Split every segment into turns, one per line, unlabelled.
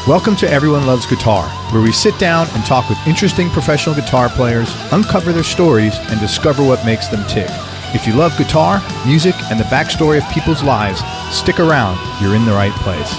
Welcome to Everyone Loves Guitar, where we sit down and talk with interesting professional guitar players, uncover their stories, and discover what makes them tick. If you love guitar, music, and the backstory of people's lives, stick around. You're in the right place.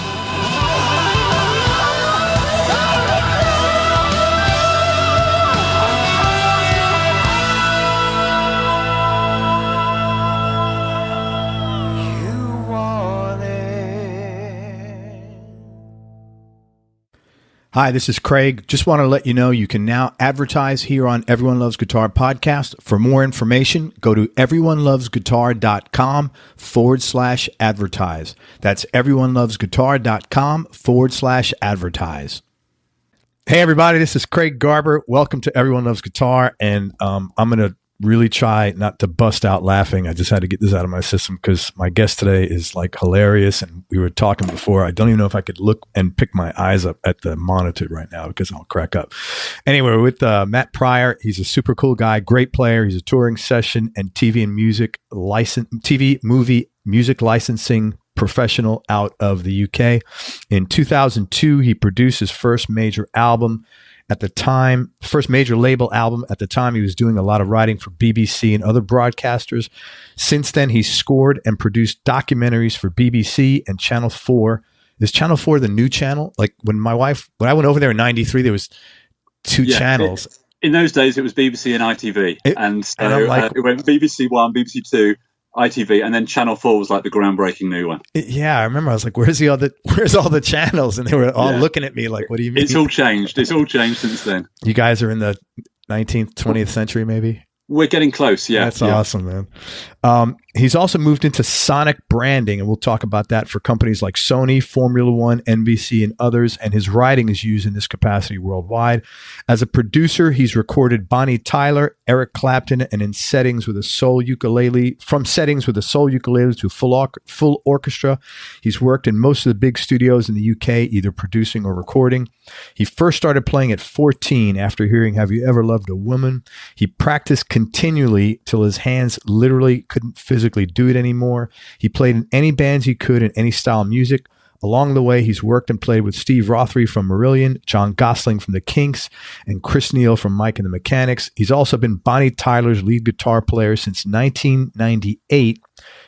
Hi, this is Craig. Just want to let you know you can now advertise here on Everyone Loves Guitar podcast. For more information, go to everyonelovesguitar.com/advertise. That's everyonelovesguitar.com/advertise. Hey, everybody, this is Craig Garber. Welcome to Everyone Loves Guitar. And I'm going to really try not to bust out laughing. I just had to get this out of my system because my guest today is like hilarious. And we were talking before. I don't even know if I could look and pick my eyes up at the monitor right now because I'll crack up. Anyway, with Matt Pryor, he's a super cool guy, great player. He's a touring session and TV movie music licensing professional out of the UK. In 2002, he produced his first major album. At the time, first major label album. At the time, he was doing a lot of writing for BBC and other broadcasters. Since then, he's scored and produced documentaries for BBC and Channel 4. Is Channel 4 the new channel? Like when I went over there in 93, there was two channels.
In those days, it was BBC and ITV.
It went
BBC One, BBC Two, ITV, and then Channel 4 was like the groundbreaking new one.
Yeah, I remember. I was like, where's all the channels? And they were all looking at me like, what do you mean?
It's all changed. It's all changed since then.
You guys are in the 19th, 20th century, maybe?
We're getting close, yeah.
That's awesome, man. He's also moved into sonic branding, and we'll talk about that for companies like Sony, Formula One, NBC, and others, and his writing is used in this capacity worldwide. As a producer, he's recorded Bonnie Tyler, Eric Clapton, and from settings with a soul ukulele to full orchestra. He's worked in most of the big studios in the UK, either producing or recording. He first started playing at 14 after hearing Have You Ever Loved a Woman? He practiced continually till his hands literally couldn't physically do it anymore. He played in any bands he could in any style of music. Along the way, he's worked and played with Steve Rothery from Marillion, John Gosling from the Kinks, and Chris Neal from Mike and the Mechanics. He's also been Bonnie Tyler's lead guitar player since 1998.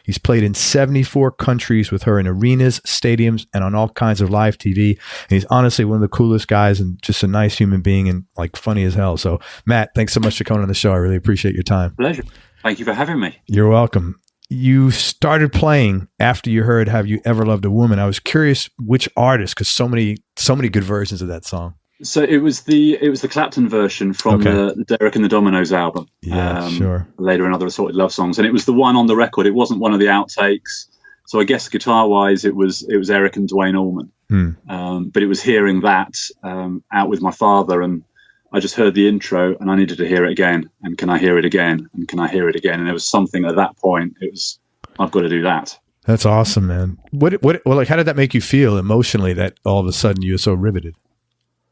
He's played in 74 countries with her in arenas, stadiums, and on all kinds of live TV. And he's honestly one of the coolest guys and just a nice human being and like funny as hell. So, Matt, thanks so much for coming on the show. I really appreciate your time.
Pleasure. Thank you for having me.
You're welcome. You started playing after you heard Have You Ever Loved a Woman? I was curious which artist, because so many good versions of that song.
So it was the Clapton version from the Derek and the Dominoes album.
Yeah, sure.
Later in other assorted love songs, and it was the one on the record. It wasn't one of the outtakes. So I guess guitar wise, it was Eric and Dwayne Allman. But it was hearing that out with my father, and I just heard the intro, and I needed to hear it again. And can I hear it again? And can I hear it again? And there was something at that point. It was, I've got to do that.
That's awesome, man. How did that make you feel emotionally? That all of a sudden you were so riveted.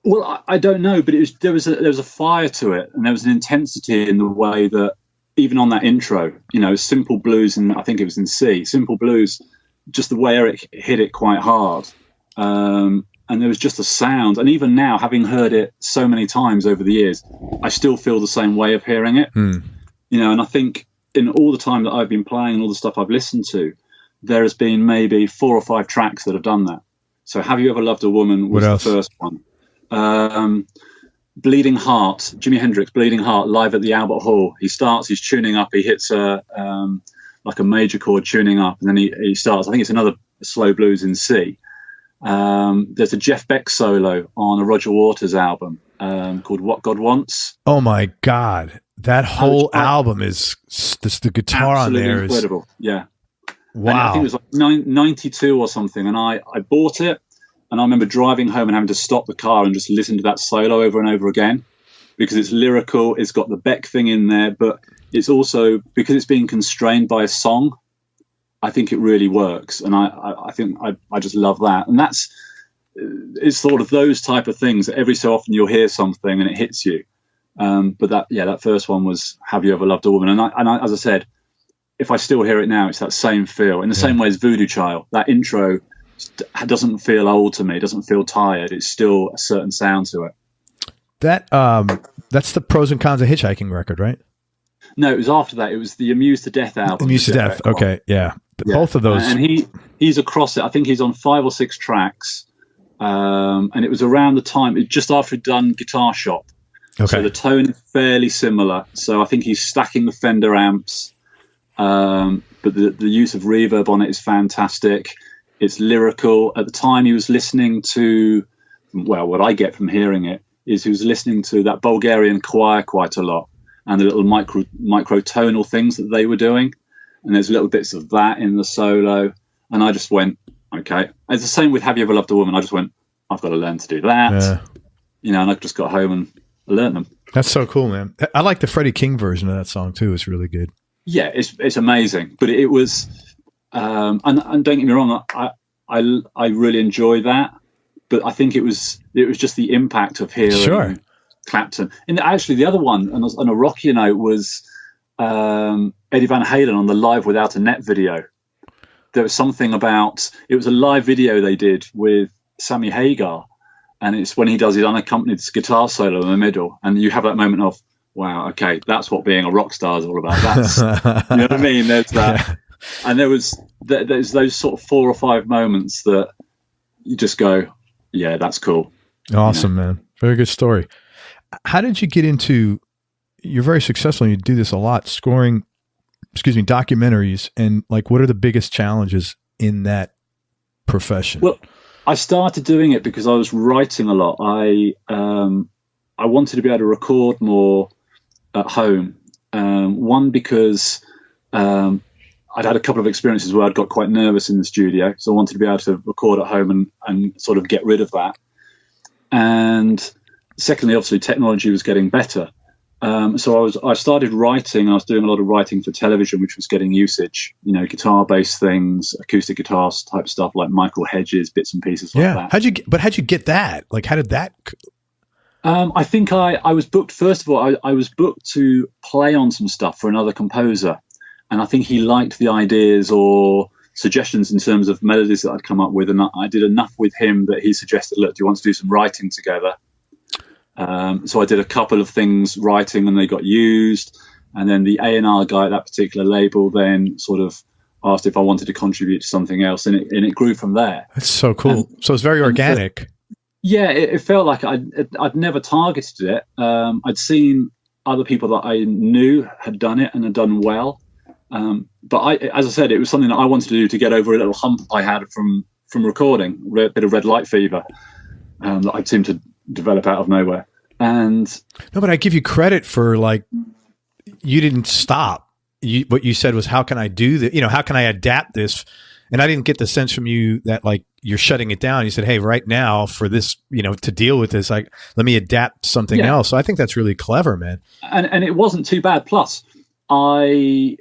Well, I don't know, but there was a fire to it, and there was an intensity in the way that even on that intro, Simple Blues, and I think it was in C, Simple Blues, just the way Eric hit it quite hard, and there was just a sound. And even now, having heard it so many times over the years, I still feel the same way of hearing it. And I think in all the time that I've been playing and all the stuff I've listened to, there has been maybe 4 or 5 tracks that have done that. So Have You Ever Loved a Woman was the first one. Bleeding Heart, Jimi Hendrix, Bleeding Heart, live at the Albert Hall. He's tuning up, he hits like a major chord tuning up, and then he starts, I think it's another slow blues in C. There's a Jeff Beck solo on a Roger Waters album called What God Wants.
Oh my God. That whole album is the guitar on there
incredible.
Is
yeah.
Wow.
And I think it was like 92 or something, and I bought it. And I remember driving home and having to stop the car and just listen to that solo over and over again, because it's lyrical. It's got the Beck thing in there, but it's also, because it's being constrained by a song, I think it really works. And I think I just love that. And it's sort of those type of things that every so often you'll hear something and it hits you. But that first one was Have You Ever Loved a Woman? And I, as I said, if I still hear it now, it's that same feel, in the same way as Voodoo Child. That intro doesn't feel old to me. It doesn't feel tired. It's still a certain sound to it.
That's the Pros and Cons of Hitchhiking record, right?
No, it was after that. It was the Amused to Death album.
Amused to Death. Okay, yeah. Both of those.
And he's across it. I think he's on 5 or 6 tracks. And it was around the time, just after he'd done Guitar Shop. Okay. So the tone is fairly similar. So I think he's stacking the Fender amps. But the use of reverb on it is fantastic. It's lyrical. At the time he was listening to, well, what I get from hearing it is he was listening to that Bulgarian choir quite a lot, and the little microtonal things that they were doing. And there's little bits of that in the solo. And I just went, okay. It's the same with Have You Ever Loved a Woman? I just went, I've got to learn to do that. And I just got home and learned them. That's
so cool, man. I like the Freddie King version of that song too. It's really good.
Yeah, it's amazing. But it was, and don't get me wrong, I really enjoy that. But I think it was just the impact of hearing Clapton. And actually, the other one, on a rockier note, was Eddie Van Halen on the Live Without a Net video. There was something about, it was a live video they did with Sammy Hagar, and it's when he does his unaccompanied guitar solo in the middle, and you have that moment of, wow, okay, that's what being a rock star is all about. That's, you know what I mean? There's that. Yeah. And there's those sort of 4 or 5 moments that you just go, yeah, that's cool.
Awesome, man. Very good story. How did you get into, you're very successful and you do this a lot, scoring, documentaries, and like, what are the biggest challenges in that profession?
Well, I started doing it because I was writing a lot. I wanted to be able to record more at home. One, because I'd had a couple of experiences where I'd got quite nervous in the studio, so I wanted to be able to record at home and sort of get rid of that. And secondly, obviously, technology was getting better. So I started writing. I was doing a lot of writing for television, which was getting usage. Guitar-based things, acoustic guitars type stuff, like Michael Hedges, bits and pieces like that.
How'd you get that? Like, how did that?
I think I was booked. First of all, I was booked to play on some stuff for another composer, and I think he liked the ideas or suggestions in terms of melodies that I'd come up with, and I did enough with him that he suggested, "Look, do you want to do some writing together?" So I did a couple of things writing, and they got used. And then the A&R guy at that particular label then sort of asked if I wanted to contribute to something else, and it grew from there.
That's so cool. So it's very organic.
Yeah, it felt like I'd never targeted it. I'd seen other people that I knew had done it and had done well. But as I said, it was something that I wanted to do to get over a little hump I had from recording, a bit of red light fever that I'd seemed to develop out of nowhere. And
no, but I give you credit for, like, you didn't stop. What you said was, how can I do that? How can I adapt this? And I didn't get the sense from you that, like, you're shutting it down. You said, hey, right now for this, to deal with this, like, let me adapt something else. So I think that's really clever, man.
And it wasn't too bad. Plus, I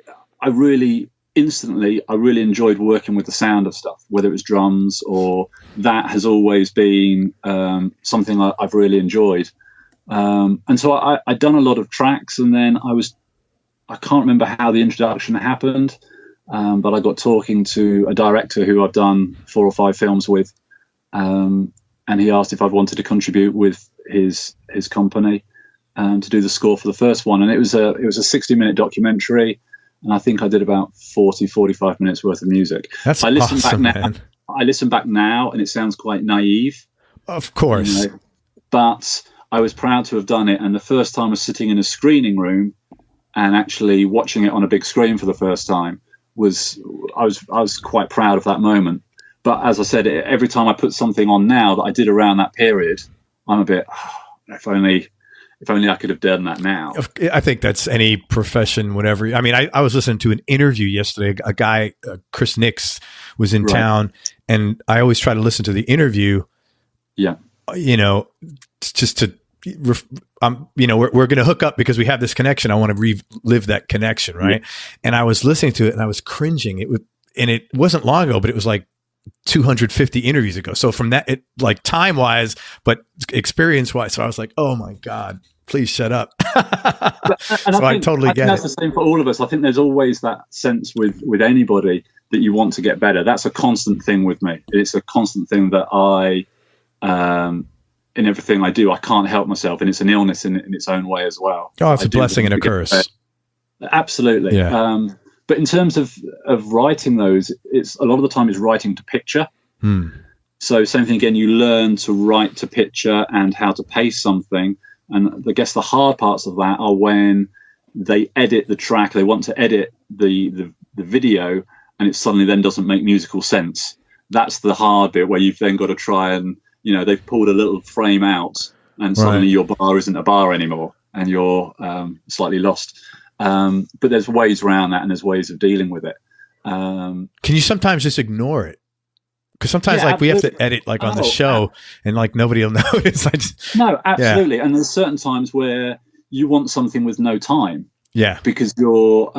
really enjoyed working with the sound of stuff, whether it was drums or that has always been something I've really enjoyed. And so I'd done a lot of tracks, and then I can't remember how the introduction happened, but I got talking to a director who I've done 4 or 5 films with, and he asked if I'd wanted to contribute with his company to do the score for the first one. And it was a 60-minute documentary, and I think I did about 45 minutes worth of music.
That's awesome, man.
I listen back now, and it sounds quite naive.
Of course.
But I was proud to have done it. And the first time I was sitting in a screening room and actually watching it on a big screen for the first time I was quite proud of that moment. But as I said, every time I put something on now that I did around that period, I'm a bit, if only I could have done that now.
I think that's any profession, whatever. I mean, I was listening to an interview yesterday. A guy, Chris Nix, was in town, and I always try to listen to the interview.
Yeah.
Just to, we're going to hook up because we have this connection. I want to relive that connection. Right. Yeah. And I was listening to it and I was cringing. It wasn't long ago, but it was like 250 interviews ago. So from that, time wise, but experience wise. So I was like, oh my God, please shut up.
And
So I totally get
that's
it.
the same for all of us. I think there's always that sense with anybody that you want to get better. That's a constant thing with me. It's a constant thing that I, in everything I do, I can't help myself, and it's an illness in its own way as well.
Oh, it's a blessing and a curse.
Absolutely.
Yeah.
But in terms of writing those, it's a lot of the time is writing to picture. So same thing again, you learn to write to picture and how to pace something. And I guess the hard parts of that are when they edit the track, they want to edit the video, and it suddenly then doesn't make musical sense. That's the hard bit where you've then got to try and, they've pulled a little frame out and suddenly your bar isn't a bar anymore and you're slightly lost. But there's ways around that and there's ways of dealing with it.
Can you sometimes just ignore it? Because sometimes we have to edit on the show and nobody will notice.
No, absolutely. Yeah. And there's certain times where you want something with no time.
Yeah.
Because you're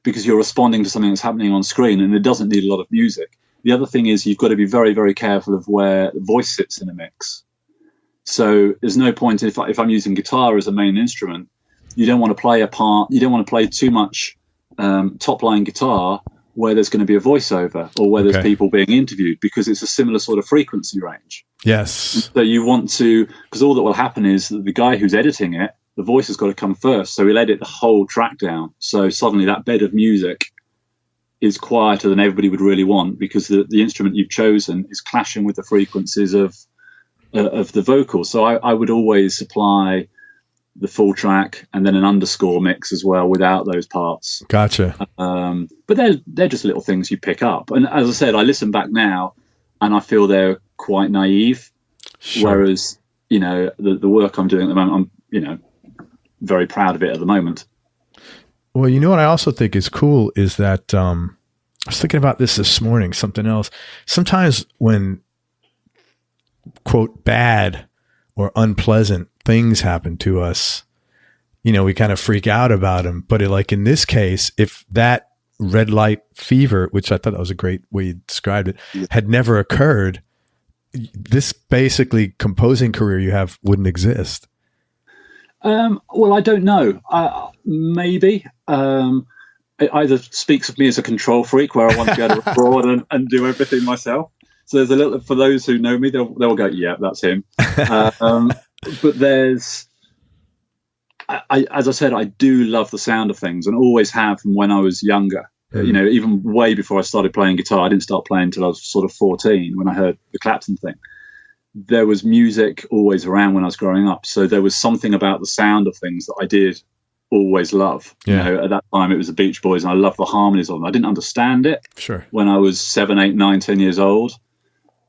responding to something that's happening on screen and it doesn't need a lot of music. The other thing is you've got to be very, very careful of where the voice sits in a mix. So there's no point if I'm using guitar as a main instrument, you don't want to play a part, you don't want to play too much top line guitar where there's going to be a voiceover or where there's people being interviewed, because it's a similar sort of frequency range.
Yes.
So you want to, because all that will happen is that the guy who's editing it, the voice has got to come first. So he'll edit the whole track down. So suddenly that bed of music is quieter than everybody would really want, because the instrument you've chosen is clashing with the frequencies of the vocals. So I would always supply the full track and then an underscore mix as well without those parts.
Gotcha.
But they're just little things you pick up. And as I said, I listen back now and I feel they're quite naive. Sure. Whereas, the work I'm doing at the moment, I'm, very proud of it at the moment.
Well, what I also think is cool is that I was thinking about this morning, something else. Sometimes when, quote, bad or unpleasant things happen to us, we kind of freak out about them. But in this case, if that red light fever, which I thought that was a great way you described it, had never occurred, this basically composing career you have wouldn't exist.
Well, I don't know. Maybe. It either speaks of me as a control freak where I want to go to record and do everything myself. So there's a little, for those who know me, they'll go, yeah, that's him. But there's, as I said, I do love the sound of things and always have from when I was younger. Even way before I started playing guitar. I didn't start playing until I was sort of 14 when I heard the Clapton thing. There was music always around when I was growing up. So there was something about the sound of things that I did always love.
Yeah.
At that time it was the Beach Boys and I loved the harmonies on them. I didn't understand it when I was 7, 8, 9, 10 years old.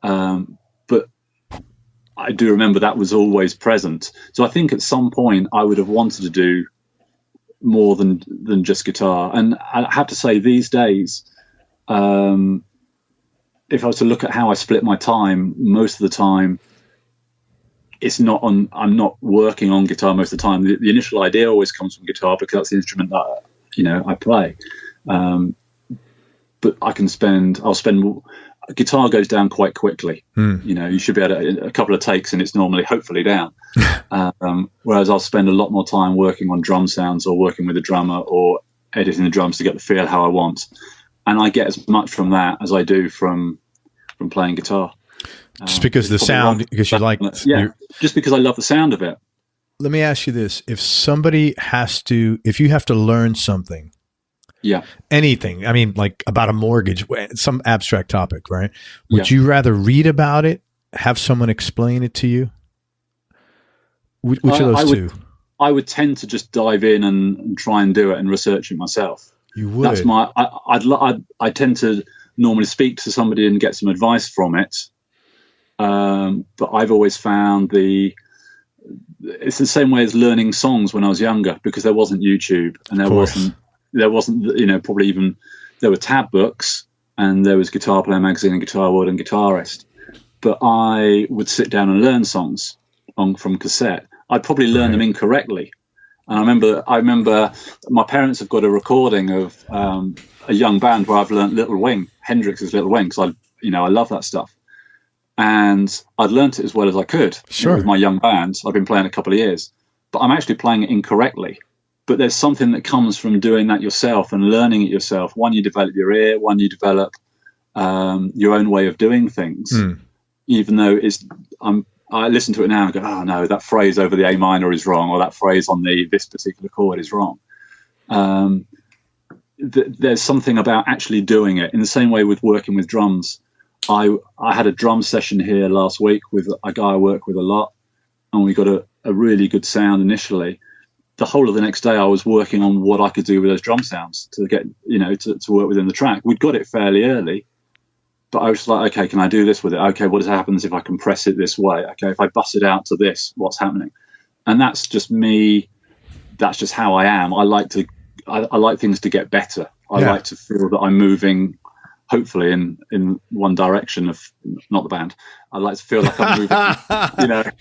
But I do remember that was always present. So I think at some point I would have wanted to do more than just guitar. And I have to say these days, if I was to look at how I split my time, most of the time I'm not working on guitar most of the time. The initial idea always comes from guitar because that's the instrument that, I play. But guitar goes down quite quickly. You should be able to, a couple of takes and it's normally, hopefully down. Whereas I'll spend a lot more time working on drum sounds or working with a drummer or editing the drums to get the feel how I want. And I get as much from that as I do from playing guitar.
Just because the sound, because you like...
just because I love the sound of it.
Let me ask you this. If you have to learn something, anything, about a mortgage, some abstract topic, right? Would you rather read about it, have someone explain it to you? Which of those two?
I would tend to just dive in and try and do it and research it myself.
You would?
That's I tend to normally speak to somebody and get some advice from it. But I've always found it's the same way as learning songs when I was younger, because there wasn't YouTube and there wasn't, probably even, there were tab books and there was Guitar Player Magazine and Guitar World and Guitarist. But I would sit down and learn songs from cassette. I'd probably learn them incorrectly. And I remember my parents have got a recording of a young band where I've learned Little Wing, Hendrix's Little Wing, because I love that stuff. And I'd learnt it as well as I could with my young band. I've been playing a couple of years. but I'm actually playing it incorrectly. But there's something that comes from doing that yourself and learning it yourself. One, you develop your ear. One, you develop your own way of doing things. Even though I listen to it now and go, oh no, that phrase over the A minor is wrong, or that phrase on this particular chord is wrong. There's something about actually doing it. In the same way with working with drums, I had a drum session here last week with a guy I work with a lot, and we got a really good sound initially. The whole of the next day I was working on what I could do with those drum sounds to get, to work within the track. We'd got it fairly early, but I was just like, okay, can I do this with it? Okay, what happens if I compress it this way? Okay, if I bust it out to this, what's happening? And that's just me. That's just how I am. I like things to get better. I like to feel that I'm moving, hopefully in one direction of not the band. I like to feel like I'm moving.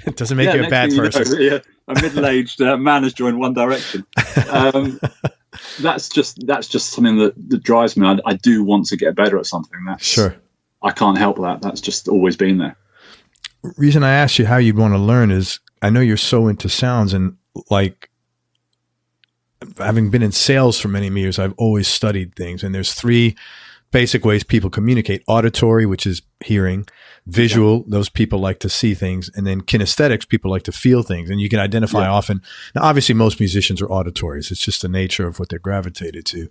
It doesn't make you a bad person.
A middle-aged man has joined one direction. That's just something that drives me. I do want to get better at something.
Sure.
I can't help that. That's just always been there.
Reason I asked you how you'd want to learn is I know you're so into sounds, and like having been in sales for many years, I've always studied things, and there's 3 basic ways people communicate: auditory, which is hearing; visual, those people like to see things; and then kinesthetics, people like to feel things. And you can identify often. Now, obviously, most musicians are auditories. It's just the nature of what they're gravitated to.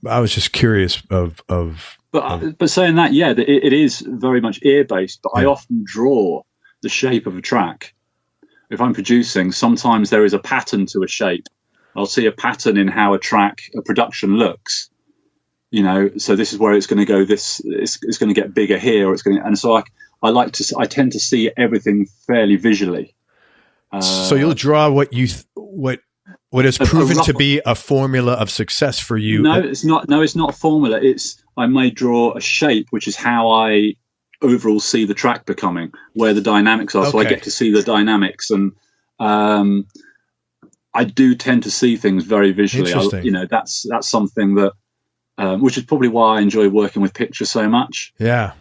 I was just curious
But saying that, it is very much ear based. But I often draw the shape of a track. If I'm producing, sometimes there is a pattern to a shape. I'll see a pattern in how a production looks. So this is where it's going to go. It's going to get bigger here, or and so I tend to see everything fairly visually.
So you'll draw what is proven to be a formula of success for you.
No, it's not. No, it's not a formula. I may draw a shape, which is how I overall see the track becoming, where the dynamics are. Okay. So I get to see the dynamics, and I do tend to see things very visually. That's something that. Which is probably why I enjoy working with pictures so much.
Yeah.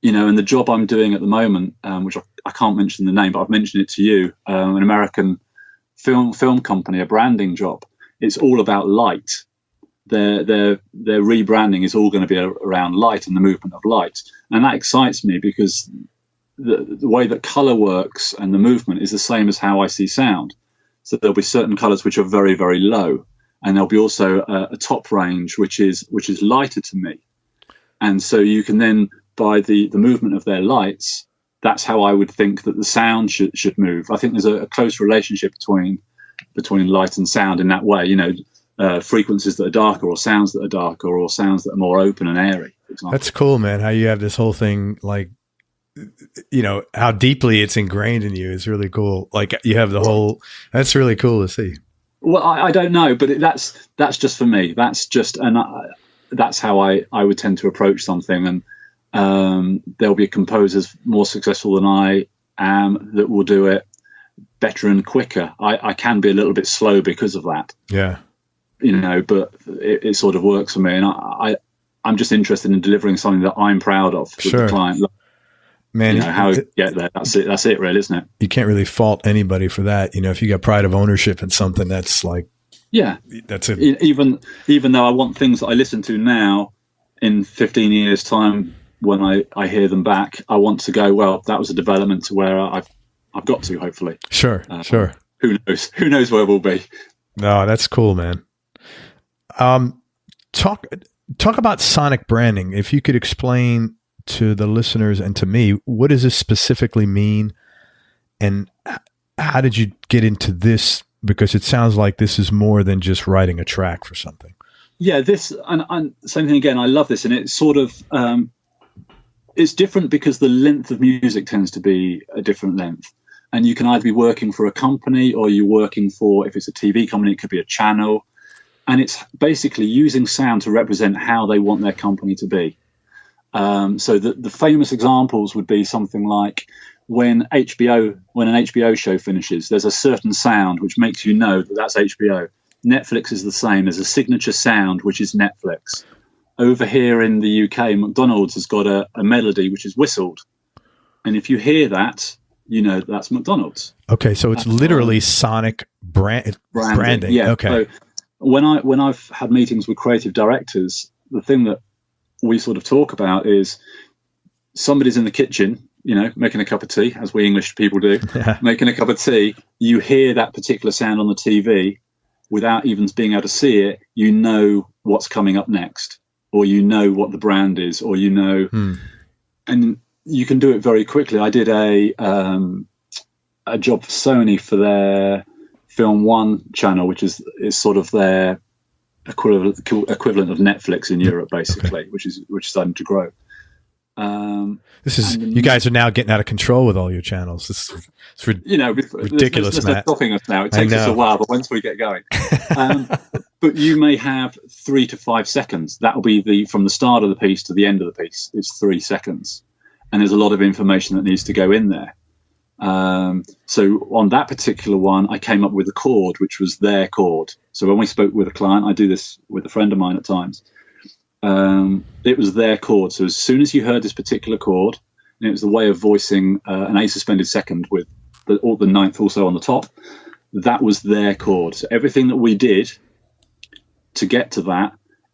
And the job I'm doing at the moment, which I can't mention the name, but I've mentioned it to you, an American film company, a branding job. It's all about light. Their rebranding is all going to be around light and the movement of light. And that excites me because the way that color works and the movement is the same as how I see sound. So there'll be certain colors which are very, very low. And there'll be also a top range, which is lighter to me. And so you can then, by the movement of their lights, that's how I would think that the sound should move. I think there's a close relationship between light and sound in that way. Frequencies that are darker, or sounds that are darker, or sounds that are more open and airy, for example.
That's cool, man. How you have this whole thing, like, how deeply it's ingrained in you is really cool. Like you have the whole, that's really cool to see.
Well, I don't know, but that's just for me. That's just, that's how I would tend to approach something. And there'll be composers more successful than I am that will do it better and quicker. I can be a little bit slow because of that.
Yeah.
But it sort of works for me. And I'm just interested in delivering something that I'm proud of for the client.
Man,
how you get there. That's it, really, isn't it?
You can't really fault anybody for that. If you got pride of ownership in something, that's like, that's it.
Even though I want things that I listen to now in 15 years' time, when I hear them back, I want to go, well, that was a development to where I've got to, hopefully.
Sure.
Who knows? Who knows where we'll be?
No, that's cool, man. Talk about sonic branding. If you could explain to the listeners and to me, what does this specifically mean, and how did you get into this? Because it sounds like this is more than just writing a track for something. Yeah,
this and same thing again. I love this, and it's sort of it's different because the length of music tends to be a different length, and you can either be working for a company or you're working for, if it's a TV company, it could be a channel, and it's basically using sound to represent how they want their company to be. So the famous examples would be something like when an HBO show finishes, there's a certain sound which makes you know that that's HBO. Netflix is the same. There's a signature sound, which is Netflix. Over here in the UK, McDonald's has got a melody which is whistled. And if you hear that, you know that's McDonald's.
Okay, so it's literally sonic branding.
Yeah.
Okay.
So when I've had meetings with creative directors, the thing that we sort of talk about is somebody's in the kitchen, you know, making a cup of tea, as we English people do, making a cup of tea. You hear that particular sound on the TV without even being able to see it. You know what's coming up next, or you know what the brand is, or you know, and you can do it very quickly. I did a job for Sony for their Film One channel, which is sort of their equivalent of Netflix in Europe, basically, which is starting to grow.
You guys are now getting out of control with all your channels. It's ridiculous,
there's
Matt.
no stopping us now. It takes us a while, but once we get going, but you may have 3 to 5 seconds. That will be from the start of the piece to the end of the piece. It's 3 seconds, and there's a lot of information that needs to go in there. So on that particular one, I came up with a chord, which was their chord. So when we spoke with a client, I do this with a friend of mine at times. It was their chord. So as soon as you heard this particular chord, and it was the way of voicing an A suspended second with the ninth also on the top, that was their chord. So everything that we did to get to that,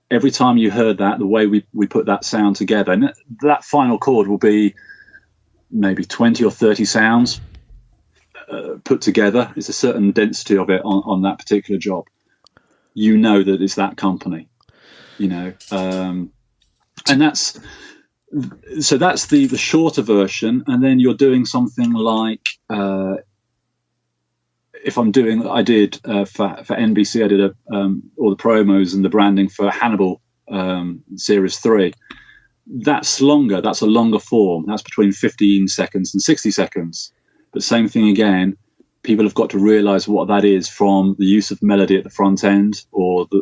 every time you heard that, the way we put that sound together, and that final chord will be maybe 20 or 30 sounds put together. It's a certain density of it on that particular job. You know that it's that company, you know, and that's the shorter version. And then you're doing something like, I did for NBC, I did all the promos and the branding for Hannibal Series 3. That's longer. That's a longer form. That's between 15 seconds and 60 seconds. But same thing again, people have got to realize what that is from the use of melody at the front end, or the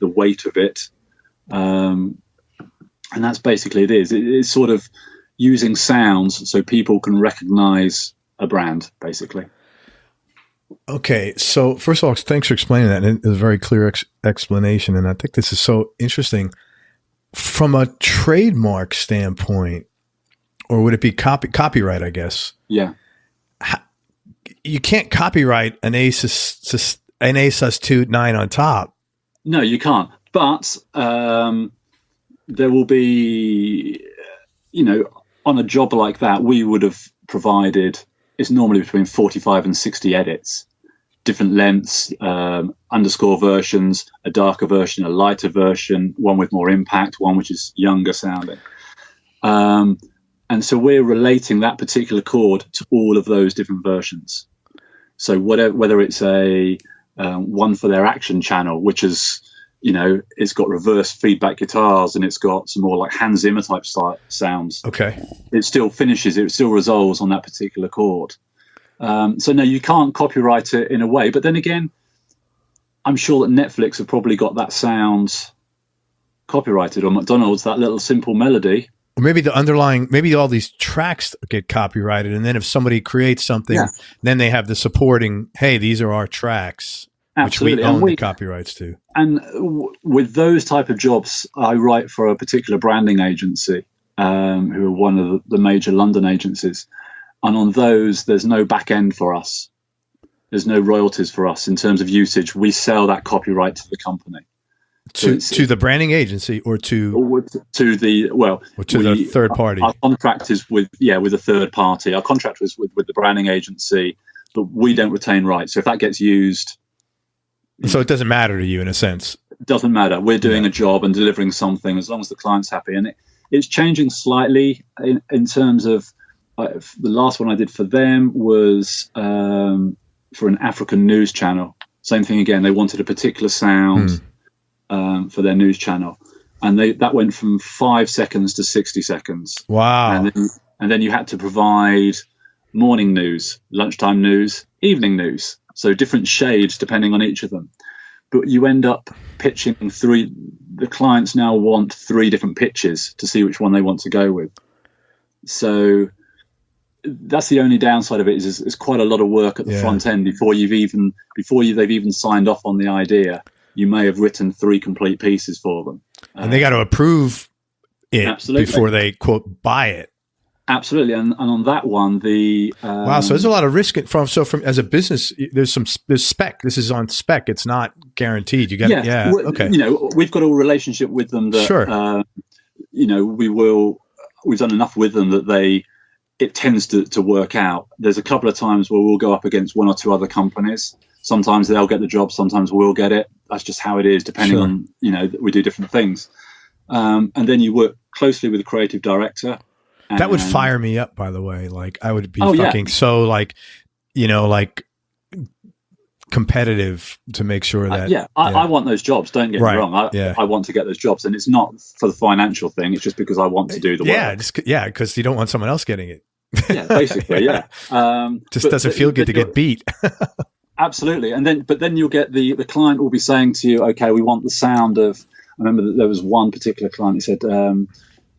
weight of it. And that's basically it is. It's sort of using sounds so people can recognize a brand, basically.
Okay, so first of all, thanks for explaining that. And it's a very clear explanation, and I think this is so interesting. From a trademark standpoint, or would it be copyright, I guess? Yeah. You can't copyright an A sus2 9 on top.
No, you can't. But there will be, you know, on a job like that, we would have provided, it's normally between 45 and 60 edits, different lengths, underscore versions, a darker version, a lighter version, one with more impact, one which is younger sounding. And so we're relating that particular chord to all of those different versions. So whether it's a one for their action channel, which is, you know, it's got reverse feedback guitars and it's got some more like Hans Zimmer type sounds.
Okay.
It still resolves on that particular chord. So no, you can't copyright it in a way. But then again, I'm sure that Netflix have probably got that sound copyrighted, or McDonald's, that little simple melody.
Or maybe all these tracks get copyrighted, and then if somebody creates something, then they have the supporting, hey, these are our tracks,
Absolutely.
which we own the copyrights to.
And with those type of jobs, I write for a particular branding agency, who are one of the major London agencies. And on those, there's no back end for us. There's no royalties for us in terms of usage. We sell that copyright to the company.
To the branding agency, or to
the
third party.
Our contract is with a third party. Our contract was with the branding agency, but we don't retain rights. So if that gets used,
so it doesn't matter to you in a sense.
It doesn't matter. We're doing a job and delivering something as long as the client's happy. And it's changing slightly in terms of the last one I did for them was for an African news channel. Same thing again. They wanted a particular sound. For their news channel, and that went from 5 seconds to 60 seconds.
Wow!
And then you had to provide morning news, lunchtime news, evening news, so different shades depending on each of them. But you end up pitching three. The clients now want 3 different pitches to see which one they want to go with. So that's the only downside of it. Is it's quite a lot of work at the front end before they've even signed off on the idea. You may have written 3 complete pieces for them.
And they got to approve it
absolutely.
Before they, quote, buy it.
Absolutely, and on that one,
wow. So there's a lot of risk from as a business. There's spec. This is on spec. It's not guaranteed. You got okay.
We've got a relationship with them that
sure.
We've done enough with them that it tends to work out. There's a couple of times where we'll go up against one or two other companies. Sometimes they'll get the job. Sometimes we'll get it. That's just how it is, depending on we do different things. And then you work closely with the creative director.
That would fire me up, by the way. Like I would be so like competitive to make sure that.
I want those jobs. Don't get me wrong. I want to get those jobs, and it's not for the financial thing. It's just because I want to do the work.
Because you don't want someone else getting it.
Yeah, basically, yeah.
Just doesn't feel good to get beat.
Absolutely, but then you'll get the client will be saying to you, okay, we want the sound of. I remember that there was one particular client who said.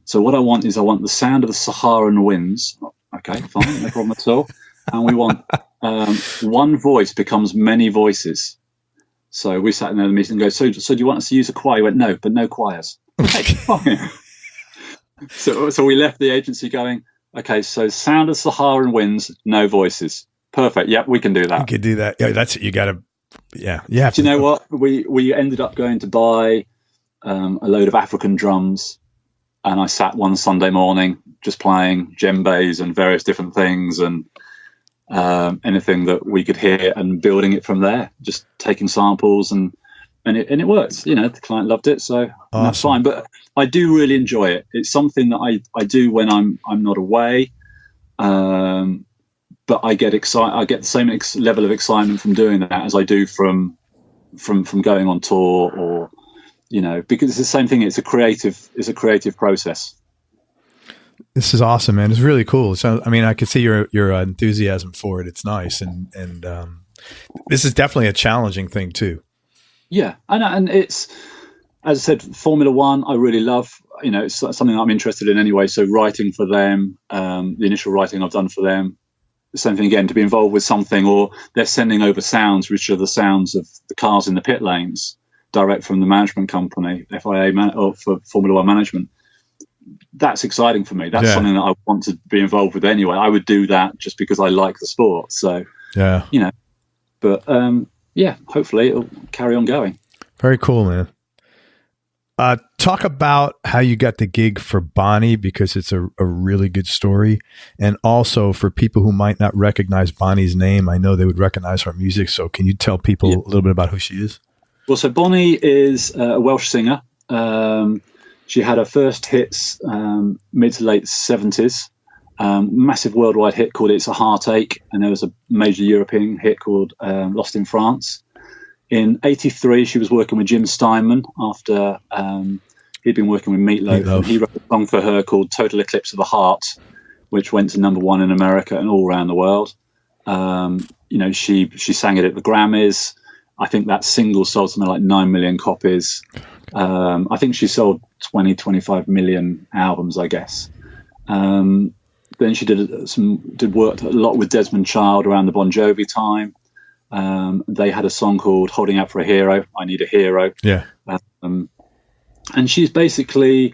So what I want the sound of the Saharan winds. Okay, fine, no problem at all. And we want one voice becomes many voices. So we sat in the meeting and go, so do you want us to use a choir? He went, no, but no choirs. Okay, fine. So we left the agency going, okay, so sound of Saharan winds, no voices. Perfect. Yep, we can do that.
You could do that. Yeah, that's it. You got to, yeah.
Do you know what? We ended up going to buy a load of African drums. And I sat one Sunday morning just playing djembes and various different things and anything that we could hear and building it from there, just taking samples and it worked. The client loved it, so awesome. That's fine. But I do really enjoy it. It's something that I do when I'm not away. But I get excited. I get the same level of excitement from doing that as I do from going on tour or. Because it's the same thing. It's a creative process.
This is awesome, man. It's really cool. So, I mean, I can see your enthusiasm for it. It's nice. And this is definitely a challenging thing too.
Yeah. And it's, as I said, Formula One, I really love, it's something I'm interested in anyway. So writing for them, the initial writing I've done for them, the same thing again, to be involved with something, or they're sending over sounds, which are the sounds of the cars in the pit lanes. Direct from the management company, FIA or for Formula One management. That's exciting for me. That's something that I want to be involved with anyway. I would do that just because I like the sport. So, but hopefully it'll carry on going.
Very cool, man. Talk about how you got the gig for Bonnie, because it's a really good story. And also for people who might not recognize Bonnie's name, I know they would recognize her music. So can you tell people a little bit about who she is?
Well, so Bonnie is a Welsh singer. She had her first hits mid to late 70s. Massive worldwide hit called It's a Heartache, and there was a major European hit called Lost in France. In 83, she was working with Jim Steinman after he'd been working with Meatloaf. And he wrote a song for her called Total Eclipse of the Heart, which went to #1 in America and all around the world. She sang it at the Grammys. I think that single sold something like 9 million copies. I think she sold 25 million albums, I guess. Then she did work a lot with Desmond Child around the Bon Jovi time. They had a song called Holding Out for a Hero, I Need a Hero.
Yeah.
And she's basically,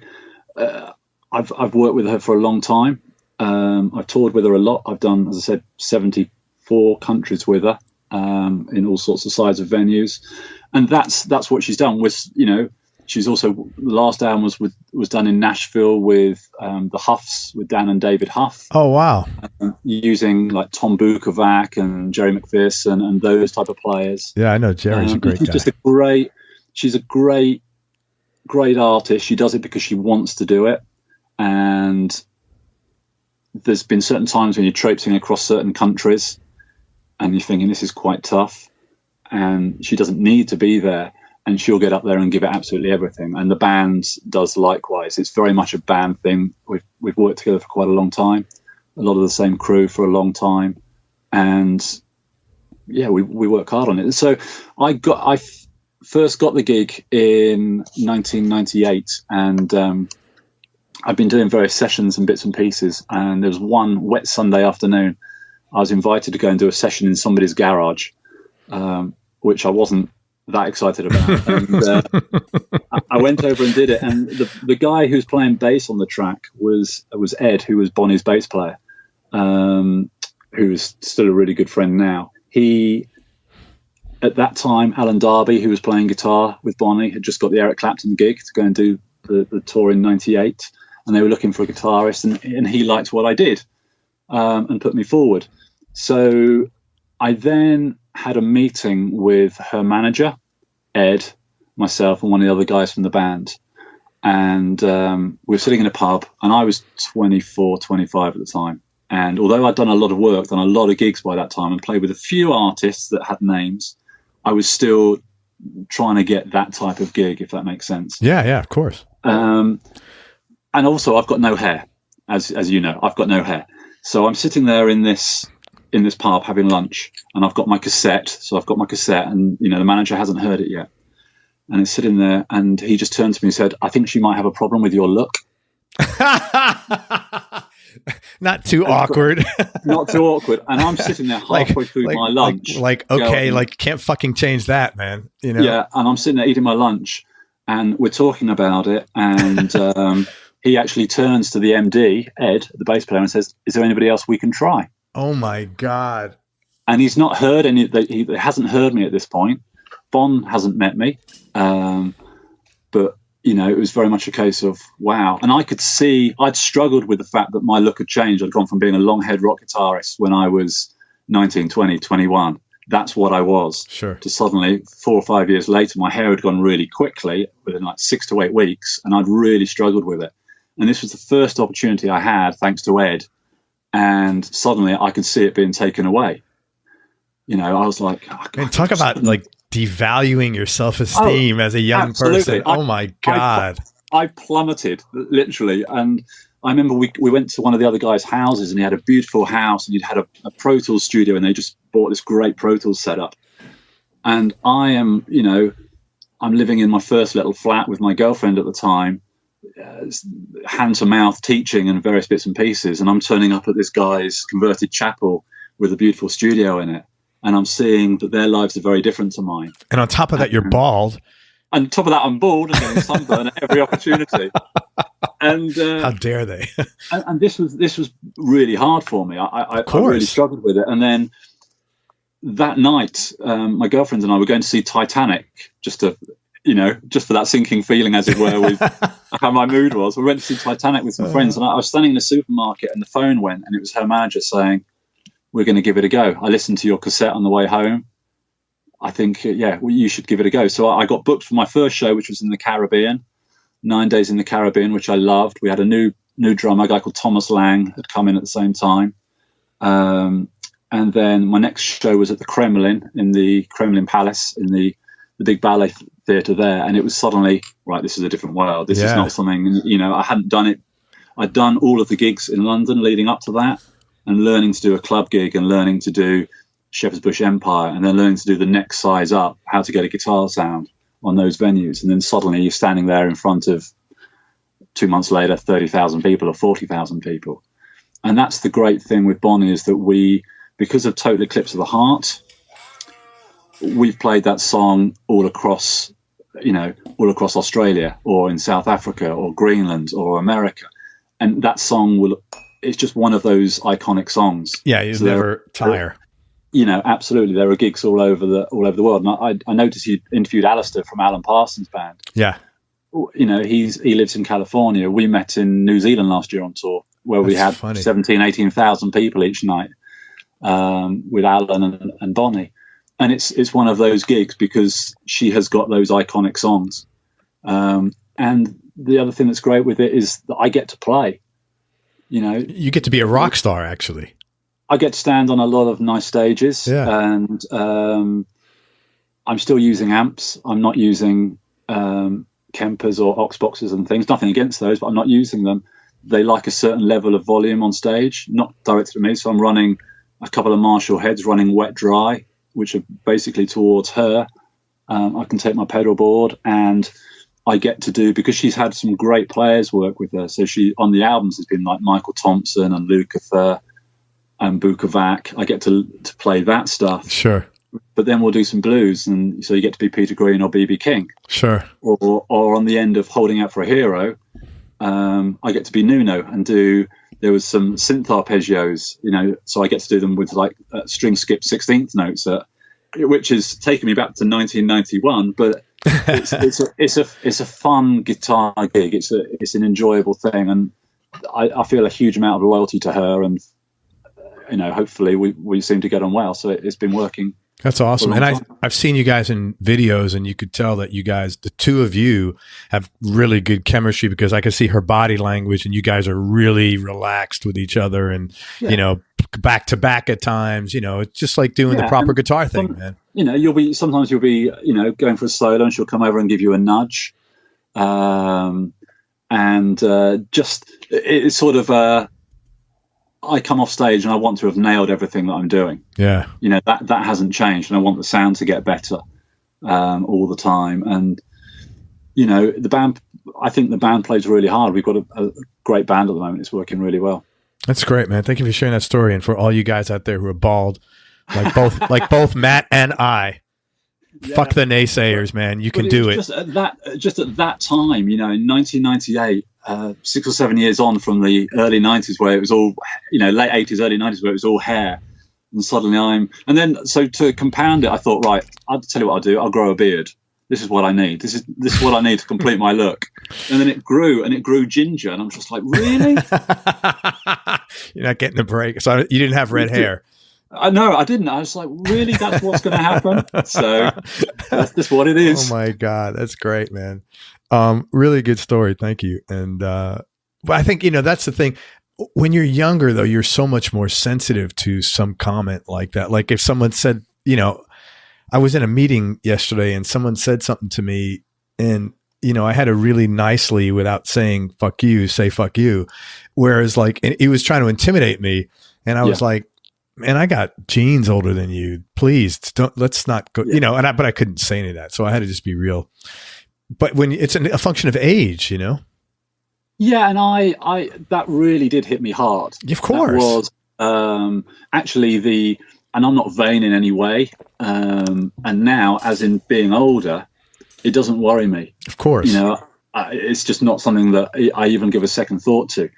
I've worked with her for a long time. I've toured with her a lot. I've done, as I said, 74 countries with her. In all sorts of size of venues, and that's what she's done. She's also, the last album was done in Nashville with the Huffs, with Dan and David Huff.
Oh wow!
Using like Tom Bukovac and Jerry McPherson and those type of players.
Yeah, I know Jerry's a great guy.
She's a great artist. She does it because she wants to do it, and there's been certain times when you're traipsing across certain countries. And you're thinking, this is quite tough. And she doesn't need to be there. And she'll get up there and give it absolutely everything. And the band does likewise. It's very much a band thing. We've worked together for quite a long time. A lot of the same crew for a long time. And we work hard on it. So I first got the gig in 1998. And I've been doing various sessions and bits and pieces. And there was one wet Sunday afternoon, I was invited to go and do a session in somebody's garage, which I wasn't that excited about. And I went over and did it. And the guy who's playing bass on the track was Ed, who was Bonnie's bass player, who is still a really good friend now. At that time, Alan Darby, who was playing guitar with Bonnie, had just got the Eric Clapton gig to go and do the tour in '98, and they were looking for a guitarist, and he liked what I did and put me forward. So I then had a meeting with her manager, Ed, myself, and one of the other guys from the band, and we were sitting in a pub, and I was 24, 25 at the time. And although I'd done a lot of work, done a lot of gigs by that time, and played with a few artists that had names, I was still trying to get that type of gig, if that makes sense.
Yeah, of course.
And also, I've got no hair, as you know. I've got no hair, so I'm sitting there in this pub having lunch, and I've got my cassette. So I've got my cassette, and the manager hasn't heard it yet, and it's sitting there, and he just turned to me and said, "I think she might have a problem with your look."
Not too awkward.
Not too awkward. And I'm sitting there halfway through my lunch.
Can't fucking change that, man.
Yeah, and I'm sitting there eating my lunch, and we're talking about it, and he actually turns to the MD, Ed, the bass player, and says, "Is there anybody else we can try?"
Oh my God.
And he's not heard he hasn't heard me at this point. Bon hasn't met me. But it was very much a case of, wow. And I could see I'd struggled with the fact that my look had changed. I'd gone from being a long-haired rock guitarist when I was 19, 20, 21. That's what I was.
Sure.
To suddenly, 4 or 5 years later, my hair had gone really quickly, within like 6 to 8 weeks, and I'd really struggled with it. And this was the first opportunity I had, thanks to Ed, and suddenly I could see it being taken away. I was like... Oh, God,
talk about, devaluing your self-esteem as a young person. Oh my God.
I plummeted, literally. And I remember we went to one of the other guys' houses, and he had a beautiful house, and he'd had a Pro Tools studio, and they just bought this great Pro Tools setup. And I am, I'm living in my first little flat with my girlfriend at the time, hand to mouth teaching and various bits and pieces. And I'm turning up at this guy's converted chapel with a beautiful studio in it. And I'm seeing that their lives are very different to mine. And
on top of that, you're bald.
And on top of that, I'm bald and getting sunburn at every opportunity. And
how dare they?
and this was really hard for me. I really struggled with it. And then that night, my girlfriend and I were going to see Titanic, just for that sinking feeling, as it were, with how my mood was. We went to see Titanic with some friends, and I was standing in the supermarket, and the phone went, and it was her manager saying, "We're going to give it a go. I listened to your cassette on the way home. I think, you should give it a go." So I got booked for my first show, which was in the Caribbean, 9 days in the Caribbean, which I loved. We had a new drummer, a guy called Thomas Lang, had come in at the same time. And then my next show was at the Kremlin, in the Kremlin Palace, in the big ballet theatre there. And it was suddenly, right, this is a different world. This is not something, I hadn't done it. I'd done all of the gigs in London leading up to that, and learning to do a club gig, and learning to do Shepherd's Bush Empire, and then learning to do the next size up, how to get a guitar sound on those venues. And then suddenly you're standing there in front of, 2 months later, 30,000 people or 40,000 people. And that's the great thing with Bonnie, is that we, because of Total Eclipse of the Heart, we've played that song all across Australia, or in South Africa, or Greenland, or America. And that song it's just one of those iconic songs.
Yeah, you never tire.
Absolutely. There are gigs all over the world. And I noticed you interviewed Alistair from Alan Parsons' band.
Yeah.
He lives in California. We met in New Zealand last year on tour, where we had 17,000, 18,000 people each night, with Alan and Bonnie. And it's one of those gigs because she has got those iconic songs. And the other thing that's great with it is that I get to play.
You get to be a rock star, actually.
I get to stand on a lot of nice stages, and I'm still using amps. I'm not using Kempers or aux boxes and things. Nothing against those, but I'm not using them. They like a certain level of volume on stage, not directed at me. So I'm running a couple of Marshall heads, running wet dry, which are basically towards her. I can take my pedal board, and I get to do, because she's had some great players work with her. So she, on the albums, has been like Michael Thompson and Lukather and Bukovac. I get to play that stuff.
Sure.
but then we'll do some blues, and so you get to be Peter Green or BB King.
Sure.
Or on the end of Holding Out for a Hero, I get to be Nuno and do. There was some synth arpeggios, so I get to do them with like string skip 16th notes, which has taken me back to 1991. But it's a fun guitar gig. It's an enjoyable thing, and I feel a huge amount of loyalty to her, and hopefully we seem to get on well. So it's been working.
That's awesome. And I've seen you guys in videos, and you could tell that you guys, the two of you, have really good chemistry, because I can see her body language, and you guys are really relaxed with each other, and back to back at times. It's just like doing the proper guitar thing, man.
Sometimes you'll be going for a solo, and she'll come over and give you a nudge, just it's sort of I come off stage and I want to have nailed everything that I'm doing. Yeah. That hasn't changed, and I want the sound to get better all the time. And, the band, I think the band plays really hard. We've got a great band at the moment. It's working really well. That's great, man. Thank you for sharing that story. And for all you guys out there who are bald, like both Matt and I, fuck the naysayers, man. You can do it. Just at that time, in 1998, 6 or 7 years on from the early 90s, where it was all, late 80s, early 90s, where it was all hair, and suddenly so to compound it, I thought, right, I'll tell you what I'll do. I'll grow a beard. This is what I need. This is what I need to complete my look. And then it grew ginger, and I'm just like, really? You're not getting a break. So you didn't have red hair. No, I didn't. I was like, really? That's what's going to happen? So that's just what it is. Oh my God. That's great, man. Really good story. Thank you. And, but I think, that's the thing. When you're younger, though, you're so much more sensitive to some comment like that. Like if someone said, I was in a meeting yesterday and someone said something to me, and, I had to really nicely, without saying fuck you, say fuck you. Whereas he was trying to intimidate me, and I was like, man, I got genes older than you. Please let's not go, but I couldn't say any of that. So I had to just be real. But when it's a function of age, Yeah. And I that really did hit me hard. Of course. That was actually and I'm not vain in any way. And now, as in being older, it doesn't worry me. Of course. It's just not something that I even give a second thought to.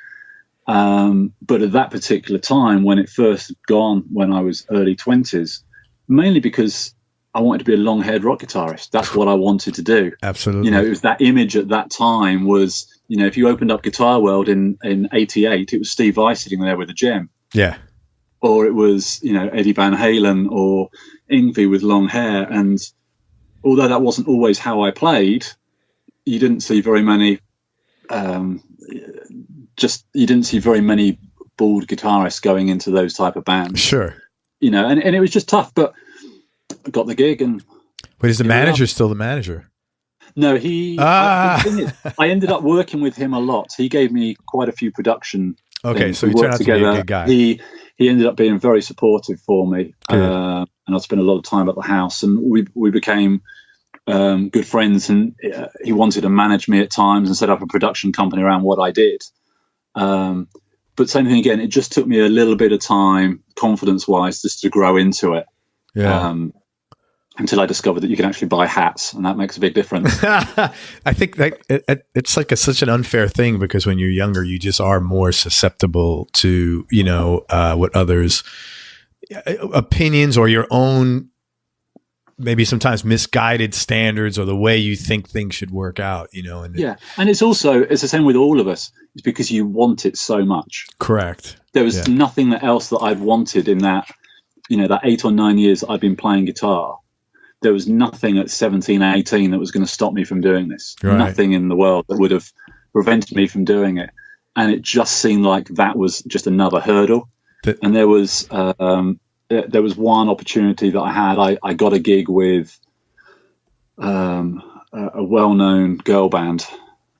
But at that particular time, when it first had gone, when I was early 20s, mainly because I wanted to be a long-haired rock guitarist. That's what I wanted to do. Absolutely. It was that image at that time was, if you opened up Guitar World in 88, it was Steve Vai sitting there with a gem. Yeah. Or it was, Eddie Van Halen or Yngwie with long hair. And although that wasn't always how I played, you didn't see very many you didn't see very many bald guitarists going into those type of bands. Sure. And it was just tough, but I got the gig. And but is the manager still the manager? No, I ended up working with him a lot. He gave me quite a few production. Okay, so he turned out to be a good guy. He ended up being very supportive for me. And I spent a lot of time at the house, and we became good friends, and he wanted to manage me at times and set up a production company around what I did. But same thing again, it just took me a little bit of time, confidence-wise, just to grow into it. Yeah. Until I discovered that you can actually buy hats, and that makes a big difference. I think that it's like such an unfair thing, because when you're younger, you just are more susceptible to, what others' opinions or your own, maybe sometimes misguided standards, or the way you think things should work out, And and it's the same with all of us. It's because you want it so much. Correct. There was nothing else that I'd wanted in that, that 8 or 9 years I'd been playing guitar. There was nothing at 17, 18 that was going to stop me from doing this. Right. Nothing in the world that would have prevented me from doing it. And it just seemed like that was just another hurdle. And there was one opportunity that I had. I got a gig with a well-known girl band,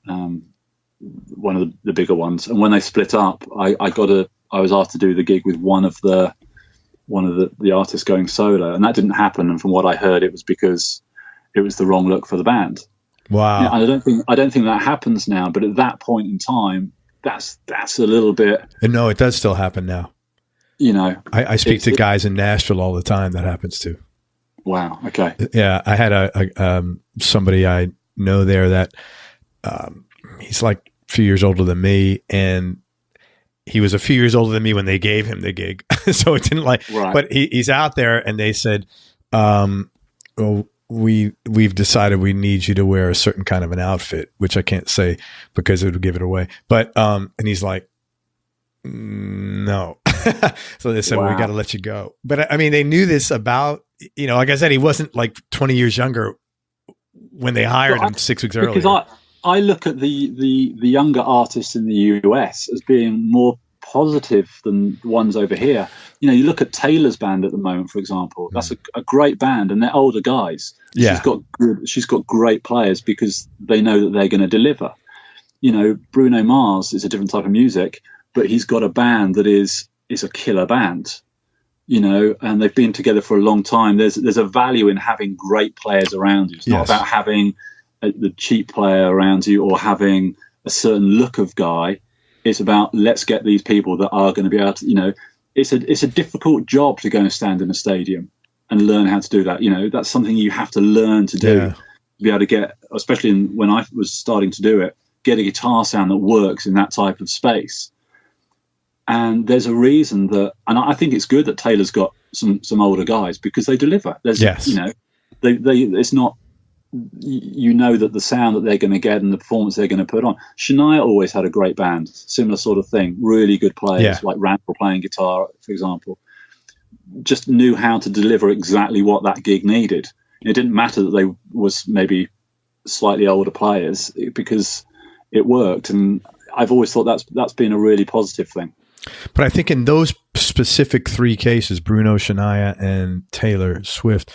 one of the bigger ones. And when they split up, I was asked to do the gig with one of the artists going solo, and that didn't happen. And from what I heard, it was because it was the wrong look for the band. Wow. I don't think that happens now, but at that point in time, that's a little bit. And no, it does still happen now. I speak to guys in Nashville all the time that happens to. Wow. Okay.
Yeah, I had somebody I know there that he's like a few years older than me, and he was a few years older than me when they gave him the gig. So it didn't
Right.
but he's out there, and they said, well, we've decided we need you to wear a certain kind of an outfit, which I can't say because it would give it away. But, and he's like, no. So they said, well, we got to let you go. But I mean, they knew this about, like I said, he wasn't like 20 years younger when they hired him 6 weeks earlier.
Because I look at the younger artists in the US as being more positive than the ones over here. You look at Taylor's band at the moment, for example. That's a great band, and they're older guys.
Yeah.
She's got great players because they know that they're going to deliver. Bruno Mars is a different type of music, but he's got a band that is a killer band. And they've been together for a long time. There's a value in having great players around you. It's not about having the cheap player around you or having a certain look of guy. It's about, let's get these people that are going to be able to, it's a difficult job to go and stand in a stadium and learn how to do that. That's something you have to learn to do, to be able to get, especially when I was starting to do it, get a guitar sound that works in that type of space. And there's a reason that, and I think it's good that Taylor's got some older guys because they deliver. It's not, that the sound that they're going to get and the performance they're going to put on. Shania always had a great band, similar sort of thing, really good players, like Randall playing guitar, for example, just knew how to deliver exactly what that gig needed. It didn't matter that they was maybe slightly older players because it worked. And I've always thought that's been a really positive thing.
But I think in those specific 3 cases, Bruno, Shania, and Taylor Swift,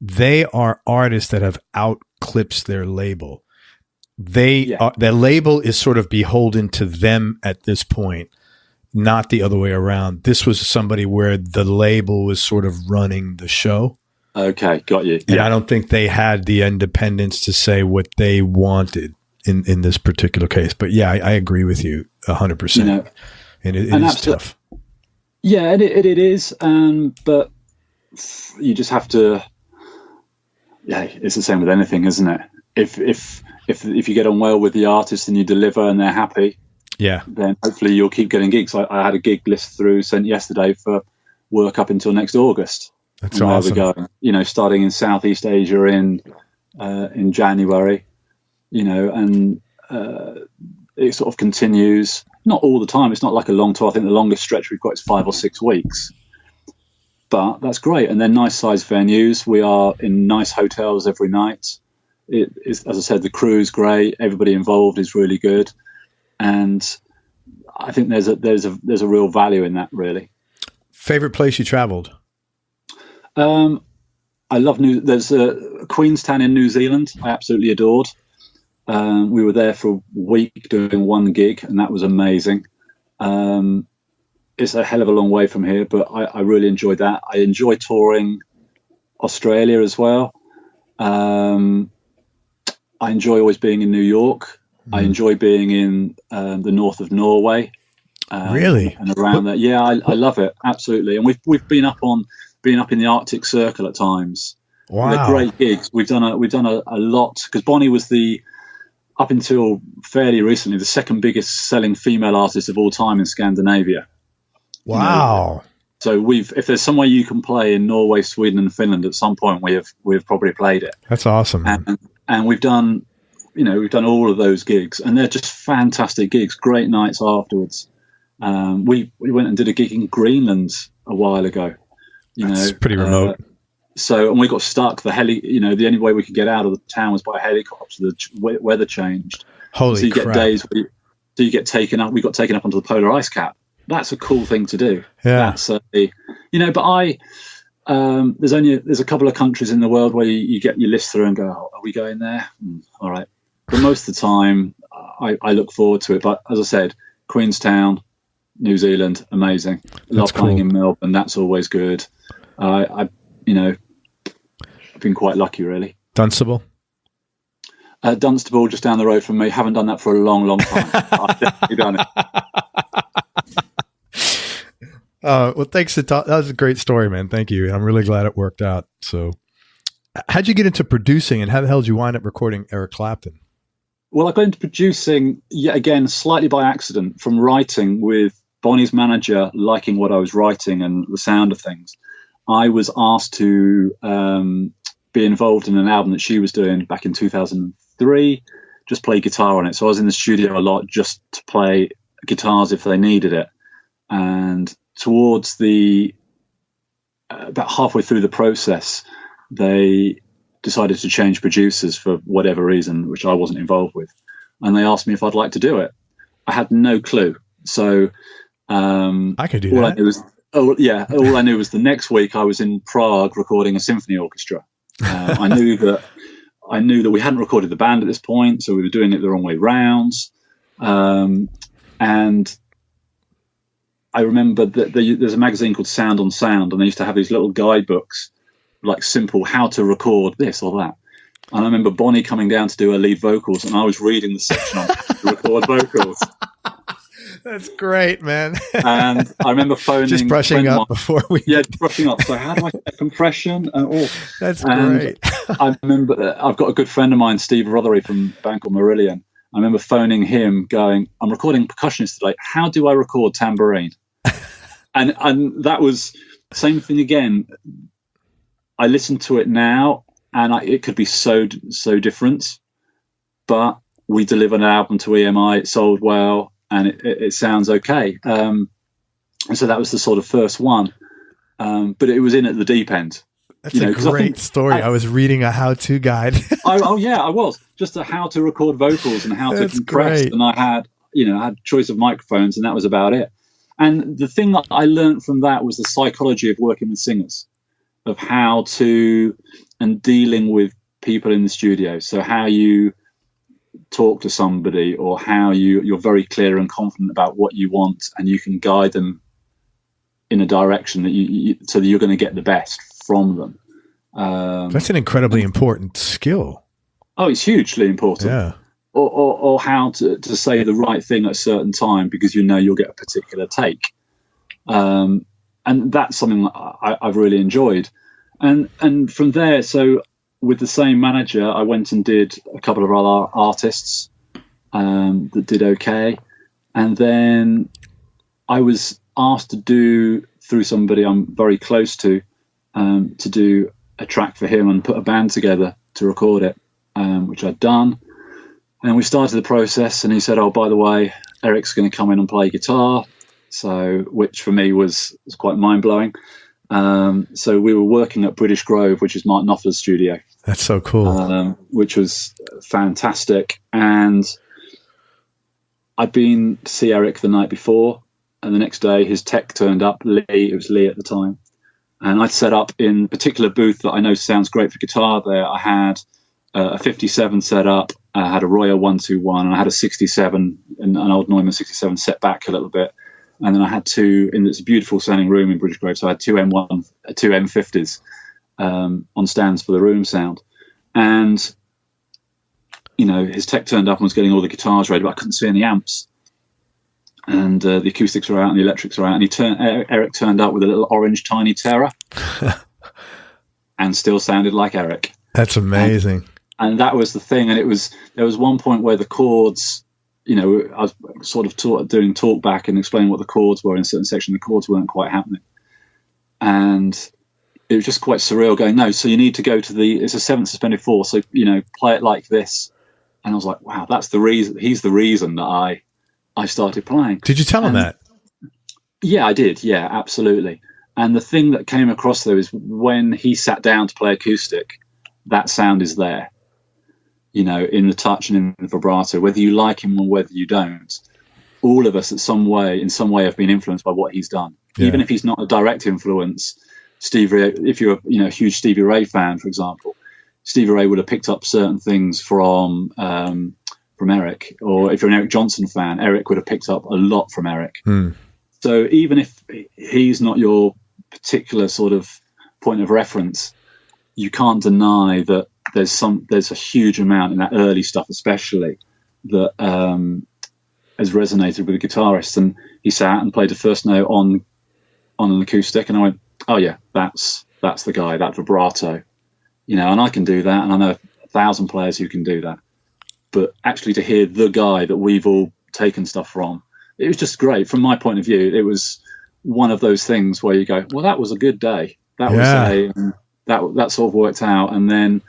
they are artists that have outclipped their label. Their label is sort of beholden to them at this point, not the other way around. This was somebody where the label was sort of running the show. Okay,
got you.
And I don't think they had the independence to say what they wanted in this particular case. But yeah, I agree with you 100%. And it is tough.
Yeah, it is. But you just have to. Yeah, it's the same with anything, isn't it? If you get on well with the artist and you deliver and they're happy, then hopefully you'll keep getting gigs. I had a gig list sent yesterday for work up until next August.
That's awesome.
We're going, starting in Southeast Asia in January, and it sort of continues. Not all the time. It's not like a long tour. I think the longest stretch we've got is 5 or 6 weeks. But that's great. And they're nice sized venues. We are in nice hotels every night. It is, as I said, the crew's great. Everybody involved is really good. And I think there's a real value in that, really.
Favorite place you traveled?
I love there's Queenstown in New Zealand. I absolutely adored. We were there for a week doing 1 gig, and that was amazing. It's a hell of a long way from here, but I really enjoyed that. I enjoy touring Australia as well. I enjoy always being in New York. I enjoy being in the north of Norway.
Really?
And around there. Yeah, I love it. Absolutely. And we've been up in the Arctic Circle at times.
Wow.
They're great gigs. We've done a lot because Bonnie was up until fairly recently, the second biggest selling female artist of all time in Scandinavia.
Wow.
So if there's somewhere you can play in Norway, Sweden, and Finland, at some point we've probably played it.
That's awesome.
And we've done all of those gigs, and they're just fantastic gigs. Great nights afterwards. We went and did a gig in Greenland a while ago.
That's pretty remote.
And we got stuck. The only way we could get out of the town was by helicopter. The weather changed.
Holy
so you
crap.
Get days where you get taken up. We got taken up onto the polar ice cap. That's a cool thing to do.
Yeah.
That's but there's a couple of countries in the world where you get your list through and go, oh, are we going there? All right. But most of the time, I look forward to it. But as I said, Queenstown, New Zealand, amazing. Love playing in Melbourne. That's always good. I've been quite lucky, really.
Dunstable?
Dunstable, just down the road from me. Haven't done that for a long, long time. I've definitely done it.
Well, thanks. That was a great story, man. Thank you. I'm really glad it worked out. So How'd you get into producing, and how the hell did you wind up recording Eric Clapton?
Well, I got into producing, yet again, slightly by accident, from writing with Bonnie's manager liking what I was writing and the sound of things. I was asked to be involved in an album that she was doing back in 2003, just play guitar on it. So I was in the studio a lot just to play guitars if they needed it. And towards about halfway through the process, they decided to change producers for whatever reason, which I wasn't involved with. And they asked me if I'd like to do it. I had no clue. So
I could do that.
All I knew was the next week I was in Prague recording a symphony orchestra. I knew that we hadn't recorded the band at this point, so we were doing it the wrong way round. And I remember that there's a magazine called Sound on Sound, and they used to have these little guidebooks, like simple how to record this or that. And I remember Bonnie coming down to do her lead vocals, and I was reading the section on how to record vocals.
That's great, man.
And I remember phoning...
Just brushing up before we...
Yeah, brushing up. So how do I set compression?
That's great.
I remember I've got a good friend of mine, Steve Rothery from a band called Marillion. I remember phoning him going, I'm recording percussionist today. How do I record tambourine? and that was same thing again. I listen to it now, and it could be so different. But we delivered an album to EMI. It sold well. And it sounds okay. And so that was the sort of first one. But it was in at the deep end.
That's a great story. I was reading a how-to guide.
I was. Just how to record vocals and how to compress. Great. And I had choice of microphones, and that was about it. And the thing that I learned from that was the psychology of working with singers, of how to, and dealing with people in the studio. So how you talk to somebody, or how you're very clear and confident about what you want, and you can guide them in a direction that so that you're going to get the best from them.
That's an incredibly important skill.
Oh, it's hugely important.
Yeah.
Or how to say the right thing at a certain time, because you'll get a particular take. And that's something that I've really enjoyed. And from there, so with the same manager, I went and did a couple of other artists that did okay. And then I was asked to do, through somebody I'm very close to do a track for him and put a band together to record it, which I'd done. And we started the process, and he said, oh, by the way, Eric's going to come in and play guitar. So, which for me was quite mind-blowing. So we were working at British Grove, which is Mark Knopfler's studio.
That's so cool.
Which was fantastic. And I'd been to see Eric the night before, and the next day his tech turned up, Lee, it was Lee at the time. And I'd set up in a particular booth that I know sounds great for guitar there. I had a 57 set up, I had a Royer 121, and I had a 67, an old Neumann 67 set back a little bit. And then I had two in this beautiful sounding room in British Grove. So I had two M50s on stands for the room sound. And, his tech turned up and was getting all the guitars ready, but I couldn't see any amps. And the acoustics were out and the electrics were out. And Eric turned up with a little orange tiny Terror and still sounded like Eric.
That's amazing.
And that was the thing. And there was one point where the chords, I was sort of doing talk back and explaining what the chords were in a certain section. The chords weren't quite happening. And it was just quite surreal going, no, so you need to go to it's a 7th suspended 4. So, play it like this. And I was like, wow, that's the reason. He's the reason that I started playing.
Did you tell him that?
Yeah, I did. Yeah, absolutely. And the thing that came across though is when he sat down to play acoustic, that sound is there. In the touch and in the vibrato, whether you like him or whether you don't, all of us in some way have been influenced by what he's done. Yeah. Even if he's not a direct influence, Stevie, if you're a huge Stevie Ray fan, for example, Stevie Ray would have picked up certain things from Eric, or if you're an Eric Johnson fan, Eric would have picked up a lot from Eric. So even if he's not your particular sort of point of reference, you can't deny that there's a huge amount in that early stuff, especially, that has resonated with the guitarist. And he sat and played the first note on an acoustic, and I went, oh yeah, that's the guy, that vibrato. and I can do that, and I know 1,000 players who can do that. But actually to hear the guy that we've all taken stuff from, it was just great. From my point of view, it was one of those things where you go, well, that was a good day. That was that sort of worked out. And then,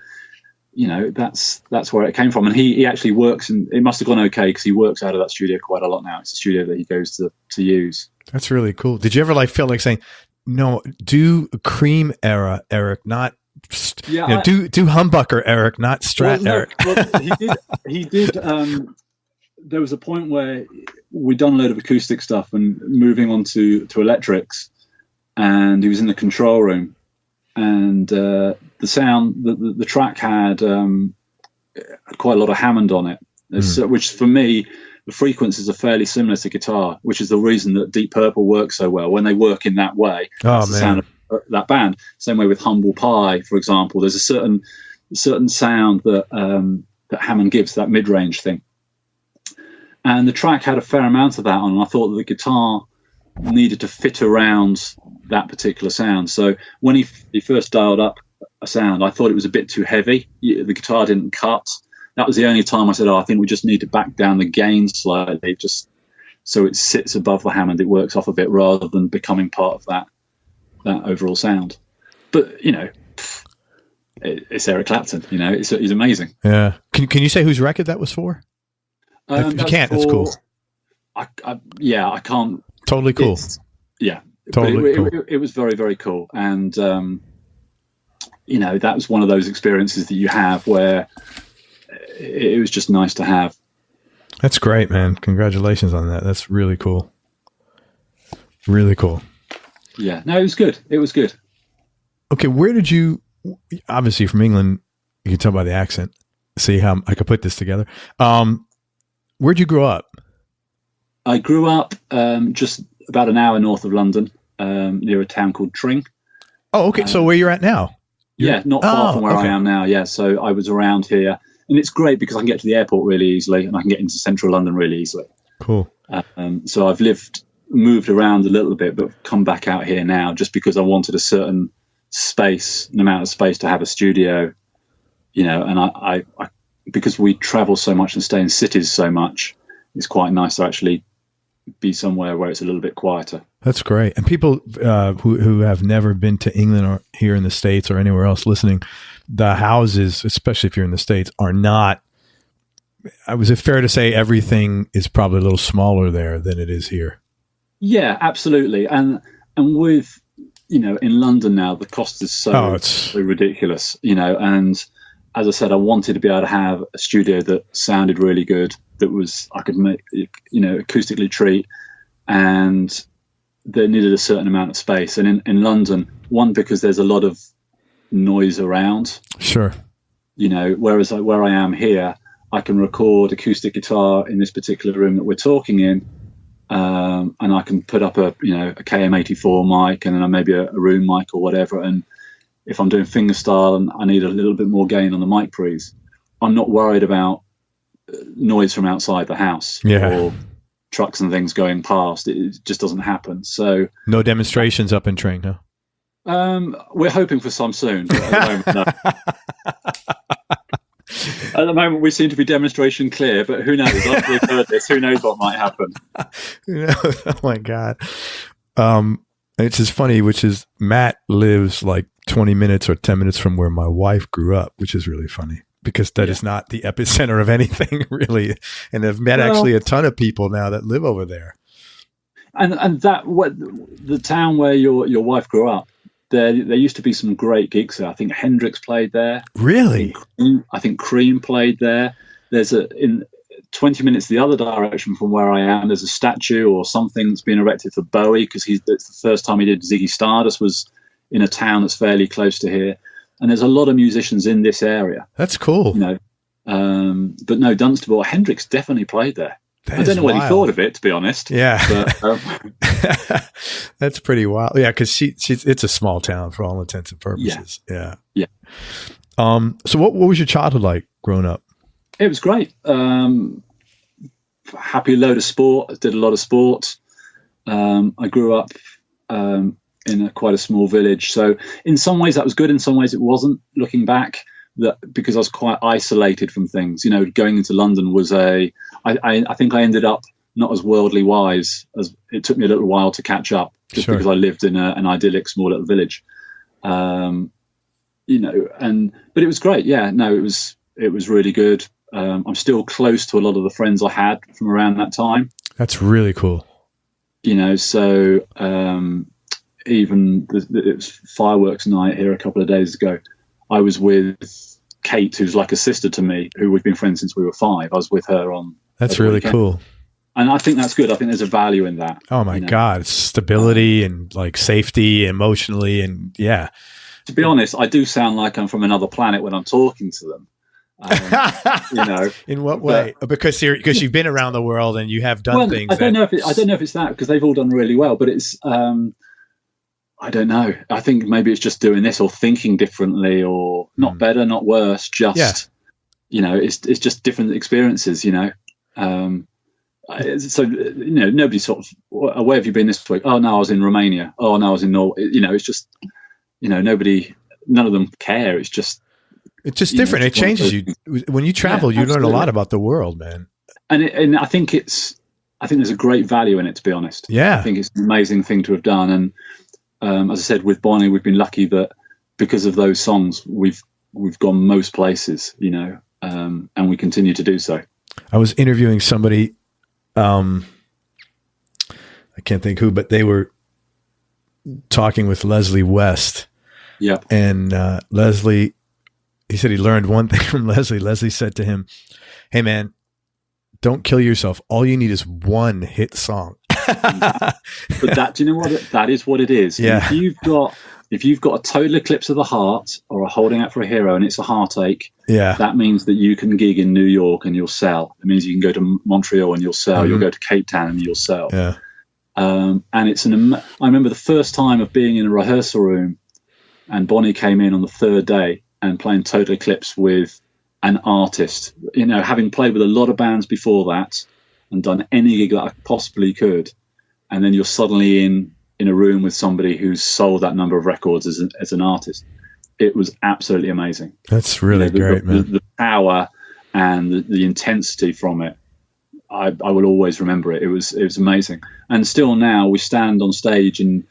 that's where it came from. And he actually works, and it must have gone okay because he works out of that studio quite a lot now. It's a studio that he goes to use. That's
really cool. Did you ever feel like saying, no, do Cream era, Eric, not do humbucker Eric, not Strat Eric?
He did. There was a point where we'd done a load of acoustic stuff and moving on to electrics, and he was in the control room, and the sound, the track had quite a lot of Hammond on it, which for me, the frequencies are fairly similar to guitar, which is the reason that Deep Purple works so well when they work in that way. That's the sound of that band. Same way with Humble Pie, for example. There's a certain sound that Hammond gives, that mid-range thing. And the track had a fair amount of that on, and I thought that the guitar needed to fit around that particular sound. So when he first dialed up a sound, I thought it was a bit too heavy. The guitar didn't cut. That was the only time I said, I think we just need to back down the gain slightly, just so it sits above the Hammond, it works off a bit rather than becoming part of that overall sound. But, it's Eric Clapton, he's amazing.
Yeah. Can you say whose record that was for? If you can't, that's cool.
I can't.
Totally cool.
Totally cool. It was very, very cool. And, that was one of those experiences that you have where it was just nice to have.
That's great, man. Congratulations on that. That's really cool. Really cool.
Yeah. No, it was good. It was good.
Okay. Where did you, obviously from England, you can tell by the accent, see how I could put this together. Where'd you grow up?
I grew up just about an hour north of London, near a town called Tring.
Oh, okay. So where you're at now?
Not far from where I am now. Yeah. So I was around here, and it's great because I can get to the airport really easily, and I can get into central London really easily.
Cool.
So I've moved around a little bit, but come back out here now just because I wanted a certain space, an amount of space to have a studio, and I because we travel so much and stay in cities so much, it's quite nice to actually be somewhere where it's a little bit quieter.
That's great. And people who have never been to England or here in the States or anywhere else listening, the houses, especially if you're in the States, are not, was it fair to say everything is probably a little smaller there than it is here? Yeah,
absolutely. And with, in London now, the cost is so ridiculous, and as I said, I wanted to be able to have a studio that sounded really good, that was, I could make, acoustically treat, and that needed a certain amount of space. And in London, one, because there's a lot of noise around.
Sure.
Whereas where I am here, I can record acoustic guitar in this particular room that we're talking in, and I can put up a KM84 mic and then maybe a room mic or whatever. And if I'm doing fingerstyle and I need a little bit more gain on the mic pre's, I'm not worried about noise from outside the house or trucks and things going past. It just doesn't happen. So
no demonstrations up in Tring, no?
We're hoping for some soon, but at the moment, no. At the moment, we seem to be demonstration clear, but who knows? After we've heard this, who knows what might happen?
Oh my God. It's just funny, which is Matt lives like 20 minutes or 10 minutes from where my wife grew up, which is really funny because that is not the epicenter of anything really. And I've met actually a ton of people now that live over there.
And that, what the town where your wife grew up, there used to be some great gigs there. I think Hendrix played there.
Really?
I think Cream played there. There's in 20 minutes the other direction from where I am, there's a statue or something that's been erected for Bowie because it's the first time he did Ziggy Stardust was in a town that's fairly close to here. And there's a lot of musicians in this area.
That's cool.
But no, Dunstable, Hendrix definitely played there. I don't know what he thought of it, to be honest.
Yeah. But, that's pretty wild. Yeah, because it's a small town for all intents and purposes. Yeah. So what was your childhood like growing up?
It was great. Happy load of sport. Did a lot of sport. I grew up in quite a small village. So in some ways that was good. In some ways it wasn't, looking back, that because I was quite isolated from things, you know, going into London was I think I ended up not as worldly wise as it took me a little while to catch up, just because I lived in an idyllic small little village. You know, but it was great. Yeah, no, it was really good. I'm still close to a lot of the friends I had from around that time.
That's really cool.
You know, so even it was fireworks night here a couple of days ago. I was with Kate, who's like a sister to me, who we've been friends since we were 5. I was with her on.
That's really cool.
And I think that's good. I think there's a value in that.
Oh my God. It's stability and like safety emotionally. And yeah.
To be honest, I do sound like I'm from another planet when I'm talking to them. You know,
in what way? Because you've been around the world and you have done things.
I don't know if it's that, because they've all done really well, but it's, I don't know. I think maybe it's just doing this or thinking differently, or not better, not worse. Just, you know, it's just different experiences, you know. So, you know, nobody's sort of, where have you been this week? Oh, no, I was in Romania. Oh, no, I was in Norway. You know, it's just, you know, none of them care. It's just
different. It changes you. When you travel, you learn a lot about the world, man.
And I think there's a great value in it, to be honest.
Yeah.
I think it's an amazing thing to have done. And as I said, with Bonnie, we've been lucky that because of those songs, we've gone most places, you know, and we continue to do so.
I was interviewing somebody, I can't think who, but they were talking with Leslie West.
Yeah.
And Leslie, he said he learned one thing from Leslie. Leslie said to him, "Hey man, don't kill yourself. All you need is one hit song."
But do you know what? That is what it is.
Yeah.
If you've got a total eclipse of the heart or a holding out for a hero and it's a heartache, that means that you can gig in New York and you'll sell. It means you can go to Montreal and you'll sell. Mm-hmm. You'll go to Cape Town and you'll sell.
Yeah.
And I remember the first time of being in a rehearsal room, and Bonnie came in on the 3rd day and playing Total Eclipse with an artist. You know, having played with a lot of bands before that and done any gig that I possibly could, and then you're suddenly in a room with somebody who's sold that number of records as an artist. It was absolutely amazing.
That's really great, man.
The power and the intensity from it, I will always remember it. It was amazing. And still now we stand on stage, and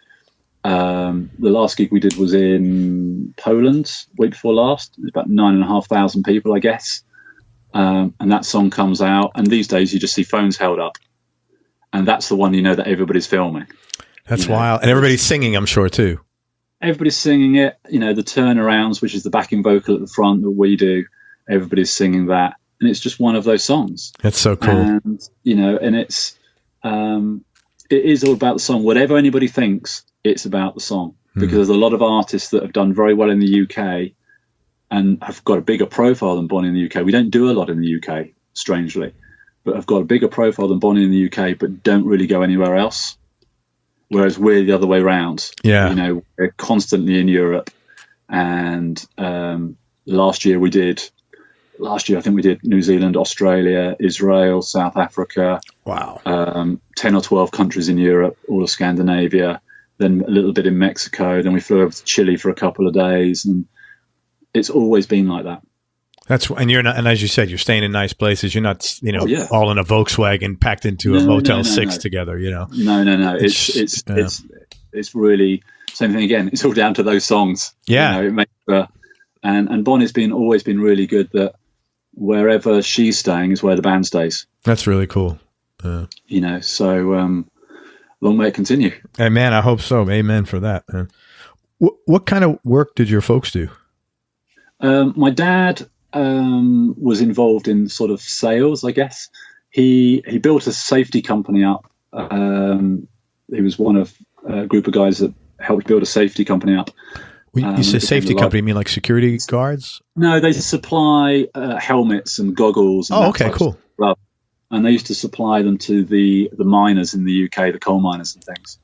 the last gig we did was in Poland, week before last. It was about 9,500 people, I guess. And that song comes out, and these days you just see phones held up. And that's the one, you know, that everybody's filming.
That's wild. And everybody's singing, I'm sure, too.
Everybody's singing it. You know, the turnarounds, which is the backing vocal at the front that we do, everybody's singing that. And it's just one of those songs.
That's so cool.
And, you know, and it is all about the song. Whatever anybody thinks, it's about the song. Because there's a lot of artists that have done very well in the UK and have got a bigger profile than Bonnie in the UK. We don't do a lot in the UK, strangely, but have got a bigger profile than Bonnie in the UK, but don't really go anywhere else. Whereas we're the other way around.
Yeah.
You know, we're constantly in Europe. And last year I think we did New Zealand, Australia, Israel, South Africa.
Wow.
10 or 12 countries in Europe, all of Scandinavia, then a little bit in Mexico. Then we flew over to Chile for a couple of days. And it's always been like that.
And you're not, and as you said, you're staying in nice places. You're not, you know, all in a Volkswagen packed into a Motel 6 together, you know?
No. It's really same thing again. It's all down to those songs.
Yeah.
You know, it makes, and Bonnie's always been really good that wherever she's staying is where the band stays.
That's really cool.
You know, so long may it continue.
Hey man, I hope so. Amen for that, man. What kind of work did your folks do?
My dad was involved in sort of sales, I guess. He built a safety company up. He was one of a group of guys that helped build a safety company up.
When you say safety company, you mean like security guards? No,
they supply helmets and goggles. And
okay, cool.
And they used to supply them to the miners in the UK, the coal miners and things.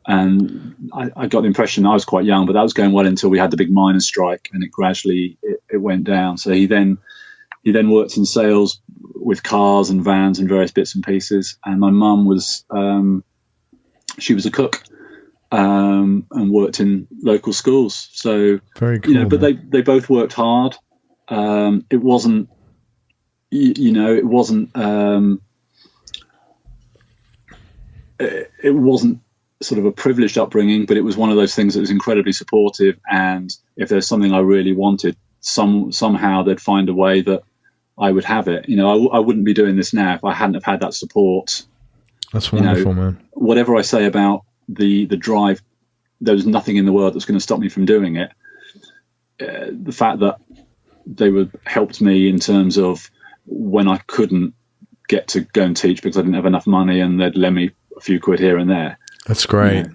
And I got the impression, I was quite young, but that was going well until we had the big miners' strike, and it gradually it went down. So he then worked in sales with cars and vans and various bits and pieces. And my mum was she was a cook, and worked in local schools. So
very cool.
But they both worked hard. It wasn't, it wasn't sort of a privileged upbringing, but it was one of those things that was incredibly supportive. And if there's something I really wanted, somehow they'd find a way that I would have it. I wouldn't be doing this now if I hadn't have had that support.
That's wonderful, man.
Whatever I say about the drive, there was nothing in the world that's going to stop me from doing it. The fact that they helped me in terms of when I couldn't get to go and teach because I didn't have enough money, and they'd lend me a few quid here and there.
That's great.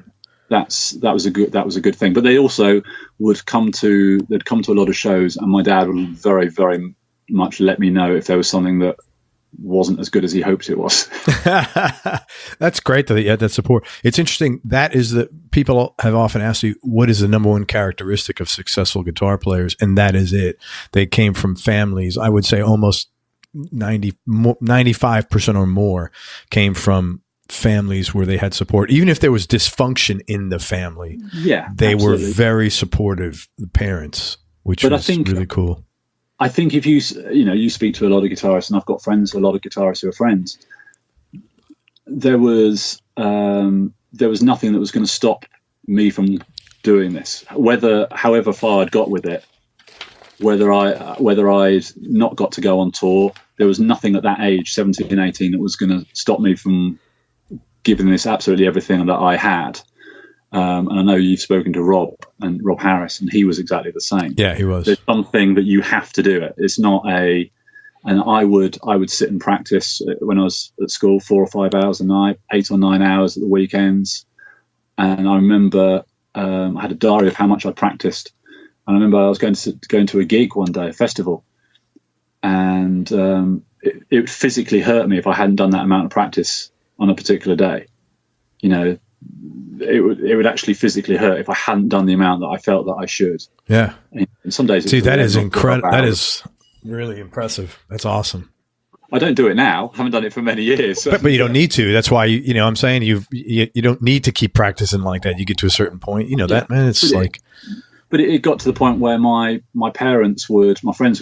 That was a good thing. But they also would come to a lot of shows, and my dad would very, very much let me know if there was something that wasn't as good as he hoped it was.
That's great that you had that support. It's interesting. That is that people have often asked you, what is the number one characteristic of successful guitar players? And that is it. They came from families. I would say almost 95% or more came from families where they had support. Even if there was dysfunction in the family, they were very supportive, the parents, which was really cool.
I think if you speak to a lot of guitarists, and I've got friends, a lot of guitarists who are friends, there was nothing that was going to stop me from doing this. However far I'd got with it, whether I'd not got to go on tour, there was nothing at that age, 17, 18, that was going to stop me from giving this absolutely everything that I had. And I know you've spoken to Rob Harris, and he was exactly the same.
Yeah, he was.
There's something that you have to do it. It's not and I would sit and practice when I was at school 4 or 5 hours a night, 8 or 9 hours at the weekends. And I remember I had a diary of how much I practiced. And I remember I was going to a gig one day, a festival, and it would physically hurt me if I hadn't done that amount of practice on a particular day. It would actually physically hurt if I hadn't done the amount that I felt that I should.
Yeah.
And some days.
See, that is incredible. That is really impressive. That's awesome.
I don't do it now. I haven't done it for many years.
But you don't need to. That's why, I'm saying you don't need to keep practicing like that. You get to a certain point, that, man, it's like.
But it got to the point where my friends would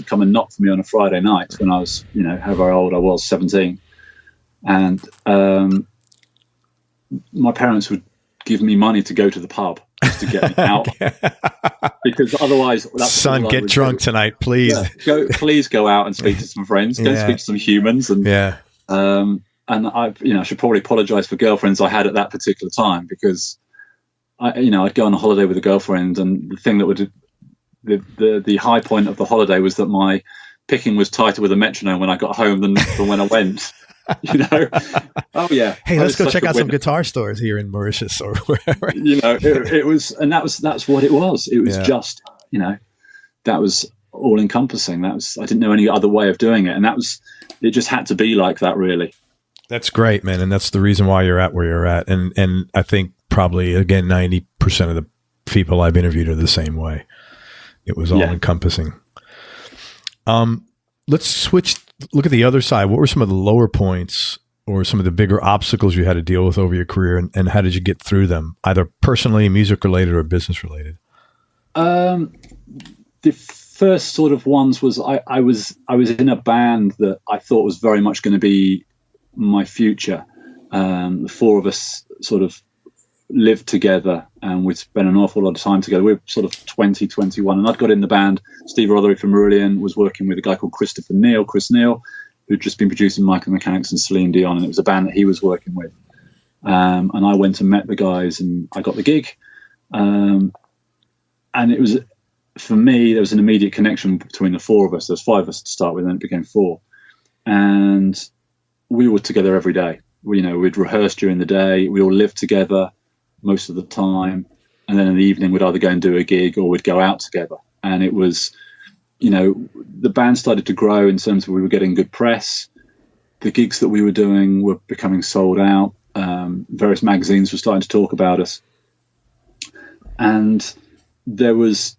come and knock for me on a Friday night when I was, however old I was, 17. And my parents would give me money to go to the pub just to get me out. Because otherwise,
son, get drunk tonight, please.
Please go out and speak to some friends. Go speak to some humans. And and I should probably apologize for girlfriends I had at that particular time, because I'd go on a holiday with a girlfriend, and the thing that would the high point of the holiday was that my picking was tighter with a metronome when I got home than when I went. Oh yeah.
Hey, let's go check out some guitar stores here in Mauritius or wherever.
It was, and that's what it was. It was just, that was all encompassing. I didn't know any other way of doing it, and it just had to be like that, really. That's
great, man, and that's the reason why you're at where you're at, and I think probably again 90% of the people I've interviewed are the same way. It was all encompassing. Let's look at the other side. What were some of the lower points or some of the bigger obstacles you had to deal with over your career, and how did you get through them, either personally, music related, or business related?
The first sort of ones was I was in a band that I thought was very much going to be my future. The four of us sort of lived together, and we'd spent an awful lot of time together. We were sort of 20, 21, and I'd got in the band. Steve Rothery from Marillion was working with a guy called Chris Neal, who'd just been producing Michael Mechanics and Celine Dion, and it was a band that he was working with. And I went and met the guys, and I got the gig. And it was, for me, there was an immediate connection between the four of us. There was 5 of us to start with, and then it became 4. And we were together every day. We'd rehearse during the day. We all lived together most of the time, and then in the evening we'd either go and do a gig or we'd go out together. And it was, the band started to grow in terms of we were getting good press. The gigs that we were doing were becoming sold out. Various magazines were starting to talk about us, and there was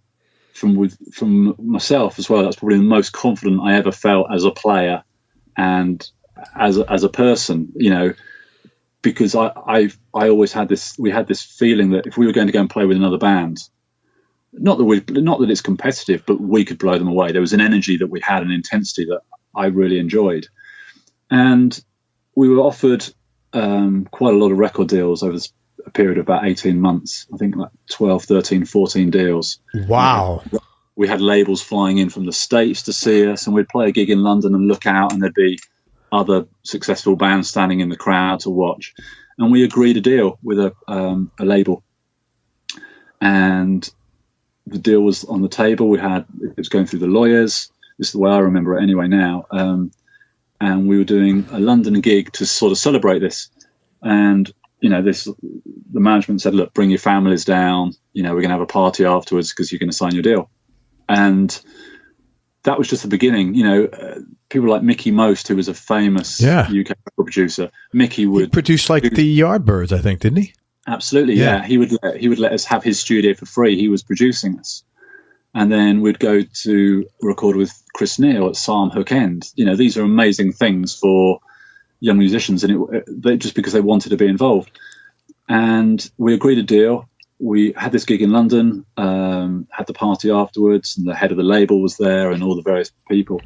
from myself as well. That's probably the most confident I ever felt as a player and as a person. because I always had we had this feeling that if we were going to go and play with another band, not that it's competitive, but we could blow them away. There was an energy that we had, an intensity that I really enjoyed. And we were offered quite a lot of record deals over a period of about 18 months. I think like 12, 13, 14 deals.
Wow.
We had labels flying in from the States to see us, and we'd play a gig in London and look out, and there'd be other successful bands standing in the crowd to watch. And we agreed a deal with a label. And the deal was on the table. It was going through the lawyers. This is the way I remember it anyway now. And we were doing a London gig to sort of celebrate this. And, the management said, look, bring your families down. We're going to have a party afterwards because you're going to sign your deal. And that was just the beginning. People like Mickey Most, who was a famous UK record producer. Mickey would
produce like the Yardbirds, I think, didn't he?
Absolutely, yeah. He would let us have his studio for free. He was producing us. And then we'd go to record with Chris Neal at Psalm Hook End. These are amazing things for young musicians, and just because they wanted to be involved. And we agreed a deal. We had this gig in London, had the party afterwards, and the head of the label was there, and all the various people.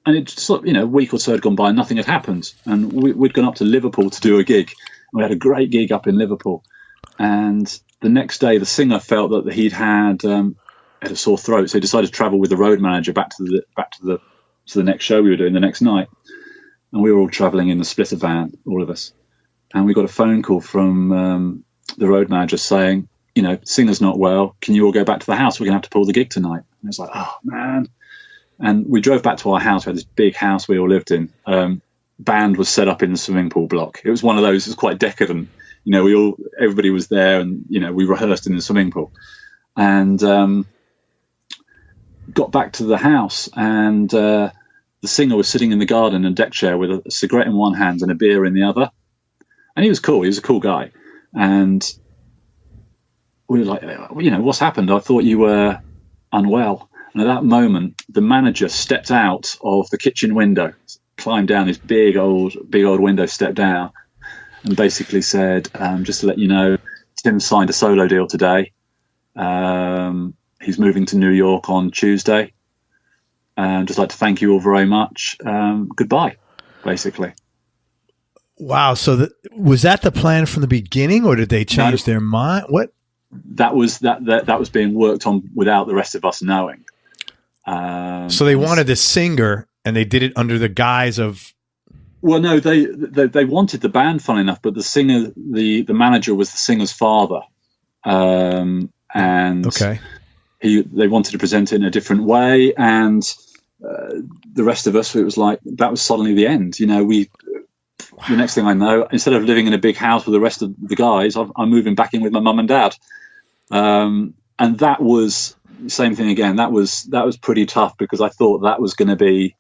And it just, a week or so had gone by, and nothing had happened. And we'd gone up to Liverpool to do a gig. And we had a great gig up in Liverpool. And the next day, the singer felt that he'd had a sore throat, so he decided to travel with the road manager back to the next show we were doing the next night. And we were all traveling in the splitter van, all of us. And we got a phone call from the road manager saying, singer's not well. Can you all go back to the house? We're going to have to pull the gig tonight. And it's like, oh, man. And we drove back to our house. We had this big house we all lived in. Band was set up in the swimming pool block. It was one of those, it was quite decadent. Everybody was there, and, we rehearsed in the swimming pool. And got back to the house, and the singer was sitting in the garden in a deck chair with a cigarette in one hand and a beer in the other. And he was cool. He was a cool guy. And we were like, what's happened? I thought you were unwell. And at that moment, the manager stepped out of the kitchen window, climbed down this big old window, stepped down, and basically said, just to let you know, Tim signed a solo deal today. He's moving to New York on Tuesday. Just like to thank you all very much. Goodbye, basically.
Wow. So was that the plan from the beginning, or did they change their mind? What? That was
being worked on without the rest of us knowing.
So they wanted a singer, and they did it under the guise of.
Well, no, they wanted the band, fun enough, but the singer, the manager was the singer's father, and okay. They wanted to present it in a different way, and the rest of us, it was like that was suddenly the end. The next thing I know, instead of living in a big house with the rest of the guys, I'm moving back in with my mum and dad, and that was the same thing again. That was pretty tough, because I thought that was going to be.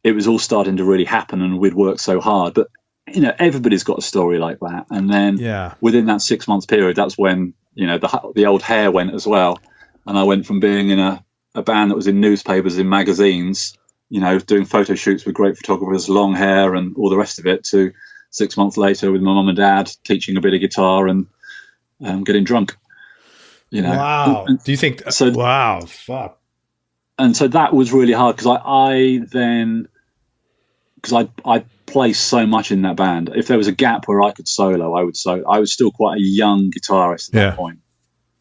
It was all starting to really happen, and we'd worked so hard. But everybody's got a story like that, and then within that 6 months period, that's when the old hair went as well. And I went from being in a band that was in newspapers, in magazines, doing photo shoots with great photographers, long hair and all the rest of it, to 6 months later with my mum and dad teaching a bit of guitar and getting drunk.
Wow. Do you think so? Wow. Fuck.
And so that was really hard, because I play so much in that band. If there was a gap where I could solo, I would solo. I was still quite a young guitarist at that point.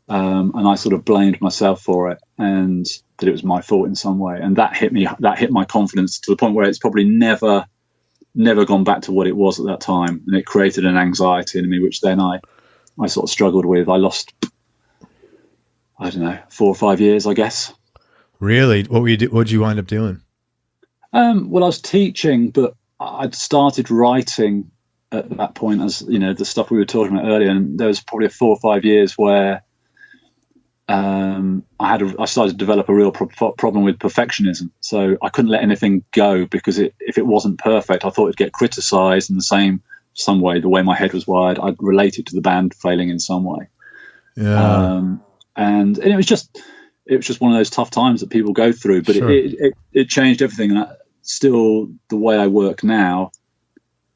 And I sort of blamed myself for it, and that it was my fault in some way. And that hit me. That hit my confidence to the point where it's probably never gone back to what it was at that time. And it created an anxiety in me, which then I sort of struggled with. I lost, I don't know, 4 or 5 years, I guess.
Really? What did you wind up doing?
Well, I was teaching, but I'd started writing at that point, as the stuff we were talking about earlier. And there was probably 4 or 5 years where I started to develop a real problem with perfectionism. So I couldn't let anything go, because if it wasn't perfect, I thought it'd get criticised in some way. The way my head was wired, I'd relate it to the band failing in some way. Yeah. And it was just one of those tough times that people go through. But sure. it changed everything. And still, the way I work now,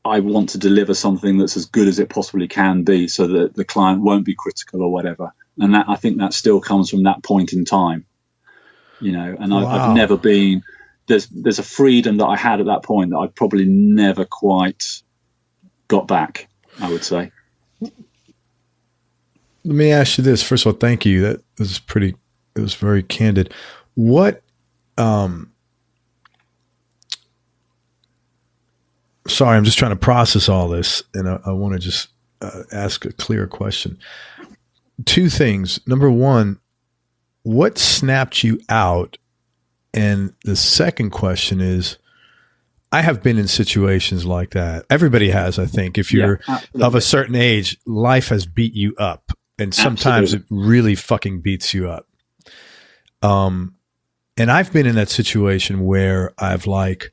I want to deliver something that's as good as it possibly can be, so that the client won't be critical or whatever. And that, I think that still comes from that point in time, you know. And I've never been. There's a freedom that I had at that point that I probably never quite got back, I would say.
Let me ask you this. First of all, thank you. That was it was very candid. What, sorry, I'm just trying to process all this, and I want to just ask a clear question. Two things. Number one, what snapped you out? And the second question is, I have been in situations like that. Everybody has, I think. If you're of a certain age, life has beat you up. And sometimes it really fucking beats you up. And I've been in that situation where I've like,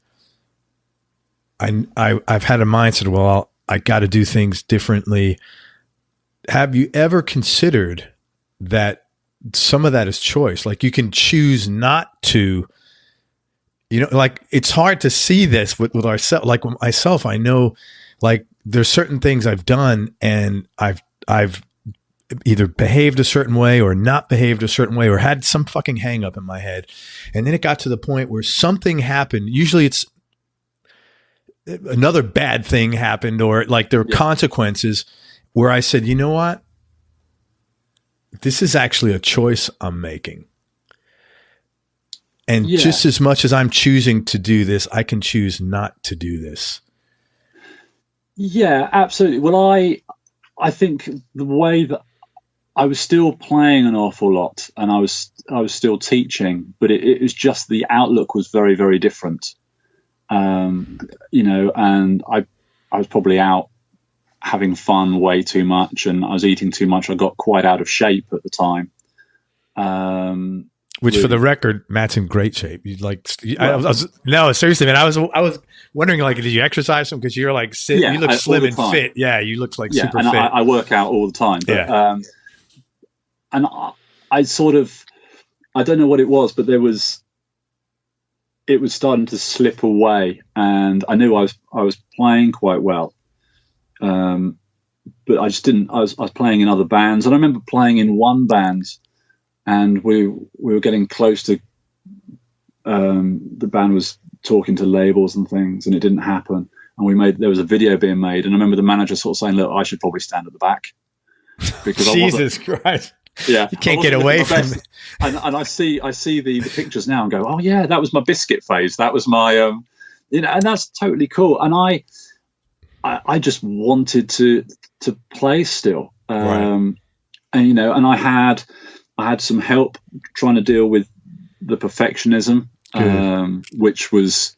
I've had a mindset, well, I got to do things differently. Have you ever considered that some of that is choice? Like, you can choose not to, you know, like, it's hard to see this with ourselves. Like, with myself, I know, like, there's certain things I've done, and I've either behaved a certain way or not behaved a certain way, or had some fucking hang up in my head. And then it got to the point where something happened. Usually it's another bad thing happened, or like there were consequences where I said, you know what? This is actually a choice I'm making. And just as much as I'm choosing to do this, I can choose not to do this.
Yeah, absolutely. Well, I think the way that I was still playing an awful lot, and I was still teaching, but it was just the outlook was very, very different. You know, and I was probably out having fun way too much, and I was eating too much. I got quite out of shape at the time.
Which, for the record, Matt's in great shape. You like, no, seriously, man. I was wondering, like, did you exercise some? Because you're like, you look slim and fit. Yeah, you look like super
and
fit.
I work out all the time. But, and I sort of, I don't know what it was, but it was starting to slip away, and I knew I was playing quite well. But I just didn't. I was playing in other bands, and I remember playing in one band, and we were getting close to. The band was talking to labels and things, and it didn't happen. And there was a video being made, and I remember the manager sort of saying, "Look, I should probably stand at the back." Because
Jesus Christ!
Yeah,
you can't get away from it.
And I see the pictures now and go, oh yeah, that was my biscuit phase. That was my, you know, and that's totally cool. And I just wanted to play still,
right.
And you know, and I had some help trying to deal with the perfectionism, which was,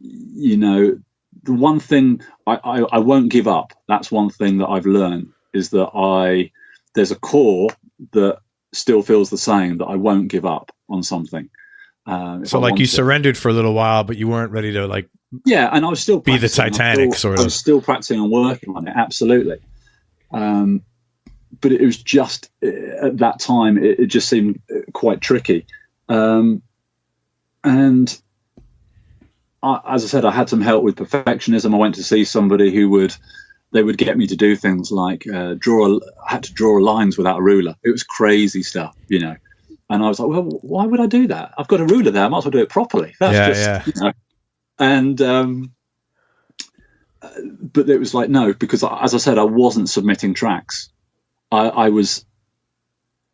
you know, the one thing I won't give up. That's one thing that I've learned, is that there's a core that still feels the same, that I won't give up on something.
So like you surrendered for a little while, but you weren't ready to like,
and I was still
be the Titanic sort of.
I was still practicing and working on it. Absolutely. But it was just at that time, it just seemed quite tricky. And as I said, I had some help with perfectionism. I went to see somebody they would get me to do things like I had to draw lines without a ruler. It was crazy stuff, you know. And I was like, well, why would I do that? I've got a ruler there. I might as well do it properly. That's you know. And but it was like, no, because as I said, I wasn't submitting tracks. I was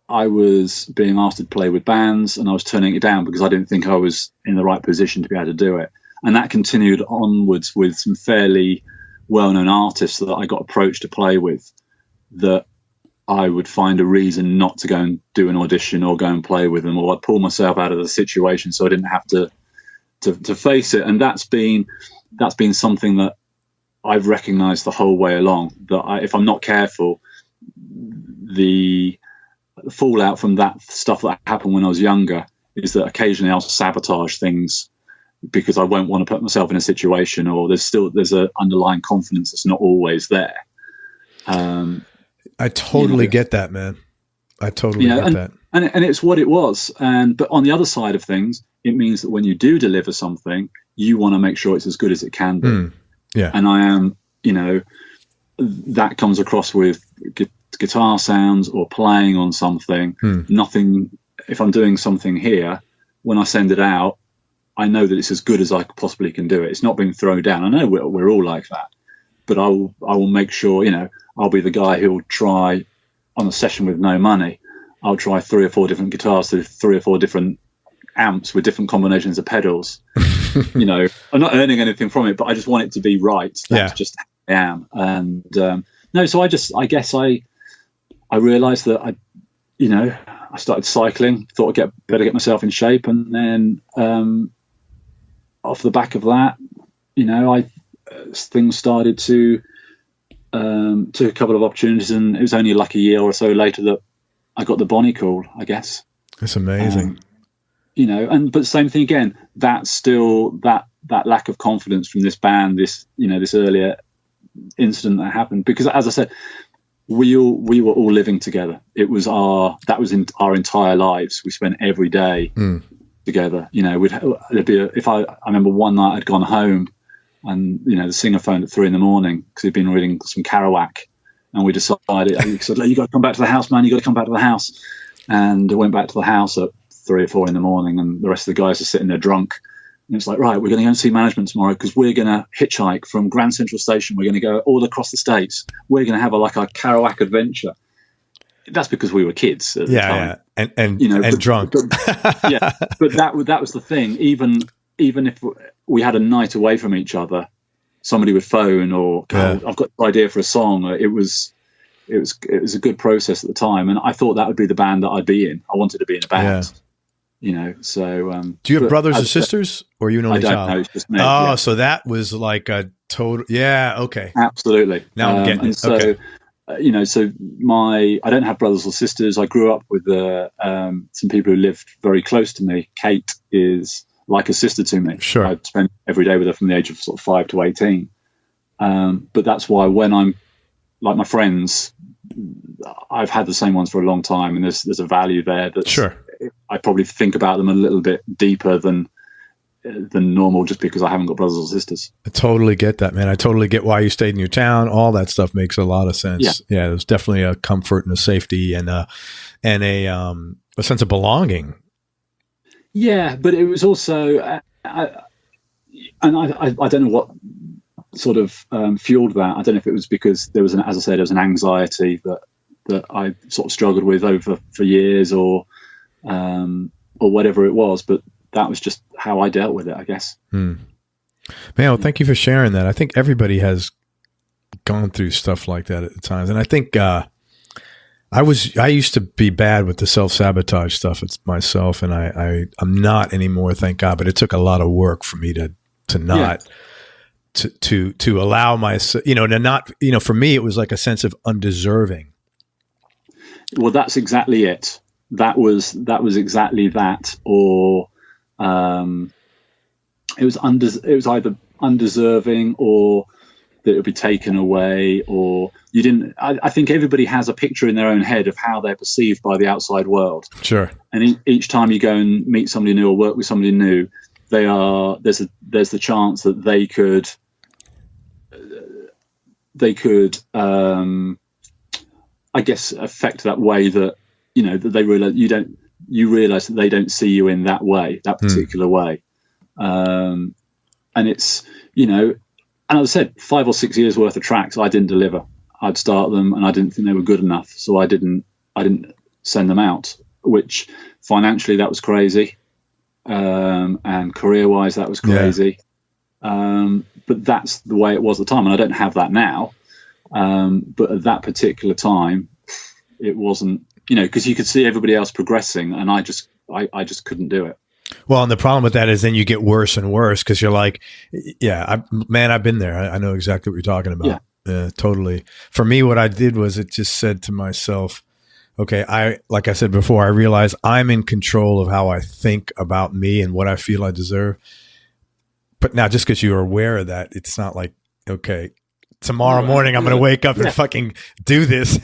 being asked to play with bands, and I was turning it down because I didn't think I was in the right position to be able to do it. And that continued onwards with some fairly well-known artists that I got approached to play with, that I would find a reason not to go and do an audition or go and play with them, or I'd pull myself out of the situation so I didn't have to face it. And that's been something that I've recognized the whole way along, that if I'm not careful, the fallout from that stuff that happened when I was younger is that occasionally I'll sabotage things because I won't want to put myself in a situation, or there's an underlying confidence that's not always there.
I totally get that, man. I totally get that.
And it's what it was. But on the other side of things, it means that when you do deliver something, you want to make sure it's as good as it can be.
Yeah.
And I am, that comes across with guitar sounds or playing on something. Nothing, if I'm doing something here, when I send it out, I know that it's as good as I possibly can do it. It's not being thrown down. I know we're all like that, but I will make sure, I'll be the guy who'll try on a session with no money. I'll try 3 or 4 different guitars to 3 or 4 different amps with different combinations of pedals. I'm not earning anything from it, but I just want it to be right. That's just how I am. And so I guess I realized that I started cycling, thought I'd better get myself in shape. And then off the back of that, things started to took a couple of opportunities, and it was only like a year or so later that I got the Bonnie call, I guess.
That's amazing.
But same thing again, that's still that lack of confidence from this band, this earlier incident that happened, because as I said, we were all living together. That was in our entire lives. We spent every day together. I remember one night I'd gone home, and the singer phoned at 3 a.m. because he'd been reading some Kerouac, and we decided, he said, "You got to come back to the house, man. You got to come back to the house." And I went back to the house at 3 or 4 a.m, and the rest of the guys are sitting there drunk. And it's like, right, we're going to go and see management tomorrow because we're going to hitchhike from Grand Central Station. We're going to go all across the States. We're going to have a Kerouac adventure. That's because we were kids at the time.
And drunk.
But that was the thing. Even if we had a night away from each other, somebody would phone or, I've got an idea for a song. It was a good process at the time, and I thought that would be the band that I'd be in. I wanted to be in a band. So
do you have brothers or sisters, or are you an only child?
I don't know, it's just me.
So that was like a total, okay.
Absolutely.
Now I'm getting it.
So,
okay.
I don't have brothers or sisters. I grew up with some people who lived very close to me. Kate is like a sister to me.
Sure.
I spent every day with her from the age of sort of 5 to 18. But that's why when I'm like my friends, I've had the same ones for a long time, and there's a value there that
sure.
I probably think about them a little bit deeper than normal, just because I haven't got brothers or sisters.
I totally get that, man. I totally get why you stayed in your town. All that stuff makes a lot of sense. Yeah, there's definitely a comfort and a safety and a sense of belonging. Yeah,
but it was also, I don't know what sort of fueled that. I don't know if it was because there was an anxiety that I sort of struggled with for years, or whatever it was, but that was just how I dealt with it, I guess.
Man, well, thank you for sharing that. I think everybody has gone through stuff like that at times. And I think I used to be bad with the self-sabotage stuff. It's myself, and I'm not anymore, thank God. But it took a lot of work for me to not to allow myself, to not, for me, it was like a sense of undeserving.
Well, that's exactly it. That was exactly that, or it was either undeserving, or that it would be taken away, or you didn't. I think everybody has a picture in their own head of how they're perceived by the outside world. Sure. And each time you go and meet somebody new or work with somebody new, there's the chance that they could I guess affect that way that that they realize you realize that they don't see you in that way, that particular way. And it's, and as I said, 5 or 6 years worth of tracks I didn't deliver. I'd start them and I didn't think they were good enough, so I didn't send them out, which financially that was crazy, and career wise that was crazy. But that's the way it was at the time, and I don't have that now. But at that particular time, it wasn't, because you could see everybody else progressing, and I just couldn't do it.
Well, and the problem with that is then you get worse and worse, because you're like, I've been there. I know exactly what you're talking about. Yeah, totally. For me, what I did was it just said to myself, okay, like I said before, I realized I'm in control of how I think about me and what I feel I deserve. But now, just because you're aware of that, it's not like, okay, tomorrow morning I'm going to wake up and fucking do this.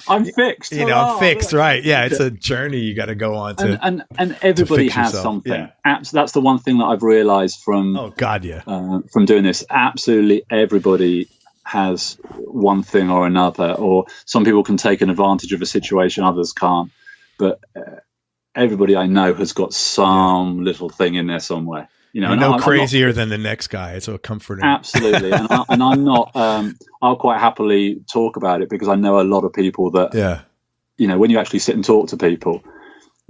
I'm fixed.
I'm fixed, right? Yeah, it's a journey you got to go on to.
And everybody has yourself. Something. Yeah. That's the one thing that I've realized from from doing this. Absolutely everybody has one thing or another, or some people can take an advantage of a situation, others can't. But everybody I know has got some little thing in there somewhere.
You're crazier than the next guy. It's a comforting.
Absolutely. and I'm not, I'll quite happily talk about it because I know a lot of people that, when you actually sit and talk to people,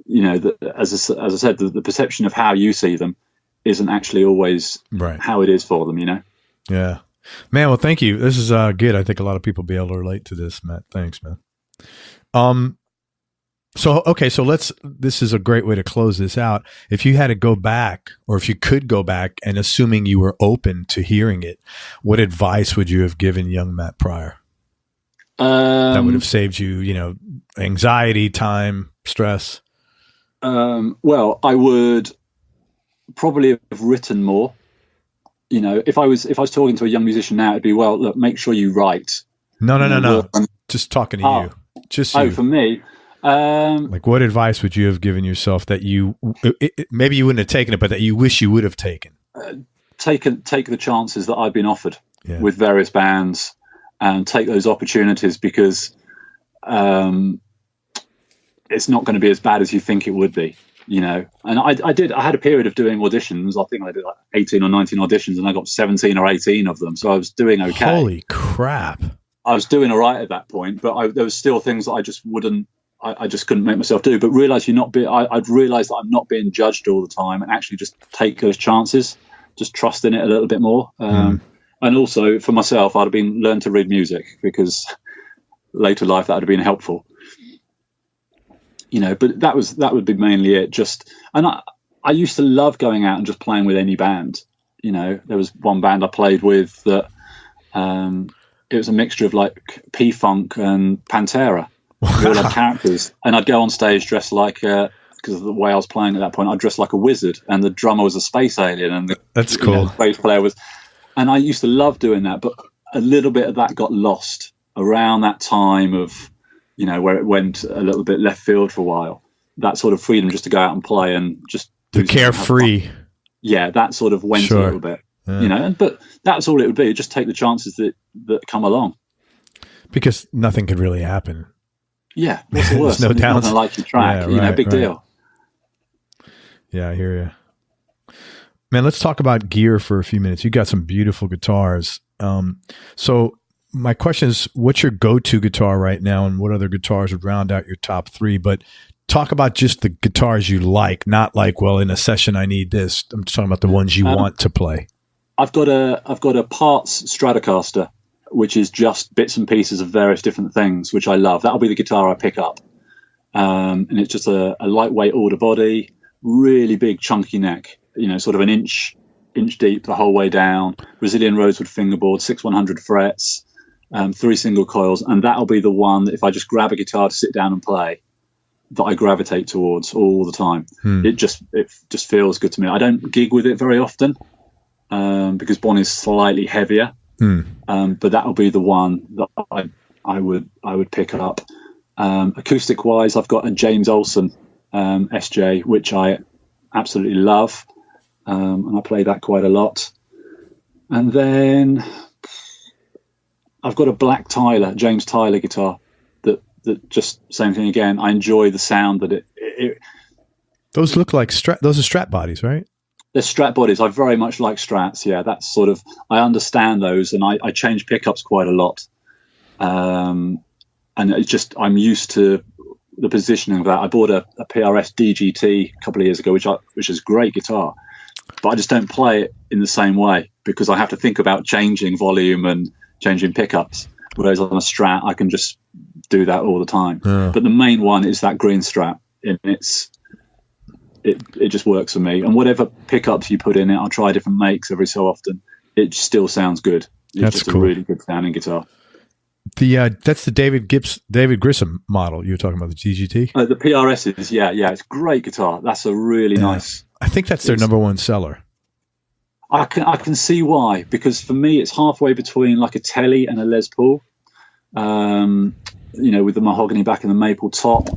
as I said, the perception of how you see them isn't actually always how it is for them,
Yeah. Man, well, thank you. This is good. I think a lot of people will be able to relate to this, Matt. Thanks, man. So this is a great way to close this out. If you had to go back, or if you could go back, and assuming you were open to hearing it, what advice would you have given young Matt Pryor? That would have saved you, anxiety, time, stress.
Well, I would probably have written more. If I was talking to a young musician now, it'd be, well, look, make sure you write.
No. Just talking to you. Just you.
For me.
What advice would you have given yourself that maybe you wouldn't have taken it, but that you wish you would have taken?
Take the chances that I've been offered with various bands, and take those opportunities because it's not going to be as bad as you think it would be, And I had a period of doing auditions. I think I did like 18 or 19 auditions, and I got 17 or 18 of them. So I was doing okay.
Holy crap!
I was doing all right at that point, but there was still things that I just wouldn't. I just couldn't make myself do. But I'd realised that I'm not being judged all the time, and actually just take those chances, just trust in it a little bit more. And also for myself, I'd have learned to read music, because later life that would have been helpful. But that would be mainly it. And I used to love going out and just playing with any band. There was one band I played with that it was a mixture of like P-Funk and Pantera. Wow. We all had characters, and I'd go on stage dressed like, because of the way I was playing at that point, I'd dress like a wizard, and the drummer was a space alien, and
that's cool.
The bass player was, and I used to love doing that, but a little bit of that got lost around that time of, where it went a little bit left field for a while. That sort of freedom just to go out and play and just
do the carefree.
Yeah, that sort of went a little bit, but that's all it would be. Just take the chances that come along. Because
nothing could really happen.
Yeah, what's the worst?
No doubt.
Not like your track, big deal.
Yeah, I hear you. Man, let's talk about gear for a few minutes. You got some beautiful guitars. So my question is, what's your go-to guitar right now, and what other guitars would round out your top three? But talk about just the guitars you like, not like, well, in a session I need this. I'm just talking about the ones you want to play.
I've got a Parts Stratocaster, which is just bits and pieces of various different things, which I love. That'll be the guitar I pick up. And it's just a lightweight alder body, really big chunky neck, sort of an inch deep the whole way down, Brazilian rosewood fingerboard, 6/100 frets, 3 single coils. And that'll be the one that if I just grab a guitar to sit down and play, that I gravitate towards all the time. It just feels good to me. I don't gig with it very often because Bonnie's slightly heavier. But that'll be the one that I would pick up. Acoustic wise, I've got a James Olsen SJ, which I absolutely love, and I play that quite a lot. And then I've got a black James Tyler guitar that just same thing again. I enjoy the sound that it
those look like those are Strat bodies, right?
They're Strat bodies. I very much like Strats. Yeah, that's sort of, I understand those, and I change pickups quite a lot. And it's just, I'm used to the positioning of that. I bought a PRS DGT a couple of years ago, which is a great guitar, but I just don't play it in the same way because I have to think about changing volume and changing pickups. Whereas on a Strat, I can just do that all the time. Yeah. But the main one is that green Strat, and it just works for me. And whatever pickups you put in it, I'll try different makes every so often. It still sounds good. It's
That's
just
cool.
a really good sounding guitar.
That's the David Grissom model you were talking about, the GGT?
The PRS is, yeah. It's a great guitar. That's a really nice.
I think that's their number one seller.
I can see why, because for me it's halfway between like a Telly and a Les Paul, with the mahogany back and the maple top.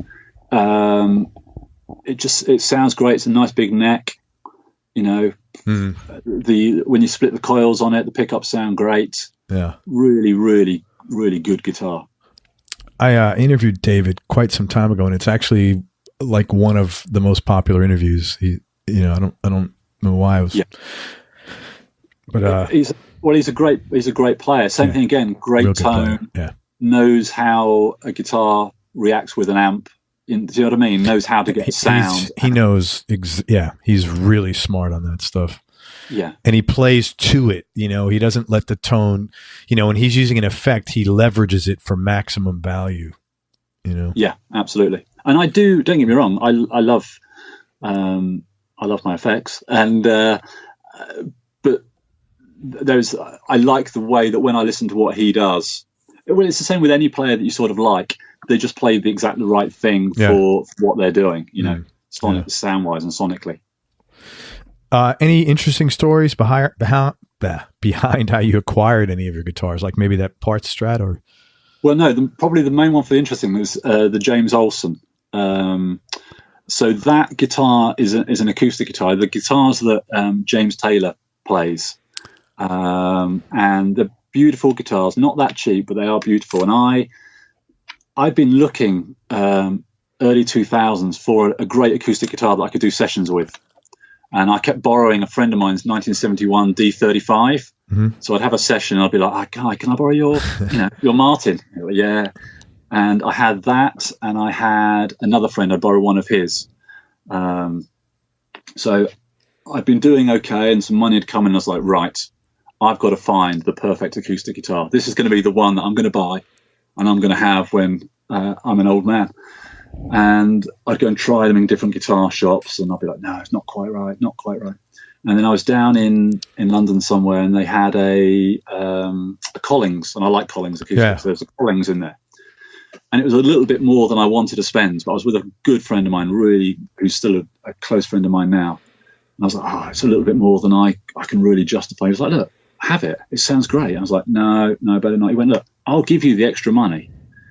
It sounds great. It's a nice big neck, when you split the coils on it, the pickups sound great.
Yeah,
really, really, really good guitar.
I interviewed David quite some time ago, and it's actually like one of the most popular interviews. I don't know why. But
he's a great player. Same thing again. Great tone.
Yeah.
Knows how a guitar reacts with an amp. Do you know what I mean? Knows how to get sound.
He knows. He's really smart on that stuff.
Yeah.
And he plays to it. He doesn't let the tone. When he's using an effect, he leverages it for maximum value.
Yeah, absolutely. And I do. Don't get me wrong. I love my effects, and but I like the way that when I listen to what he does. Well, it's the same with any player that you sort of like. They just play the exactly right thing for what they're doing, sound-wise and sonically.
Any interesting stories behind how you acquired any of your guitars, like maybe that parts strat or?
Well, no, probably the main one for the interesting was the James Olsen. So that guitar is an acoustic guitar. The guitars that James Taylor plays, and the beautiful guitars, not that cheap, but they are beautiful. And I'd been looking early 2000s for a great acoustic guitar that I could do sessions with. And I kept borrowing a friend of mine's 1971 D35. Mm-hmm. So I'd have a session and I'd be like, "Hi, can I borrow your Martin?" Like, yeah. And I had that, and I had another friend, I'd borrow one of his. So I'd been doing okay, and some money had come in. I was like, right, I've got to find the perfect acoustic guitar. This is going to be the one that I'm going to buy and I'm going to have when I'm an old man. And I'd go and try them in different guitar shops, and I'd be like, no, it's not quite right. And then I was down in London somewhere, and they had a Collings, and I like Collings acoustic, so there was a Collings in there. And it was a little bit more than I wanted to spend, but I was with a good friend of mine, really, who's still a close friend of mine now. And I was like, it's a little bit more than I can really justify. He was like, look, have it. It sounds great. And I was like, no, better not. He went, look, I'll give you the extra money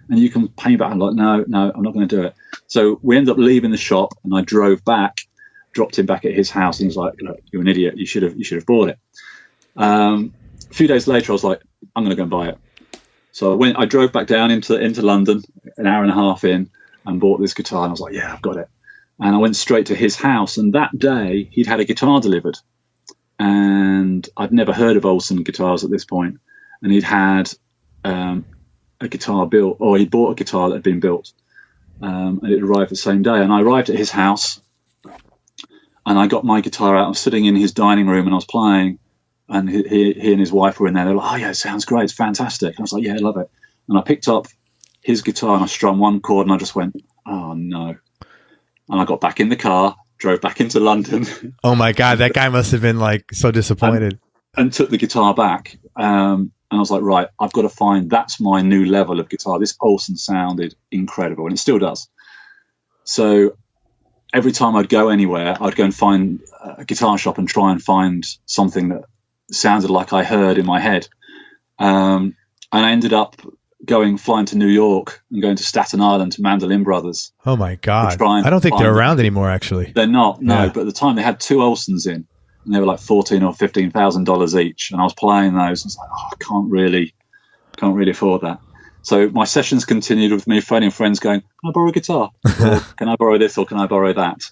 and you can pay me back. I'm like, no, I'm not going to do it. So we ended up leaving the shop, and I drove back, dropped him back at his house, and he was like, look, you're an idiot. You should have bought it. A few days later, I was like, I'm going to go and buy it. So I drove back down into London, an hour and a half in, and bought this guitar. And I was like, yeah, I've got it. And I went straight to his house. And that day, he'd had a guitar delivered. And I'd never heard of Olsen guitars at this point. And he'd had a guitar built, or he bought a guitar that had been built. And it arrived the same day. And I arrived at his house, and I got my guitar out. I was sitting in his dining room, and I was playing. And he and his wife were in there. They were like, oh, yeah, it sounds great. It's fantastic. And I was like, yeah, I love it. And I picked up his guitar, and I strummed one chord, and I just went, oh, no. And I got back in the car, drove back into London.
Oh, my God. That guy must have been, like, so disappointed.
And took the guitar back. And I was like, right, I've got to find, that's my new level of guitar. This Olsen sounded incredible, and it still does. So every time I'd go anywhere, I'd go and find a guitar shop and try and find something that sounded like I heard in my head. And I ended up flying to New York and going to Staten Island to Mandolin Brothers.
Oh my God. I don't think they're around anymore, actually.
They're not, no. Yeah. But at the time they had two Olsens in, and they were like $14,000 or $15,000 each. And I was playing those, and I was like, I can't really afford that. So my sessions continued with me phoning friends going, can I borrow a guitar? Or can I borrow this, or can I borrow that?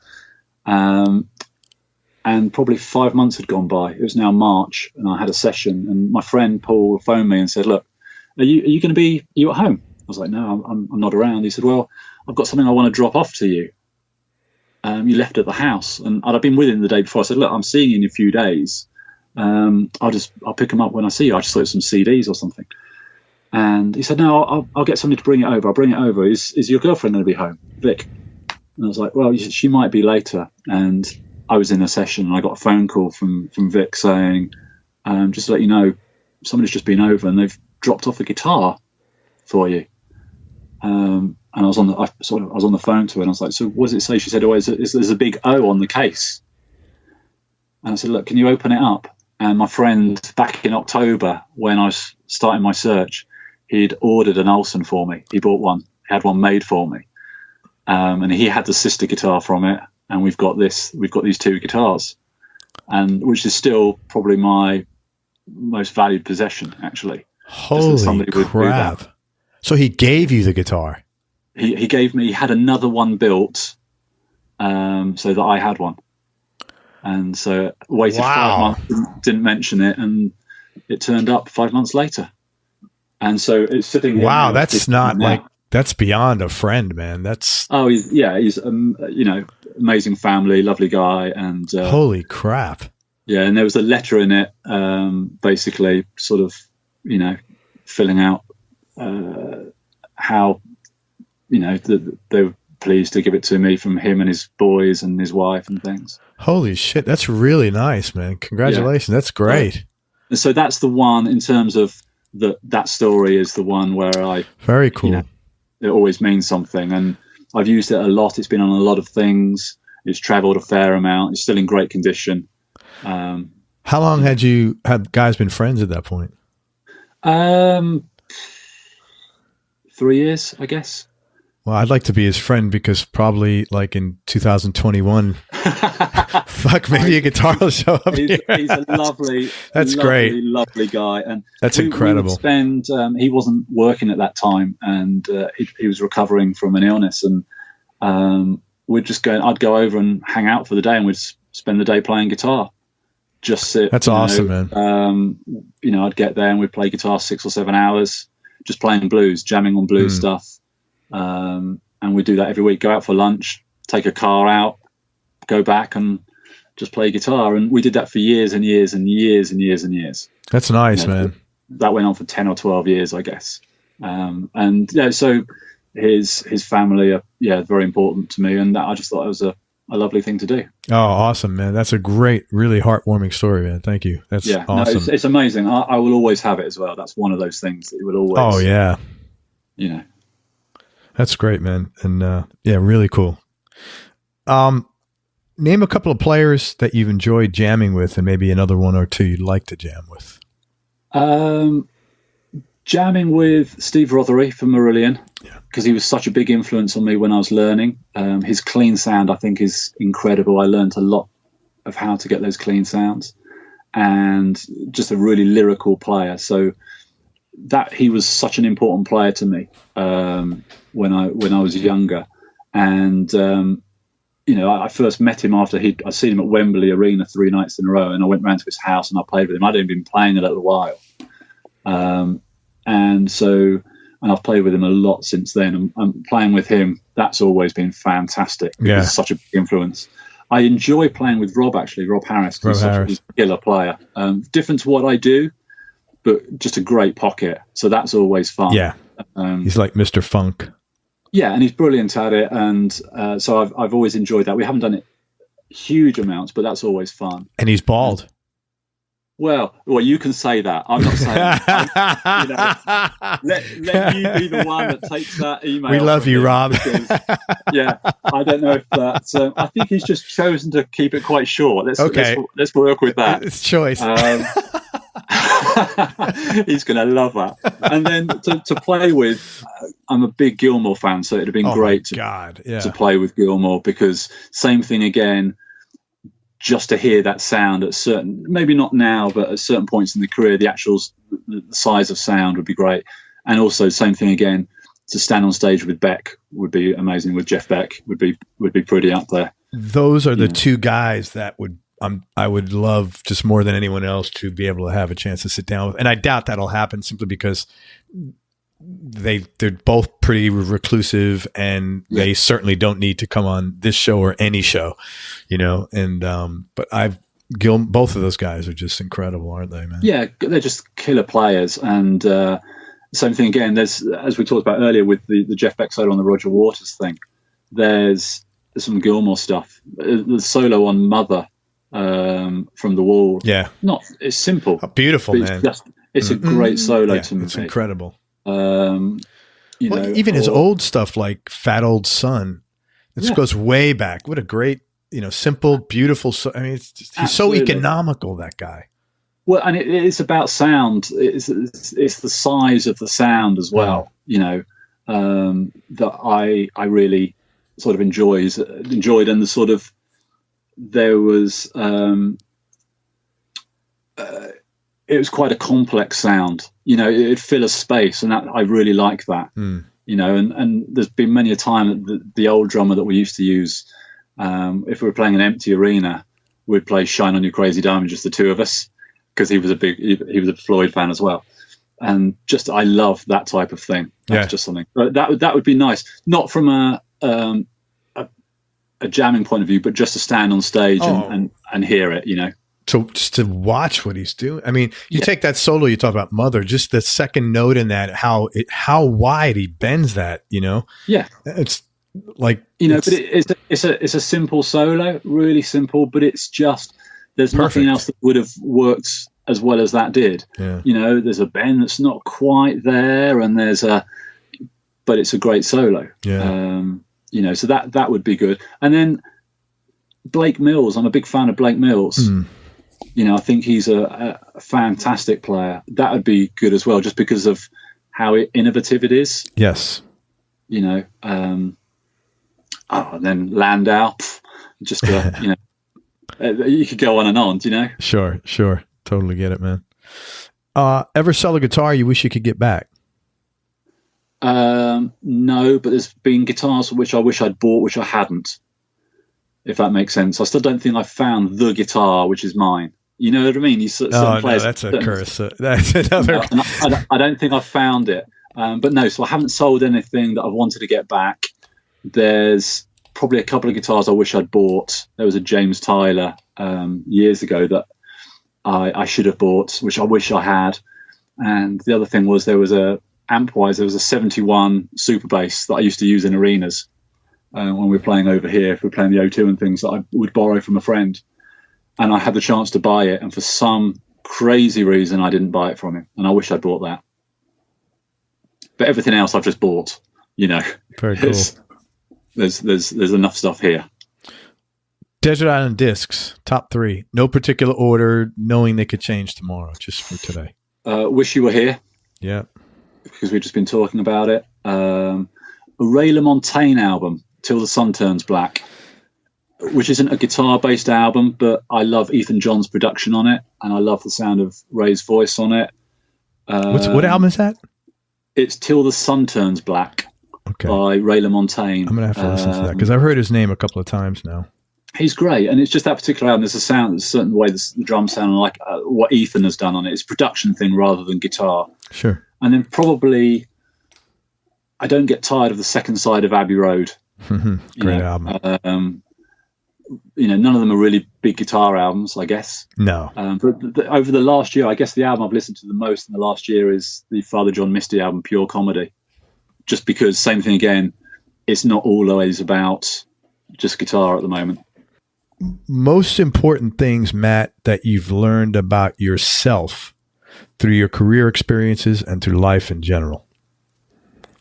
And probably 5 months had gone by. It was now March, and I had a session, and my friend Paul phoned me and said, look, are you going to be, are you at home? I was like, no, I'm not around. He said, well, I've got something I want to drop off to you. You left at the house. And I'd been with him the day before. I said, look, I'm seeing you in a few days. I'll pick them up when I see you. I just thought it was some CDs or something. And he said, no, I'll get somebody to bring it over. I'll bring it over. Is your girlfriend going to be home, Vic? And I was like, well, she might be later. And I was in a session, and I got a phone call from Vic saying, just to let you know, somebody's just been over and they've dropped off a guitar for you. And I was on the phone to her, and I was like, so what does it say? She said, there's a big O on the case. And I said, look, can you open it up? And my friend, back in October, when I was starting my search, he'd ordered an Olsen for me. He bought one, had one made for me. And he had the sister guitar from it. And we've got these two guitars, and which is still probably my most valued possession, actually.
Holy crap. So he gave you the guitar?
He gave me, he had another one built, so that I had one. And so waited 5 months, didn't mention it, and it turned up 5 months later. And so it's sitting.
Wow, that's not like, that's beyond a friend, man. That's
he's amazing family, lovely guy, and
holy crap.
Yeah, and there was a letter in it, basically sort of, filling out how, they were pleased to give it to me from him and his boys and his wife and things.
Holy shit, that's really nice, man. Congratulations. Yeah. That's great.
So that's the one, in terms of that story, is the one where I...
Very cool.
It always means something, and I've used it a lot. It's been on a lot of things. It's traveled a fair amount. It's still in great condition.
How long had guys been friends at that point?
3 years, I guess.
Well, I'd like to be his friend, because probably like in 2021, fuck, maybe a guitar will show up here.
He's a lovely, lovely guy, and
that's incredible.
He wasn't working at that time, and he was recovering from an illness, and we'd just go. I'd go over and hang out for the day, and we'd spend the day playing guitar. Just sit.
That's awesome, man.
I'd get there and we'd play guitar 6 or 7 hours, just playing blues, jamming on blues stuff. And we do that every week. Go out for lunch, take a car out, go back and just play guitar. And we did that for years and years and years and years and years.
That's nice, man.
That went on for 10 or 12 years, I guess. So his family are very important to me, and I just thought it was a lovely thing to do.
Oh, awesome, man. That's a great, really heartwarming story, man. Thank you. That's awesome.
No, it's amazing. I will always have it as well. That's one of those things that you will always...
Oh, yeah. That's great, man. And really cool. Name a couple of players that you've enjoyed jamming with, and maybe another one or two you'd like to jam with.
Jamming with Steve Rothery from Marillion, because he was such a big influence on me when I was learning. His clean sound, I think, is incredible. I learned a lot of how to get those clean sounds, and just a really lyrical player. So that he was such an important player to me when I was younger. And I first met him after I'd seen him at Wembley Arena 3 nights in a row, and I went round to his house and I played with him. I'd only been playing a little while, and I've played with him a lot since then. And playing with him, that's always been fantastic.
Yeah,
he's such a big influence. I enjoy playing with Rob Harris. He's such a killer player. Different to what I do, but just a great pocket. So that's always fun.
Yeah, he's like Mr. Funk.
Yeah, and he's brilliant at it, and so I've always enjoyed that. We haven't done it huge amounts, but that's always fun.
And he's bald.
Well, you can say that. I'm not saying that. Let you be the one that takes that email.
We love you, Rob.
Because, I don't know if that's... I think he's just chosen to keep it quite short. Let's work with that.
It's choice.
He's going to love that. And then to play with, I'm a big Gilmour fan, so it'd have been great to play with Gilmour, because same thing again, just to hear that sound at certain, maybe not now, but at certain points in the career, the size of sound would be great. And also same thing again, to stand on stage with Beck would be amazing. With Jeff Beck would be pretty up there.
Those are the two guys that I would love, just more than anyone else, to be able to have a chance to sit down with. And I doubt that'll happen, simply because they're both pretty reclusive, and they certainly don't need to come on this show or any show, and but both of those guys are just incredible, aren't they, man? Yeah,
they're just killer players. And same thing again, there's, as we talked about earlier with the Jeff Beck solo on the Roger Waters thing, there's some Gilmour stuff. The solo on Mother from The Wall, it's simple,
beautiful, man.
It's a great solo to me.
It's incredible.
Even
his old stuff like Fat Old Son, goes way back. What a great, simple, beautiful. I mean, he's so economical, that guy.
Well, and it's about sound. It's the size of the sound as well. You know, that I really sort of enjoyed, and the sort of there was it was quite a complex sound. You know, it'd fill a space, and that I really like that. You know, and there's been many a time that the old drummer that we used to use, if we were playing an empty arena, we'd play "Shine on You Crazy Diamond," just the two of us, because he was a Floyd fan as well, and just I love that type of thing. That's just something that would be nice, not from a jamming point of view, but just to stand on stage and hear it. You know.
Just to watch what he's doing. I mean, you take that solo you talk about, Mother, just the second note in that, how wide he bends that, you know?
Yeah.
It's like,
you know, but it's a simple solo, really simple, but it's just, there's nothing else that would have worked as well as that did.
Yeah.
You know, there's a bend that's not quite there, and but it's a great solo.
Yeah.
You know, so that would be good. And then Blake Mills, I'm a big fan of Blake Mills. You know, I think he's a fantastic player. That would be good as well, just because of how innovative it is.
Yes.
You know, and then Landau, just you know, you could go on and on. Do you know?
Sure. Totally get it, man. Ever sell a guitar you wish you could get back?
No, but there's been guitars which I wish I'd bought, which I hadn't. If that makes sense. I still don't think I found the guitar which is mine. You know what I mean?
No, that's a curse. That's another.
I don't think I found it. But no, so I haven't sold anything that I wanted to get back. There's probably a couple of guitars I wish I'd bought. There was a James Tyler years ago that I should have bought, which I wish I had. And the other thing was there was a 71 super bass that I used to use in arenas when we were playing over here. If we were playing the O2 and things that I would borrow from a friend. And I had the chance to buy it, and for some crazy reason, I didn't buy it from him. And I wish I'd bought that. But everything else I've just bought, you know.
Very cool.
There's enough stuff here.
Desert Island Discs, top 3. No particular order, knowing they could change tomorrow, just for today.
Wish You Were Here.
Yeah.
Because we've just been talking about it. A Ray LaMontagne album, Till the Sun Turns Black, which isn't a guitar-based album, but I love Ethan John's production on it, and I love the sound of Ray's voice on it.
What album is that?
It's Till the Sun Turns Black by Ray LaMontagne.
I'm going to have to listen to that, because I've heard his name a couple of times now.
He's great, and it's just that particular album. There's a sound, there's a certain way the drums sound like what Ethan has done on it. It's a production thing rather than guitar.
Sure.
And then probably I don't get tired of the second side of Abbey Road.
Great album.
You know, none of them are really big guitar albums, I guess.
No.
But over the last year, I guess the album I've listened to the most in the last year is the Father John Misty album, Pure Comedy. Just because, same thing again, it's not always about just guitar at the moment.
Most important things, Matt, that you've learned about yourself through your career experiences and through life in general?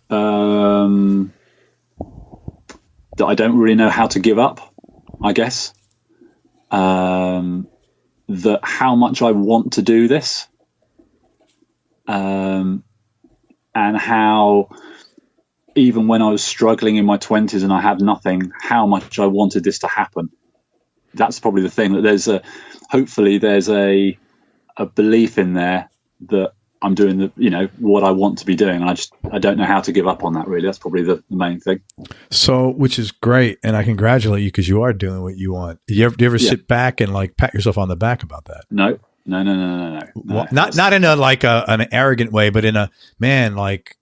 That I don't really know how to give up, I guess. That how much I want to do this, and how even when I was struggling in my 20s and I had nothing, how much I wanted this to happen. That's probably the thing, that hopefully there's a belief in there that I'm doing what I want to be doing. And I don't know how to give up on that, really. That's probably the main thing. So,
which is great. And I congratulate you, because you are doing what you want. Do you ever sit back and like pat yourself on the back about that?
No.
Well, not in a like an arrogant way, but in a man, like,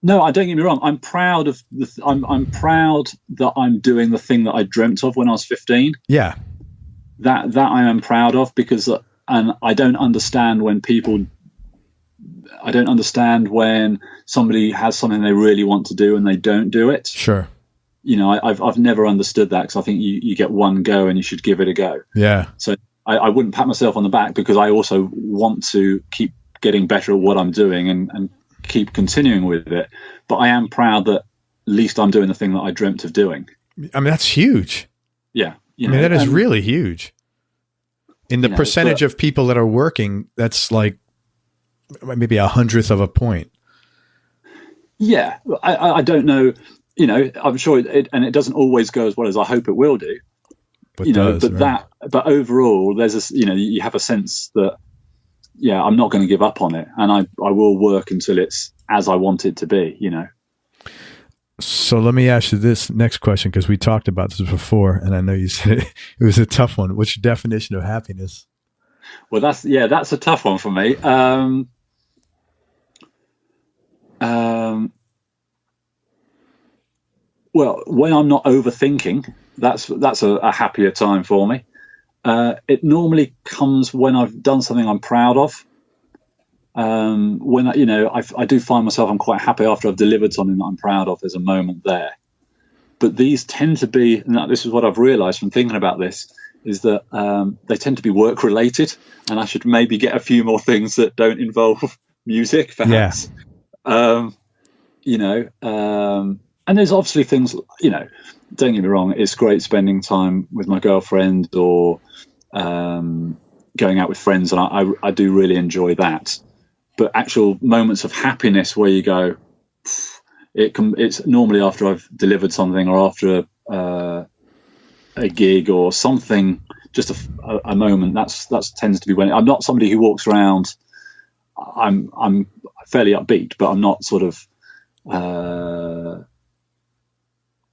no, I don't get me wrong. I'm proud of I'm proud that I'm doing the thing that I dreamt of when I was 15.
Yeah.
That I am proud of, because and I don't understand when somebody has something they really want to do and they don't do it.
Sure.
You know, I've never understood that, because I think you get one go and you should give it a go.
Yeah.
So I wouldn't pat myself on the back, because I also want to keep getting better at what I'm doing and keep continuing with it. But I am proud that at least I'm doing the thing that I dreamt of doing.
I mean, that's huge.
Yeah.
That is really huge. In the percentage of people that are working, that's like maybe 1/100th of a point.
Yeah, I don't know. I'm sure it doesn't always go as well as I hope it will do. But overall, there's you have a sense that, I'm not going to give up on it, and I will work until it's as I want it to be.
So let me ask you this next question, because we talked about this before, and I know you said it was a tough one. What's your definition of happiness?
Well, that's a tough one for me. Well, when I'm not overthinking, that's a happier time for me. It normally comes when I've done something I'm proud of. When I do find myself, I'm quite happy after I've delivered something that I'm proud of. There's a moment there. But these tend to be, and this is what I've realized from thinking about this, is that they tend to be work related, and I should maybe get a few more things that don't involve music, perhaps. And there's obviously things, don't get me wrong, it's great spending time with my girlfriend or going out with friends, and I do really enjoy that. But actual moments of happiness where you go, it's normally after I've delivered something, or after a gig or something, just a moment. That tends to be when I'm not somebody who walks around. I'm fairly upbeat, but I'm not sort of.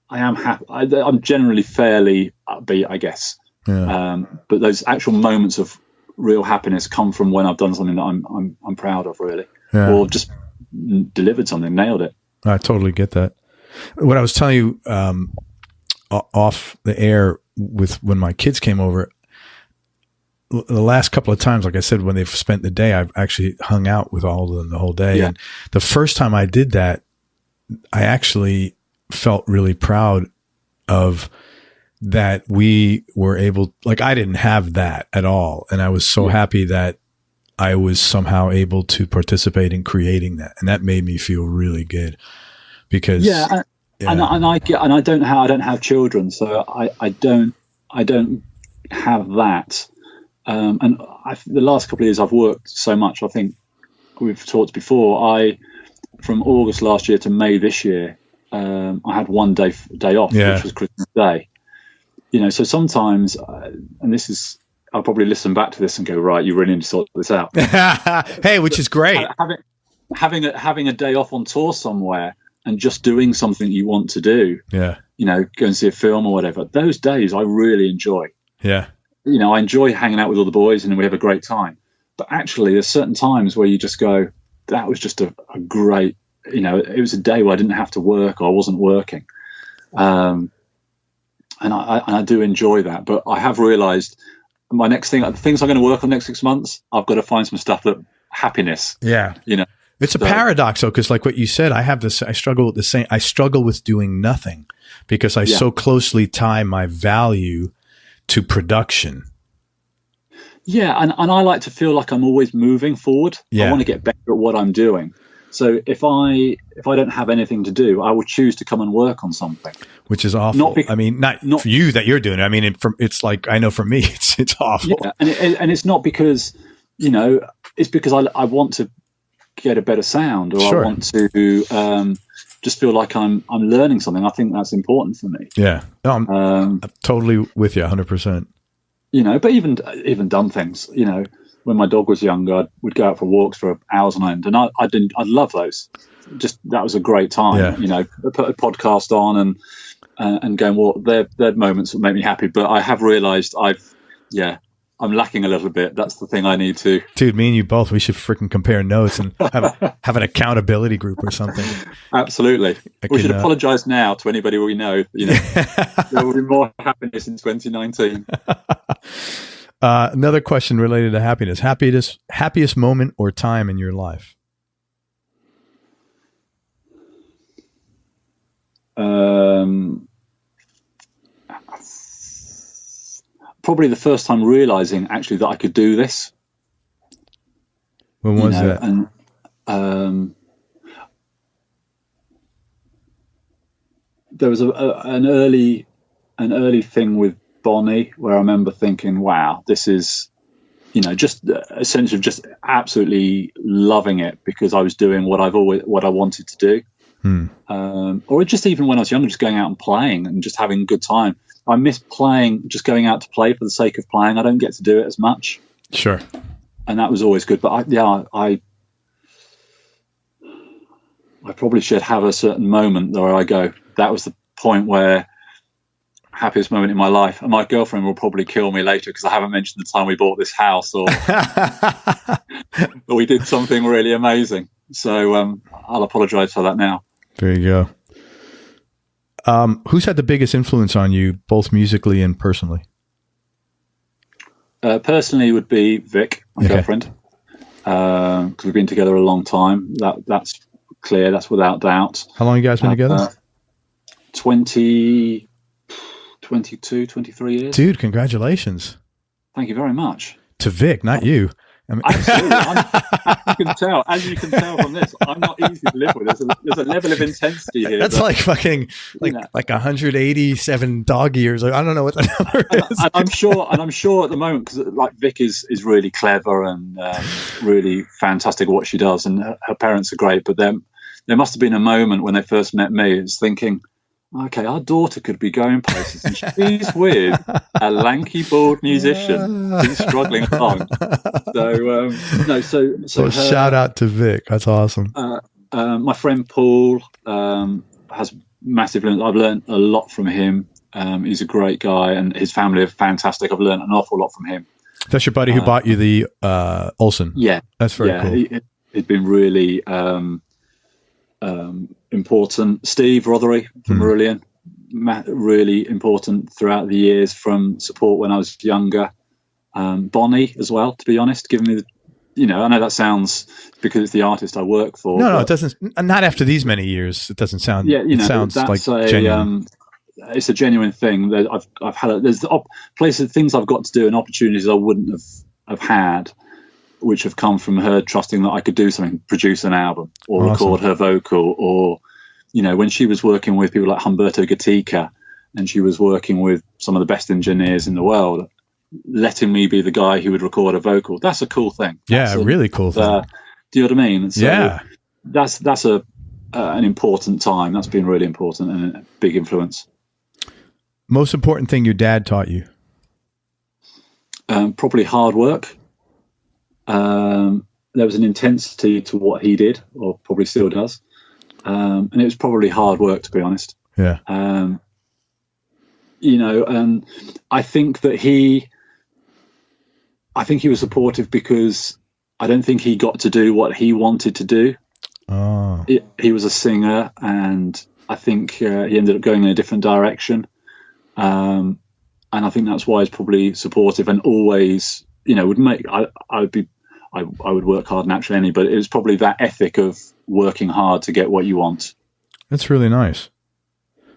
I am happy. I'm generally fairly upbeat, I guess. Yeah. But those actual moments of real happiness come from when I've done something that I'm proud of, really, or just delivered something, nailed it.
I totally get that. What I was telling you off the air with when my kids came over, the last couple of times, like I said, when they've spent the day, I've actually hung out with all of them the whole day. Yeah. And the first time I did that, I actually felt really proud of that. We were able, like, I didn't have that at all. And I was so happy that I was somehow able to participate in creating that. And that made me feel really good because, and I don't have children, so I don't have that. And the last couple of years I've worked so much. I think we've talked before. From August last year to May this year, I had one day off, which was Christmas Day. So sometimes, and this is, I'll probably listen back to this and go, right, you really need to sort this out. Hey, which is great.
Having a day off on tour somewhere and just doing something you want to do. Yeah. Go and see a film or whatever. Those days I really enjoy. Yeah. I enjoy hanging out with all the boys and we have a great time. But actually, there's certain times where you just go, that was just a great, it was a day where I didn't have to work or I wasn't working. And I do enjoy that. But I have realized my next thing, the things I'm going to work on the next 6 months, I've got to find some stuff that happiness. Yeah.
It's a paradox though, because like what you said, I struggle with the same. I struggle with doing nothing because I so closely tie my value to production.
Yeah, and I like to feel like I'm always moving forward. Yeah. I want to get better at what I'm doing. So if I don't have anything to do, I would choose to come and work on something.
Which is awful. Not for you that you're doing it. I mean, it's like, I know for me, it's awful.
Yeah, and it's not because, it's because I want to get a better sound, or I want to just feel like I'm learning something. I think that's important for me. Yeah, no,
I'm totally with you 100%.
But even dumb things, when my dog was younger, I would go out for walks for hours on end, and I love those. Just, that was a great time. Yeah. Put a podcast on and going, well, they're moments that make me happy. But I have realized I'm lacking a little bit. That's the thing I need to.
Dude, me and you both, we should freaking compare notes and have an accountability group or something.
Absolutely. We should apologize now to anybody we know. There will be more happiness in 2019.
Another question related to happiness. Happiest moment or time in your life?
Probably the first time realizing actually that I could do this.
When was that?
And there was an early thing with Bonnie where I remember thinking, wow, this is just a sense of just absolutely loving it because I was doing what I wanted to do. Or just even when I was younger, just going out and playing and just having a good time. I miss playing, just going out to play for the sake of playing. I don't get to do it as much.
Sure.
And that was always good. But I probably should have a certain moment where I go, that was the point where happiest moment in my life. And my girlfriend will probably kill me later because I haven't mentioned the time we bought this house or we did something really amazing. So I'll apologize for that now.
There you go. Who's had the biggest influence on you, both musically and personally?
Personally would be Vic, my girlfriend, because we've been together a long time. That's clear. That's without doubt.
How long have you guys been together?
22, 23 years.
Dude, congratulations.
Thank you very much.
To Vic, not you. I mean,
absolutely. As you can tell from this, I'm not easy to live with. There's a level of intensity here.
That's like fucking like 187 dog years. I don't know what the number is.
And I'm sure at the moment, because like Vic is really clever and really fantastic at what she does, and her parents are great. But there must have been a moment when they first met me, is thinking, okay, our daughter could be going places, and she's with a lanky, bald musician who's struggling along. So
shout out to Vic. That's awesome.
My friend Paul has massive. I've learned a lot from him. He's a great guy, and his family are fantastic. I've learned an awful lot from him.
That's your buddy who bought you the Olsen.
Yeah,
that's very cool.
He's been really important. Steve Rothery from Marillion, really important throughout the years from support when I was younger. Bonnie as well, to be honest, giving me I know that sounds because it's the artist I work for.
No, it doesn't. Not after these many years. It doesn't sound. Yeah, it sounds like genuine.
It's a genuine thing. I've had there's things I've got to do and opportunities I wouldn't have had, which have come from her trusting that I could do something, produce an album or record her vocal, or, when she was working with people like Humberto Gatica and she was working with some of the best engineers in the world, letting me be the guy who would record a vocal. That's a cool thing. That's
a really cool thing.
Do you know what I mean? So
yeah.
That's an important time. That's been really important and a big influence.
Most important thing your dad taught you?
Probably hard work. There was an intensity to what he did, or probably still does, and it was probably hard work, to be honest.
Yeah.
And I think that he was supportive because I don't think he got to do what he wanted to do.
Oh.
He was a singer, and I think he ended up going in a different direction. And I think that's why he's probably supportive and always, would make. I would work hard naturally, but it was probably that ethic of working hard to get what you want.
That's really nice.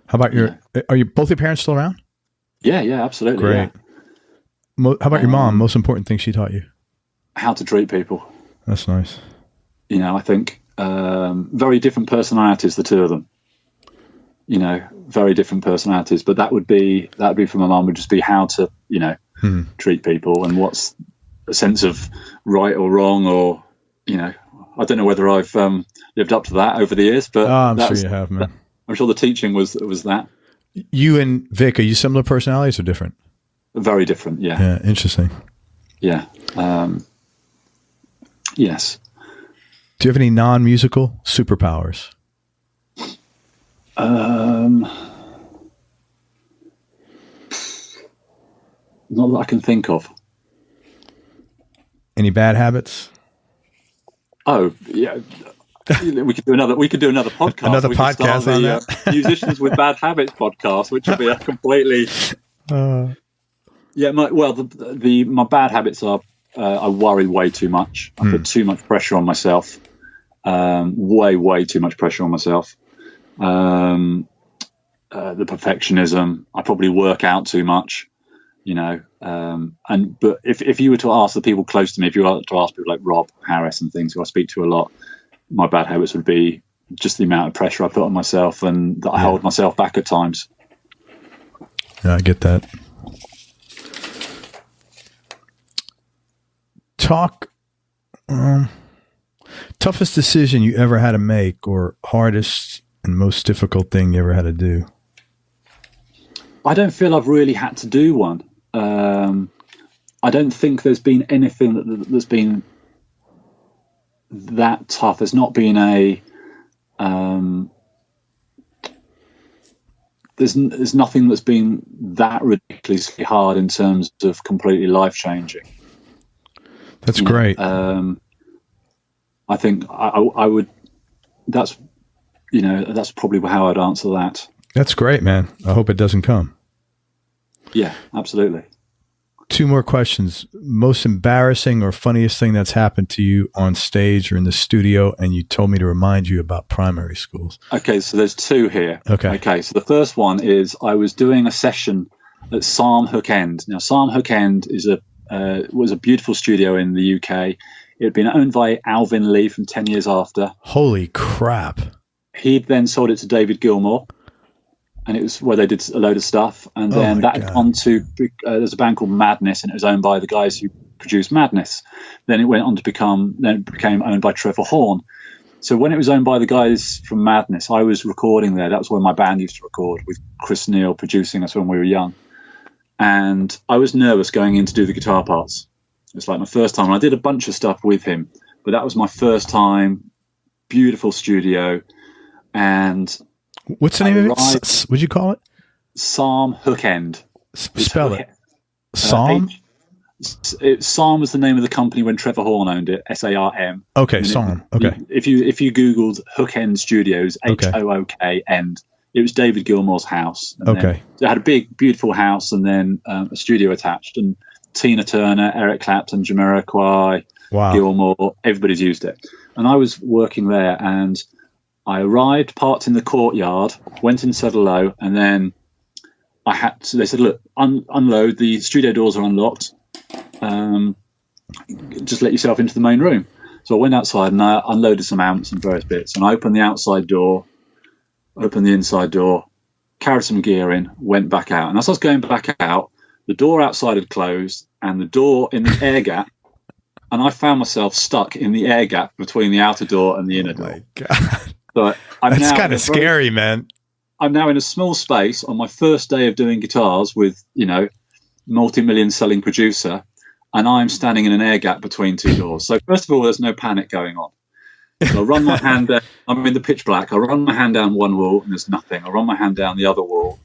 How about are both your parents still around?
Yeah, absolutely.
Great.
Yeah.
How about your mom? Most important thing she taught you?
How to treat people.
That's nice.
I think very different personalities, the two of them. Very different personalities, but that would be for my mom, would just be how to, treat people and what's a sense of right or wrong, or, I don't know whether I've lived up to that over the years, but
I'm sure you have, man.
I'm sure the teaching was that.
You and Vic, are you similar personalities or different?
Very different. Yeah.
Yeah. Interesting.
Yeah. Yes.
Do you have any non-musical superpowers?
Not that I can think of.
Any bad habits?
Oh, yeah. We could do another podcast.
Another podcast on that.
Musicians with Bad Habits podcast, which would be a completely. Yeah, my bad habits are I worry way too much. I put too much pressure on myself. Way too much pressure on myself. The perfectionism. I probably work out too much. But if you were to ask the people close to me, if you were to ask people like Rob Harris and things who I speak to a lot, my bad habits would be just the amount of pressure I put on myself and that I hold myself back at times.
Yeah, I get that. talk. Toughest decision you ever had to make, or hardest and most difficult thing you ever had to do?
I don't feel I've really had to do one. I don't think there's been anything that's been that tough. There's not been there's nothing that's been that ridiculously hard in terms of completely life-changing.
That's great.
I think I would. That's probably how I'd answer that.
That's great, man. I hope it doesn't come.
Yeah, absolutely.
2 more questions. Most embarrassing or funniest thing that's happened to you on stage or in the studio, and you told me to remind you about primary schools.
Okay, so there's 2 here. Okay, so the first one is I was doing a session at Psalm Hook End. Now, Psalm Hook End was a beautiful studio in the UK. It had been owned by Alvin Lee from 10 Years After.
Holy crap.
He'd then sold it to David Gilmour, and it was where they did a load of stuff. And then that had gone to, there's a band called Madness, and it was owned by the guys who produced Madness. Then it went on to became owned by Trevor Horn. So when it was owned by the guys from Madness, I was recording there. That was where my band used to record, with Chris Neal producing us when we were young. And I was nervous going in to do the guitar parts. It's like my first time. And I did a bunch of stuff with him, but that was my first time. Beautiful studio. And
what's the name of it? What'd you call it?
Psalm Hook End.
Spell it. Psalm?
Psalm was the name of the company when Trevor Horn owned it. SARM.
Okay, Psalm. Okay.
If you Googled Hook End Studios, HOOK End, it was David Gilmour's house.
Okay.
It had a big, beautiful house, and then a studio attached. And Tina Turner, Eric Clapton, Jamiroquai, Gilmour, everybody's used it. And I was working there, and I arrived, parked in the courtyard, went and said hello, and then they said, look, unload, the studio doors are unlocked. Just let yourself into the main room. So I went outside and I unloaded some amps and various bits, and I opened the outside door, opened the inside door, carried some gear in, went back out. And as I was going back out, the door outside had closed, and the door in the air gap, and I found myself stuck in the air gap between the outer door and the inner door.
My God.
So
that's kind of scary, man.
I'm now in a small space on my first day of doing guitars with, multi-million selling producer, and I'm standing in an air gap between 2 doors. So first of all, there's no panic going on. So I run my hand down. I'm in the pitch black. I run my hand down one wall and there's nothing. I run my hand down the other wall.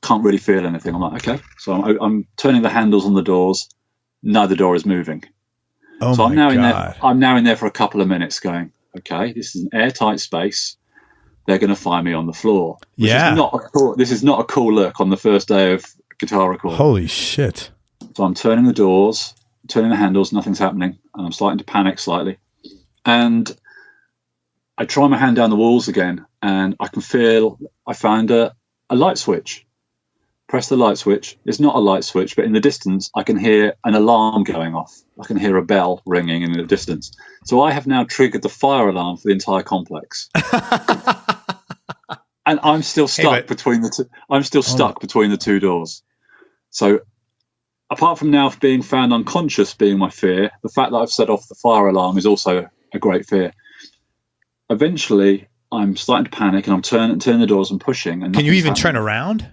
Can't really feel anything. I'm like, okay. So I'm turning the handles on the doors. Neither door is moving.
Oh,
so
my God.
I'm now in there for a couple of minutes going, okay, this is an airtight space. They're going to find me on the floor. This is not a cool look on the first day of guitar recording.
Holy shit.
So I'm turning the doors, turning the handles, nothing's happening, and I'm starting to panic slightly. And I try my hand down the walls again, and I found a light switch. Press the light switch. It's not a light switch, but in the distance, I can hear an alarm going off. I can hear a bell ringing in the distance. So I have now triggered the fire alarm for the entire complex. And I'm still stuck between the two. I'm still stuck between the 2 doors. So apart from now being found unconscious being my fear, the fact that I've set off the fire alarm is also a great fear. Eventually, I'm starting to panic, and I'm turning the doors and pushing. And
can you even turn around?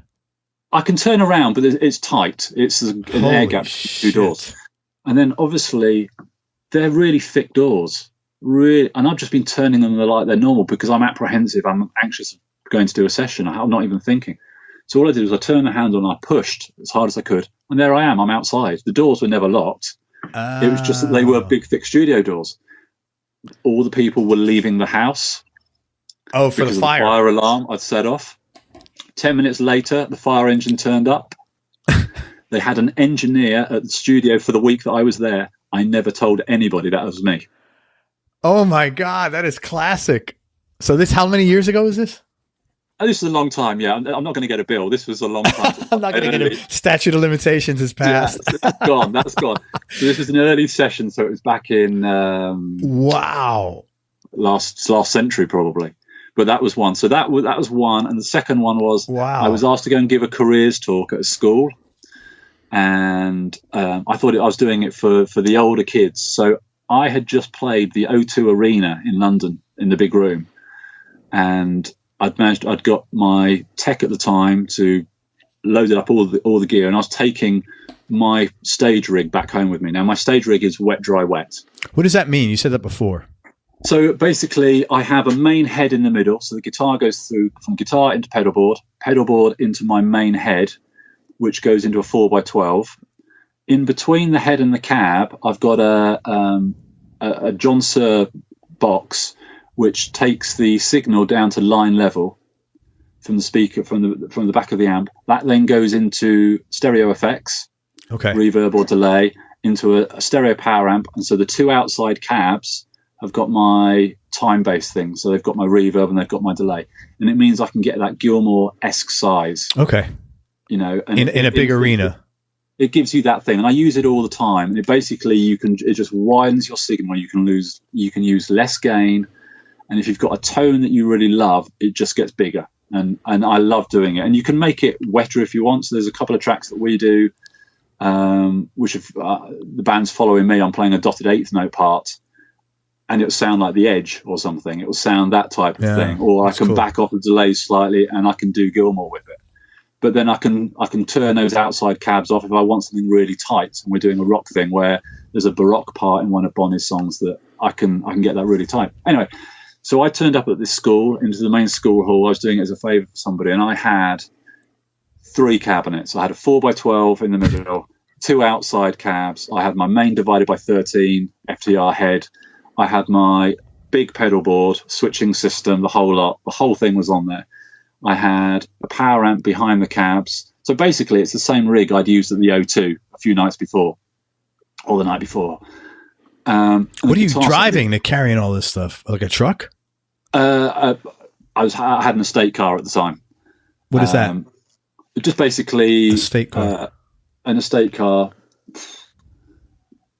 I can turn around, but it's tight. It's an air gap between 2 doors. And then obviously they're really thick doors, and I've just been turning them like they're normal because I'm apprehensive. I'm anxious going to do a session. I'm not even thinking. So all I did was I turned the handle and I pushed as hard as I could. And there I am. I'm outside. The doors were never locked. It was just that they were big, thick studio doors. All the people were leaving the house.
Oh, for the fire.
The fire alarm I'd set off. 10 minutes later, the fire engine turned up. They had an engineer at the studio for the week that I was there. I never told anybody that was me.
Oh my God, that is classic. So how many years ago was this?
Oh, this is a long time, yeah. I'm not going to get a bill. This was a long time.
I'm not going to get a statute of limitations has passed.
Yeah, that's gone. So this was an early session, so it was back in last century probably. But that was one. So that was one, and the second one was I was asked to go and give a careers talk at a school, and I thought I was doing it for the older kids. So I had just played the O2 Arena in London in the big room, and I'd got my tech at the time to loaded up all the gear, and I was taking my stage rig back home with me. Now my stage rig is wet, dry, wet.
What does that mean? You said that before.
So basically I have a main head in the middle. So the guitar goes through from guitar into pedalboard into my main head, which goes into a 4x12. In between the head and the cab, I've got a John Suhr box, which takes the signal down to line level from the speaker, from the back of the amp. That then goes into stereo effects, reverb or delay, into a stereo power amp. And so the two outside cabs have got my time-based thing. So they've got my reverb and they've got my delay. And it means I can get that Gilmour-esque size.
Okay.
You know, and
in a big arena.
It gives you that thing, and I use it all the time. It basically it just widens your signal. You can use less gain, and if you've got a tone that you really love, it just gets bigger. And I love doing it. And you can make it wetter if you want. So there's a couple of tracks that we do, which if the band's following me, I'm playing a dotted eighth note part, and it'll sound like The Edge or something. It will sound that type of thing. Or I can back off the delay slightly, and I can do Gilmour with it. But then I can turn those outside cabs off if I want something really tight. And we're doing a rock thing where there's a Baroque part in one of Bonnie's songs that I can get that really tight. Anyway, so I turned up at this school, into the main school hall. I was doing it as a favour for somebody, and I had 3 cabinets. I had a 4x12 in the middle, 2 outside cabs. I had my main divided by 13 FTR head. I had my big pedal board, switching system, the whole lot. The whole thing was on there. I had a power amp behind the cabs. So basically, it's the same rig I'd used at the O2 a few nights before, or the night before.
What are you driving to carrying all this stuff? Like a truck?
I had an estate car at the time.
What is that?
Just basically
estate car.
An estate car,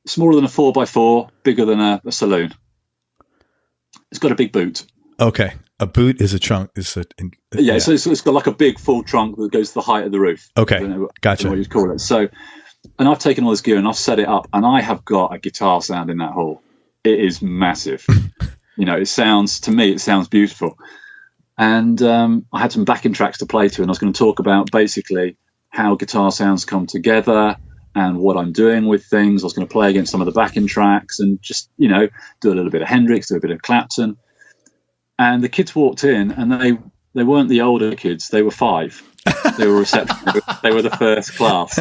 smaller than a 4x4, bigger than a saloon. It's got a big boot.
Okay. A boot is a trunk. So
it's got like a big full trunk that goes to the height of the roof.
Okay,
I don't know
gotcha.
what you'd call it. So, and I've taken all this gear and I've set it up, and I have got a guitar sound in that hall. It is massive. You know, it sounds beautiful. And I had some backing tracks to play to, and I was going to talk about basically how guitar sounds come together and what I'm doing with things. I was going to play against some of the backing tracks and just, you know, do a little bit of Hendrix, do a bit of Clapton. And the kids walked in, and they weren't the older kids. They were 5. They were reception. They were the first class.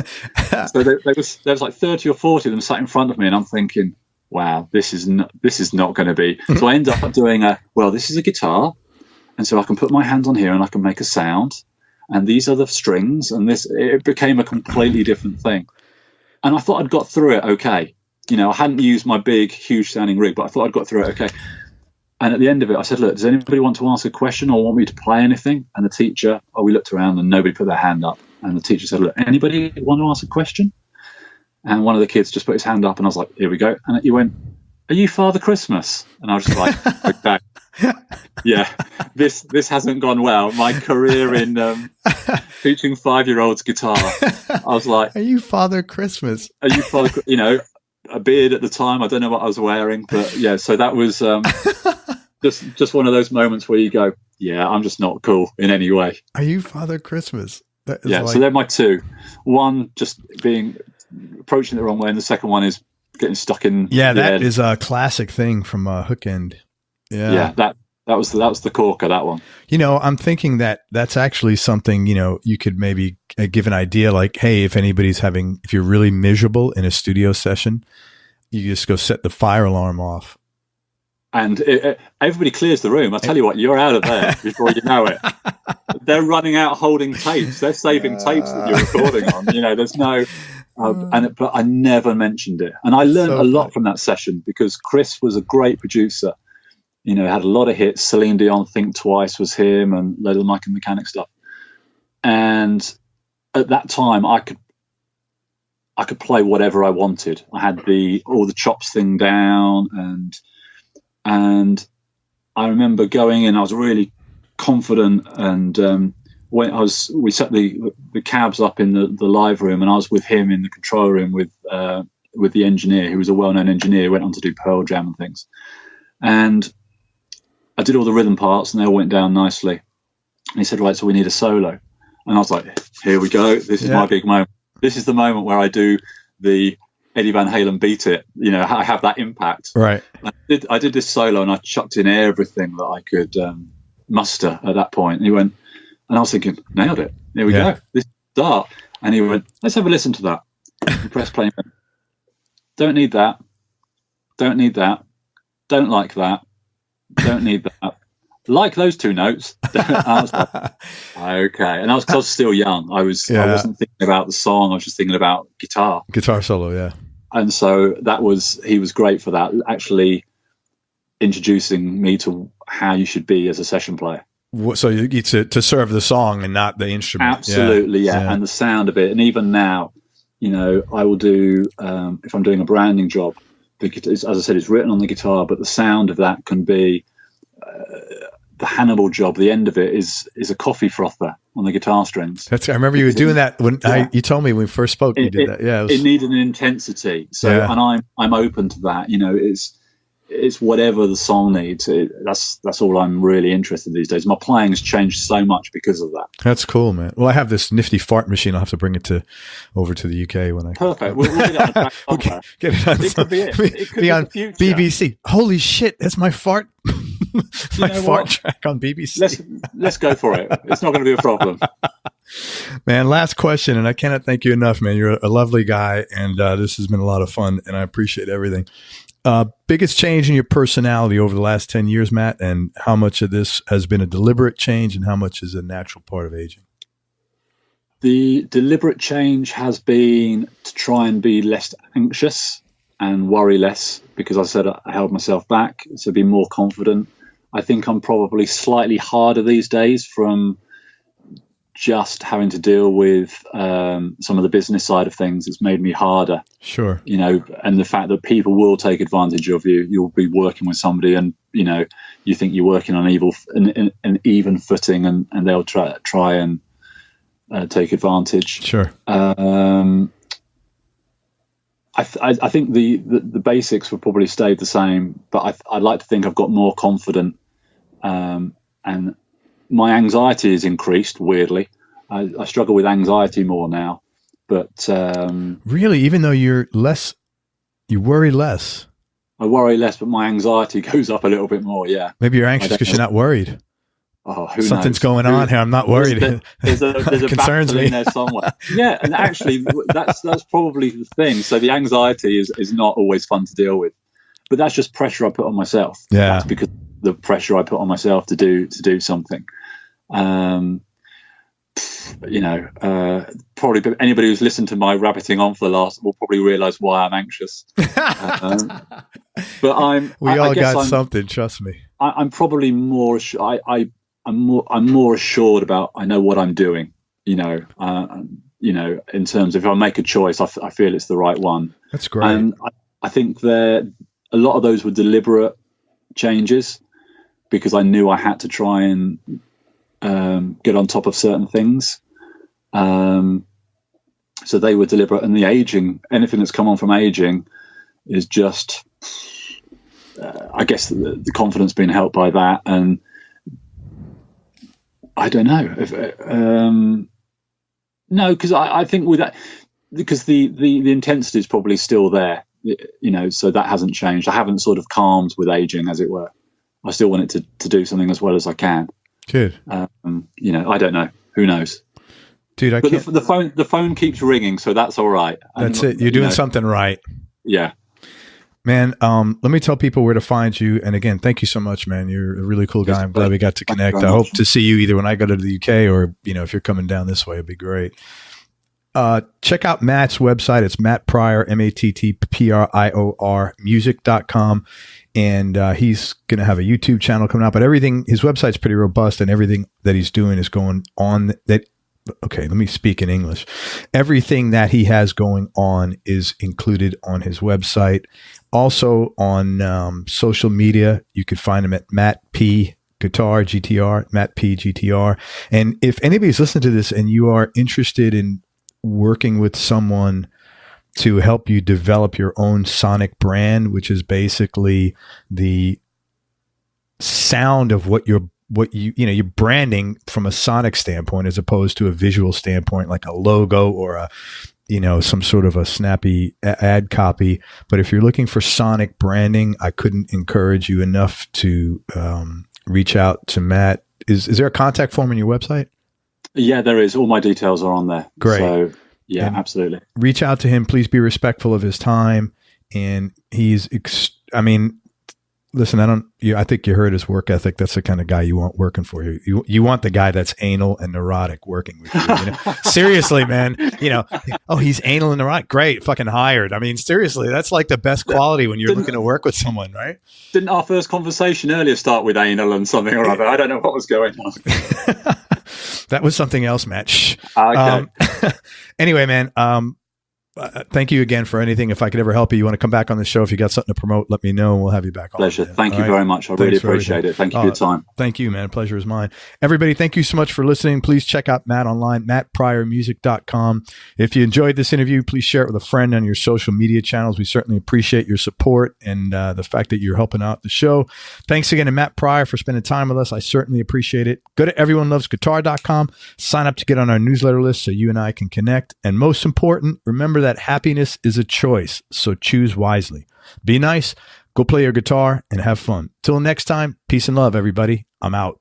So there was like 30 or 40 of them sat in front of me, and I'm thinking, wow, this is not going to be. So I end up doing this is a guitar, and so I can put my hands on here and I can make a sound, and these are the strings, and it became a completely different thing. And I thought I'd got through it okay. You know, I hadn't used my big, huge sounding rig, but I thought I'd got through it okay. And at the end of it, I said, look, does anybody want to ask a question or want me to play anything? And the teacher, we looked around and nobody put their hand up. And the teacher said, look, anybody want to ask a question? And one of the kids just put his hand up, and I was like, here we go. And he went, are you Father Christmas? And I was just like, okay. Yeah, this hasn't gone well. My career in teaching 5-year-olds guitar, I was like,
are you Father Christmas?
Are you Father, you know, a beard at the time. I don't know what I was wearing, but yeah, so that was just one of those moments where you go, yeah, I'm just not cool in any way.
Are you Father Christmas?
Yeah, so they're my 2. One, just approaching it the wrong way, and the second one is getting stuck in.
Yeah, that is a classic thing from Hook End.
Yeah, that was the corker, that one.
You know, I'm thinking that's actually something, you know, you could maybe give an idea, like, hey, if you're really miserable in a studio session, you just go set the fire alarm off.
And everybody clears the room. I tell you what, you're out of there before you know it. They're running out holding tapes. They're saving tapes that you're recording on. You know, there's no... but I never mentioned it. And I learned a lot from that session, because Chris was a great producer. You know, had a lot of hits. Celine Dion, Think Twice was him, and Little Mike and Mechanic stuff. And at that time, I could play whatever I wanted. I had all the chops thing down, and I remember going in. I was really confident and we set the cabs up in the live room, and I was with him in the control room with the engineer, who was a well-known engineer, who went on to do Pearl Jam and things. And I did all the rhythm parts, and they all went down nicely. And he said, right, so we need a solo. And I was like, here we go. This is my big moment. This is the moment where I do the Eddie Van Halen Beat It. You know, I have that impact.
Right.
I did this solo, and I chucked in everything that I could muster at that point. And he went, and I was thinking, nailed it. Here we go. This is the start. And he went, let's have a listen to that. And press play. Don't need that. Don't need that. Don't like that. Don't need that. Like those two notes. I was like, okay. And I was still young. I wasn't thinking about the song. I was just thinking about guitar
solo. Yeah.
And so he was great for that, actually introducing me to how you should be as a session player.
So you get to serve the song and not the instrument.
Absolutely. Yeah. And the sound of it. And even now, you know, I will do, if I'm doing a branding job, because as I said, it's written on the guitar, but the sound of that can be, the Hannibal job, the end of it is a coffee frother on the guitar strings.
I remember you were doing that when you told me when we first spoke. You did that. Yeah,
it needed an intensity. So, and I'm open to that. You know, it's whatever the song needs. That's all I'm really interested in these days. My playing has changed so much because of that.
That's cool, man. Well, I have this nifty fart machine. I'll have to bring it over to the UK when I.
Perfect. We'll get it on track.
Get it on.
It could be it. It could be
on
the future.
BBC. Holy shit! That's my fart. My fart track on BBC.
Let's go for it. It's not going to be a problem.
Man, last question, and I cannot thank you enough, man. You're a lovely guy, and this has been a lot of fun, and I appreciate everything. Biggest change in your personality over the last 10 years, Matt, and how much of this has been a deliberate change and how much is a natural part of aging?
The deliberate change has been to try and be less anxious and worry less, because I said I held myself back, so be more confident. I think I'm probably slightly harder these days from just having to deal with some of the business side of things. It's made me harder. Sure. You know, and the fact that people will take advantage of you. You'll be working with somebody, and you know, you think you're working on an even footing, and they'll try and take advantage. Sure. I think the basics will probably stay the same, but I'd like to think I've got more confident, and my anxiety has increased, weirdly. I struggle with anxiety more now, but
really, even though you worry less.
I worry less, but my anxiety goes up a little bit more. Yeah,
maybe you're anxious because you're not worried.
Oh,
something's going on here. I'm not worried.
There's a
concerns me
in there somewhere. Yeah, and actually, that's probably the thing. So the anxiety is not always fun to deal with, but that's just pressure I put on myself. Yeah, that's because the pressure I put on myself to do something. You know, probably anybody who's listened to my rabbiting on for the last will probably realize why I'm anxious. But
we all got something. Trust me.
I'm probably more. I'm more assured about. I know what I'm doing. You know, in terms of if I make a choice, I feel it's the right one.
That's great.
And I think a lot of those were deliberate changes, because I knew I had to try and get on top of certain things. So they were deliberate, and the aging, anything that's come on from aging is just, I guess the confidence being helped by that. And I don't know if, no, because I think with that, because the intensity is probably still there, you know, so that hasn't changed. I haven't sort of calmed with aging, as it were. I still want it to do something as well as I can. Good. You know, I don't know. Who knows?
Dude,
but the phone keeps ringing, so that's all right.
That's it. You're doing something right.
Yeah.
Man, let me tell people where to find you. And again, thank you so much, man. You're a really cool guy. I'm glad we got to connect. I hope to see you either when I go to the UK or, you know, if you're coming down this way, it'd be great. Check out Matt's website. It's Matt Pryor, MattPrior, music.com. And he's going to have a YouTube channel coming out, but his website's pretty robust, and everything that he's doing is going on okay, let me speak in English. Everything that he has going on is included on his website. Also on social media, you can find him at Matt P. Guitar, GTR, Matt P, GTR. And if anybody's listening to this and you are interested in working with someone to help you develop your own sonic brand, which is basically the sound of what you're branding from a sonic standpoint as opposed to a visual standpoint, like a logo or a, some sort of a snappy ad copy. But if you're looking for sonic branding, I couldn't encourage you enough to reach out to Matt. Is there a contact form on your website? Yeah, there is. All my details are on there. Great. So yeah, and absolutely. Reach out to him. Please be respectful of his time. And listen, I think you heard his work ethic. That's the kind of guy you want working for you. You want the guy that's anal and neurotic working with you. Seriously, man. Oh, he's anal and neurotic. Great, fucking hired. I mean, seriously, that's like the best quality when you're looking to work with someone, right? Didn't our first conversation earlier start with anal and something or other? I don't know what was going on. That was something else, Matt. Shh. Okay. Anyway, man. Thank you again for anything. If I could ever help you want to come back on the show, if you got something to promote, let me know and we'll have you back on. Pleasure. Thank you very much. I really appreciate it. Thank you for your time. Thank you, man. Pleasure is mine. Everybody, thank you so much for listening. Please check out Matt online, mattpryormusic.com. If you enjoyed this interview, please share it with a friend on your social media channels. We certainly appreciate your support and the fact that you're helping out the show. Thanks again to Matt Pryor for spending time with us. I certainly appreciate it. Go to everyonelovesguitar.com, sign up to get on our newsletter list so you and I can connect. And most important, remember that happiness is a choice, so choose wisely. Be nice, go play your guitar, and have fun. Till next time, peace and love, everybody. I'm out.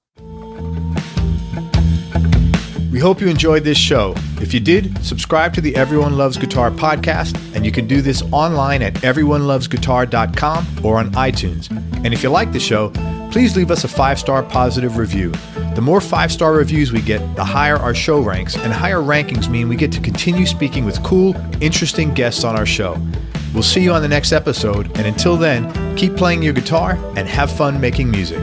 We hope you enjoyed this show. If you did, subscribe to the Everyone Loves Guitar podcast, and you can do this online at everyonelovesguitar.com or on iTunes. And if you like the show, please leave us a 5-star positive review. The more 5-star reviews we get, the higher our show ranks, and higher rankings mean we get to continue speaking with cool, interesting guests on our show. We'll see you on the next episode, and until then, keep playing your guitar and have fun making music.